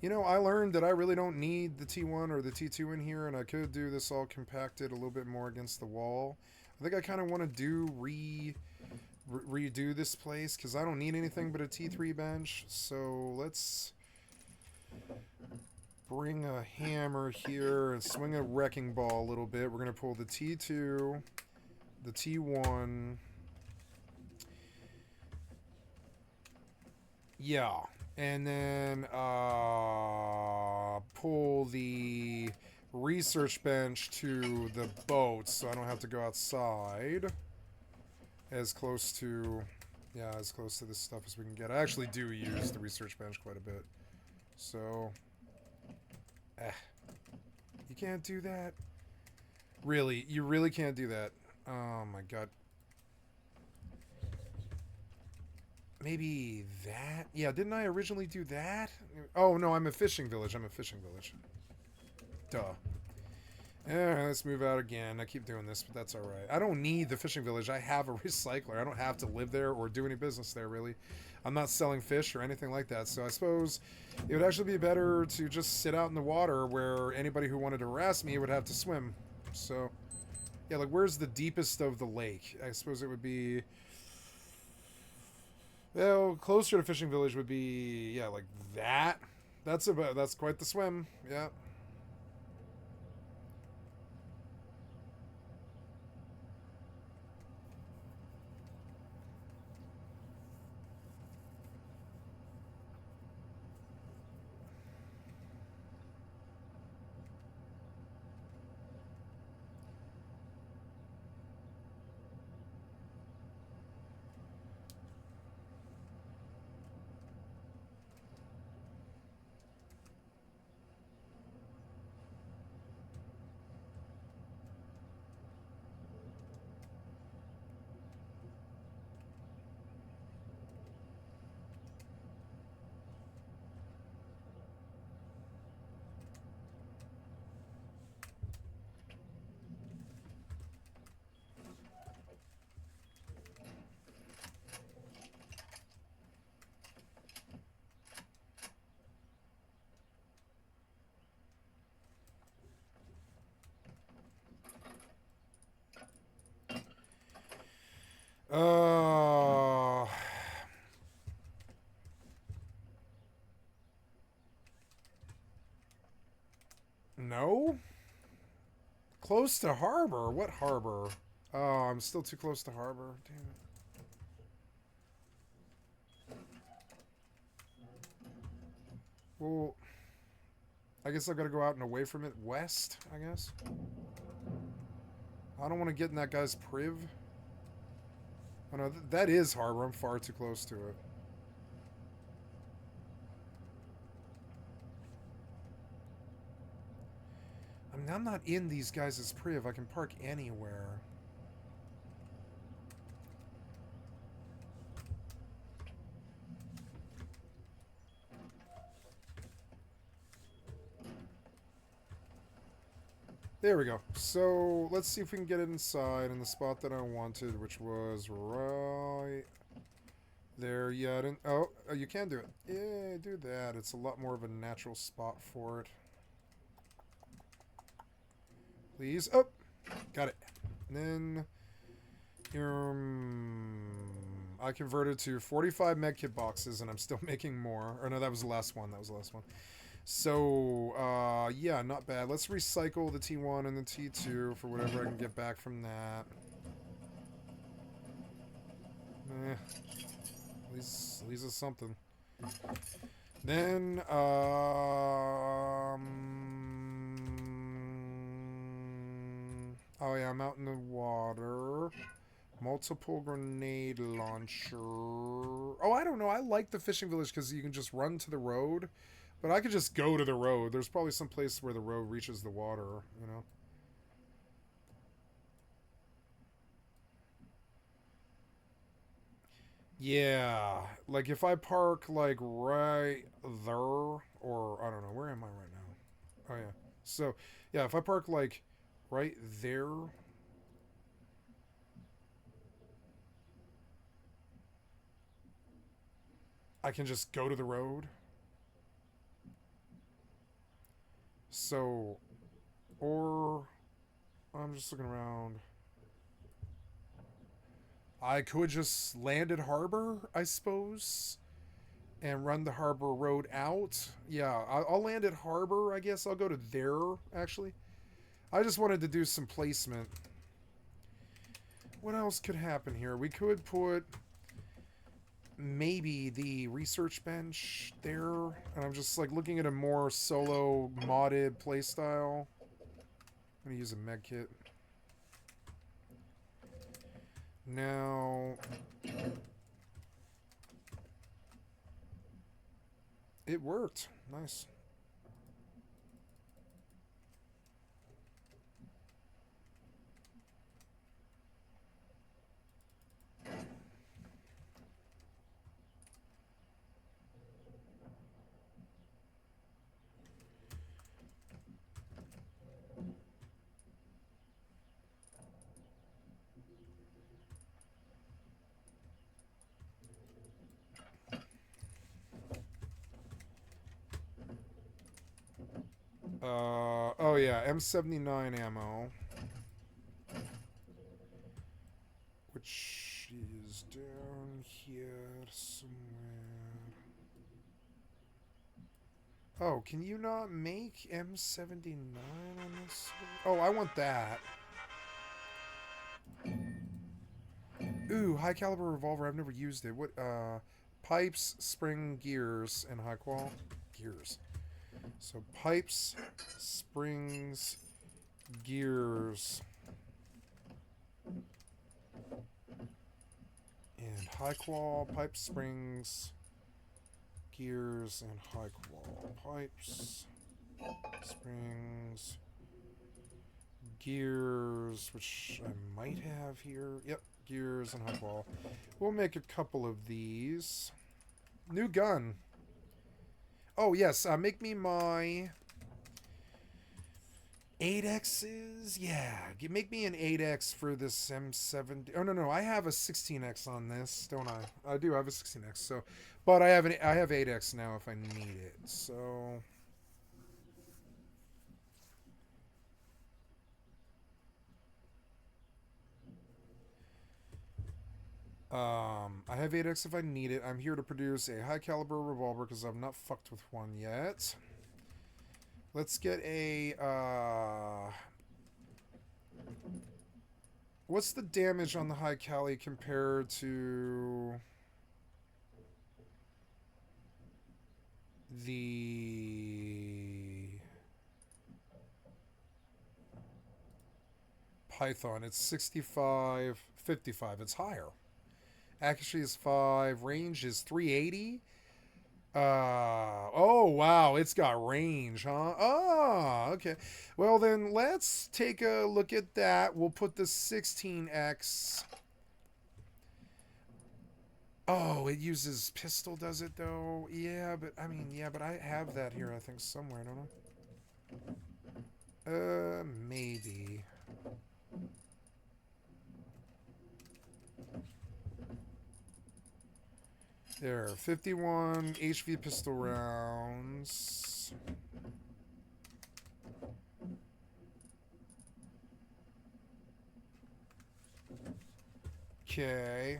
Speaker 1: You know, I learned that I really don't need the T1 or the T2 in here, and I could do this all compacted a little bit more against the wall. I think I kind of want to do redo this place, because I don't need anything but a T3 bench. So let's bring a hammer here and swing a wrecking ball a little bit. We're going to pull the T2, the T1. Yeah. And then pull the research bench to the boat so I don't have to go outside. As close to this stuff as we can get. I actually do use the research bench quite a bit. So, you can't do that? Really? You really can't do that? Oh my god. Maybe that? Yeah, didn't I originally do that? Oh, no, I'm a fishing village. I'm a fishing village. Duh. Let's move out again. I keep doing this, but that's alright. I don't need the fishing village. I have a recycler. I don't have to live there or do any business there, really. I'm not selling fish or anything like that, so I suppose it would actually be better to just sit out in the water where anybody who wanted to harass me would have to swim. So, yeah, like, where's the deepest of the lake? I suppose it would be... Well, closer to fishing village would be, yeah, like that. That's quite the swim, yeah. No? Close to harbor? What harbor? Oh, I'm still too close to harbor. Damn it. Well, I guess I've got to go out and away from it west, I guess. I don't want to get in that guy's priv. Oh no, that is harbor. I'm far too close to it. I mean, I'm not in these guys' priv. I can park anywhere. There we go. So, let's see if we can get it inside in the spot that I wanted, which was right there. Yeah, I didn't... Oh, you can do it. Yeah, do that. It's a lot more of a natural spot for it. Please. Oh! Got it. And then... I converted to 45 medkit boxes, and I'm still making more. Or no, that was the last one. That was the last one. So, yeah, not bad. Let's recycle the T1 and the T2 for whatever I can get back from that. At least it's something. Then, oh yeah, I'm out in the water. Multiple grenade launcher. Oh, I don't know. I like the fishing village because you can just run to the road. But I could just go to the road. There's probably some place where the road reaches the water, you know? Yeah. Like, if I park, like, right there, or, I don't know, where am I right now? Oh, yeah. So, yeah, if I park, like, right there, I can just go to the road. So, or I'm just looking around. I could just land at harbor, I suppose, and run the harbor road out. Yeah, I'll land at harbor, I guess. I'll go to there, actually. I just wanted to do some placement. What else could happen here? We could put maybe the research bench there. And I'm just like looking at a more solo modded playstyle. I'm going to use a med kit. Now, it worked. Nice. Oh yeah, M79 ammo. Which is down here somewhere. Oh, can you not make M79 on this? Oh, I want that. Ooh, high caliber revolver. I've never used it. What, pipes, spring, gears, and high qual gears. So pipes, springs, gears, and high qual, pipes, springs, gears, and high qual. Pipes, springs, gears, which I might have here. Yep, gears and high qual. We'll make a couple of these. New gun. Oh, yes, make me my 8Xs. Yeah, make me an 8X for this M70. Oh, no, I have a 16X on this, don't I? I do have a 16X, so... But I have 8X now if I need it, so... I have 8X if I need it. I'm here to produce a high caliber revolver because I've not fucked with one yet. Let's get a, what's the damage on the high cali compared to the Python? It's 65, 55. It's higher. Accuracy is 5. Range is 380. Oh, wow. It's got range, huh? Oh, okay. Well, then let's take a look at that. We'll put the 16X. Oh, it uses pistol, does it, though? Yeah, but, I mean, yeah, but I have that here, I think, somewhere, don't I? Maybe. There, 51 HV pistol rounds. Okay.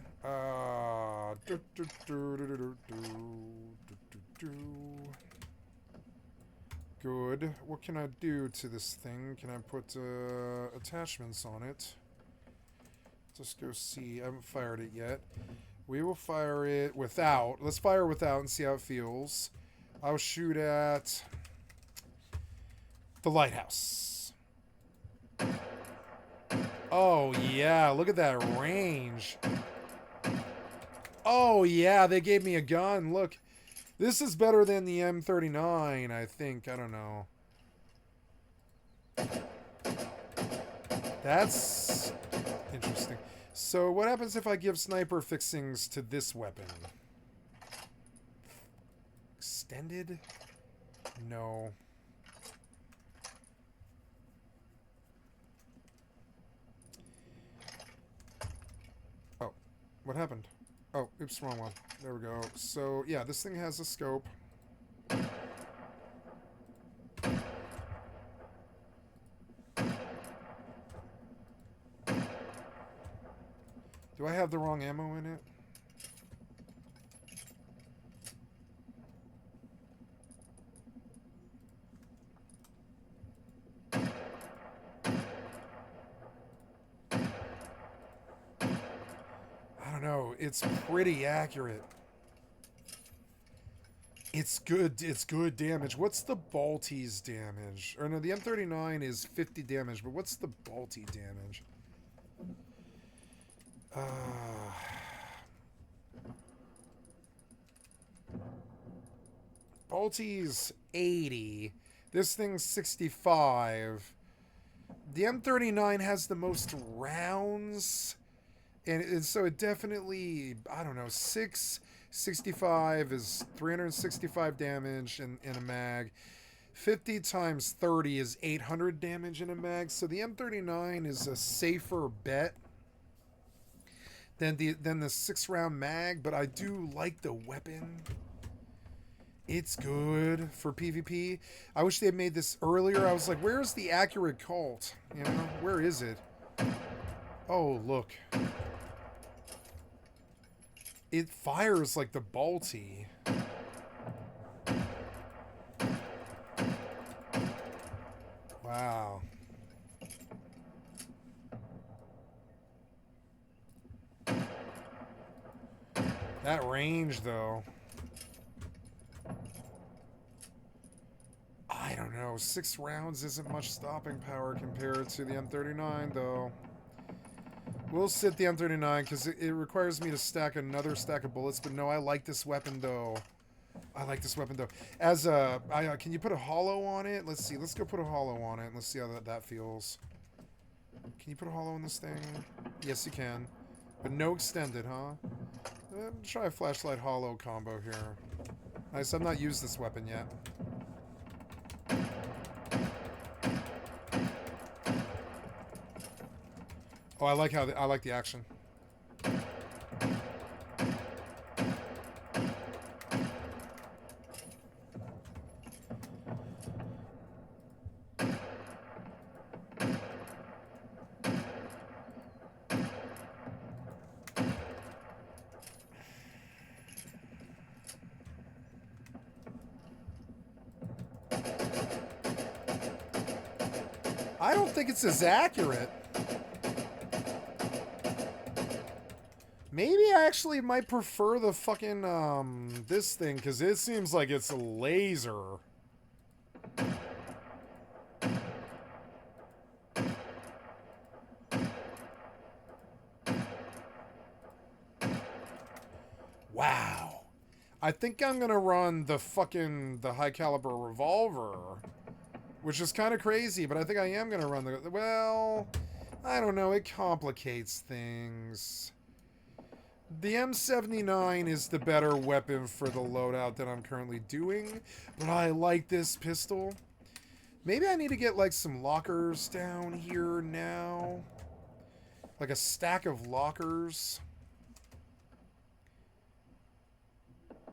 Speaker 1: Good. What can I do to this thing? Can I put attachments on it? Just go see. I haven't fired it yet. We will fire it without. Let's fire without and see how it feels. I'll shoot at the lighthouse. Oh, yeah. Look at that range. Oh, yeah. They gave me a gun. Look. This is better than the M39, I think. I don't know. That's interesting. So what happens if I give sniper fixings to this weapon? Extended? No. Oh, what happened? Oh, oops, wrong one. There we go. So, yeah, this thing has a scope. Do I have the wrong ammo in it? I don't know. It's pretty accurate. It's good damage. What's the Balti's damage? Or no, the M39 is 50 damage, but what's the Balti damage? Balti's 80. This thing's 65. The M39 has the most rounds. And so it definitely, I don't know, 665 is 365 damage in a mag. 50 times 30 is 800 damage in a mag. So the M39 is a safer bet than the 6-round mag, but I do like the weapon. It's good for PvP. I wish they had made this earlier. I was like, where's the accurate Colt? You know, where is it? Oh, look. It fires like the Balti. Wow. That range, though. I don't know. 6 rounds isn't much stopping power compared to the M39, though. We'll sit the M39 because it requires me to stack another stack of bullets. But no, I like this weapon, though. I like this weapon, though. As a... can you put a hollow on it? Let's see. Let's go put a hollow on it. And let's see how that feels. Can you put a hollow in this thing? Yes, you can. But no extended, huh? Try a flashlight hollow combo here. Nice. I've not used this weapon yet. Oh, I like the action. I don't think it's as accurate. Maybe I actually might prefer the fucking, this thing, because it seems like it's a laser. Wow. I think I'm gonna run the high caliber revolver, which is kind of crazy, but I think I am gonna run the, well, I don't know, it complicates things. The M79 is the better weapon for the loadout that I'm currently doing, but I like this pistol. Maybe I need to get like some lockers down here now. Like a stack of lockers.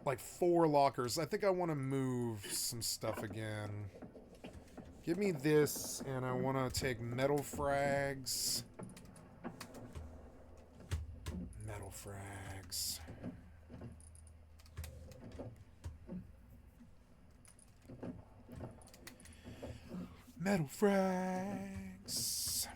Speaker 1: Like 4 lockers. I think I want to move some stuff again. Give me this, and I want to take metal frags. Metal frags. Metal frags.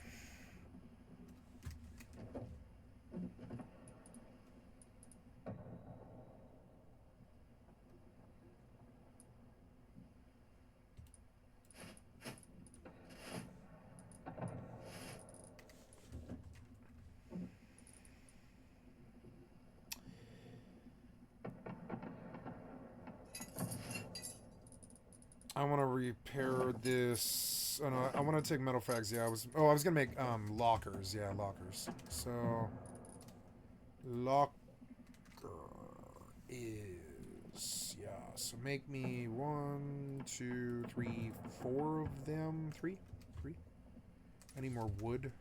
Speaker 1: I want to repair this. Oh no, I want to take metal frags. Yeah, I was gonna make lockers. Yeah, lockers. So locker is, yeah. So make me 1, 2, 3, 4 of them. 3. I need more wood.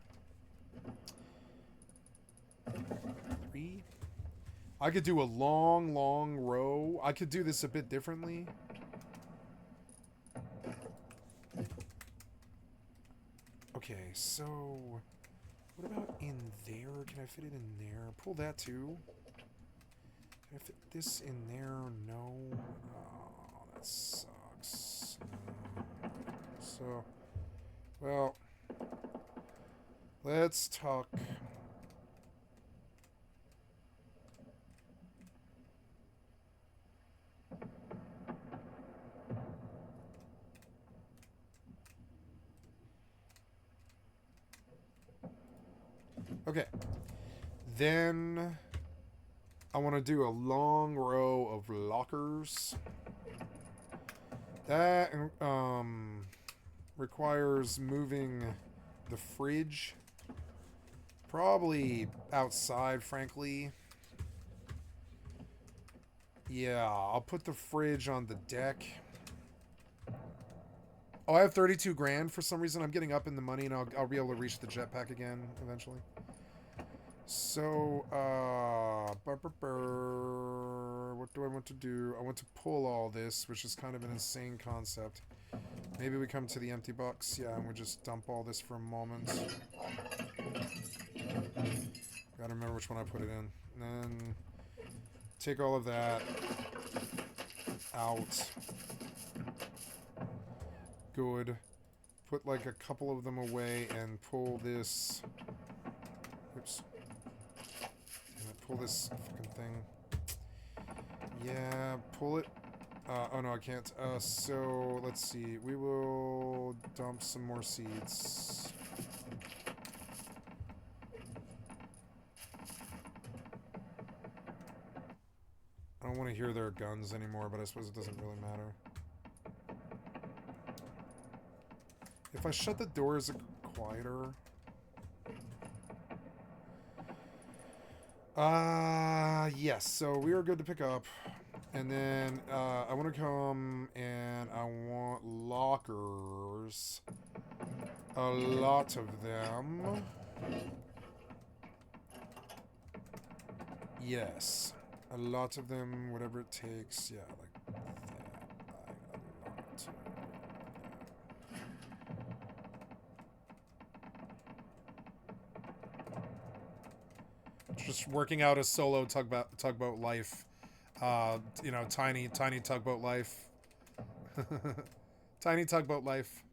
Speaker 1: 3. I could do a long, long row. I could do this a bit differently. Okay, so what about in there? Can I fit it in there? Pull that too. Can I fit this in there? No. Oh, that sucks. So, well, let's talk. Okay. Then I want to do a long row of lockers. That requires moving the fridge. Probably outside, frankly. Yeah, I'll put the fridge on the deck. Oh, I have 32 grand for some reason. I'm getting up in the money, and I'll be able to reach the jetpack again eventually. So, what do I want to do? I want to pull all this, which is kind of an insane concept. Maybe we come to the empty box, yeah, and we just dump all this for a moment. Gotta remember which one I put it in. And then take all of that out. Good. Put like a couple of them away and pull this. Oops. Pull this fucking thing. Yeah, pull it. Oh no, I can't. So let's see. We will dump some more seeds. I don't want to hear their guns anymore, but I suppose it doesn't really matter. If I shut the door, is it quieter? Yes, so we are good to pick up. And then, I want to come and I want lockers. A lot of them. Yes. A lot of them, whatever it takes. Yeah, like that. A lot. Just working out a solo tugboat life. You know, tiny tugboat life. Tiny tugboat life.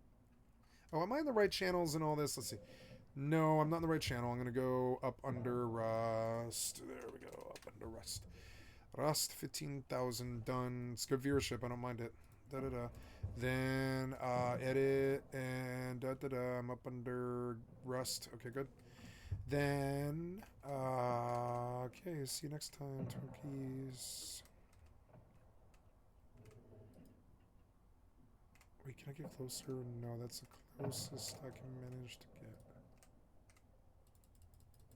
Speaker 1: Oh, am I in the right channels and all this? Let's see. No, I'm not in the right channel. I'm going to go up under Rust. There we go. Up under Rust. Rust, 15,000 done. It's good viewership. I don't mind it. Da-da-da. Then, edit, and da-da-da. I'm up under Rust. Okay, good. Then, okay, see you next time, Twinkies. Wait, can I get closer? No, that's the closest I can manage to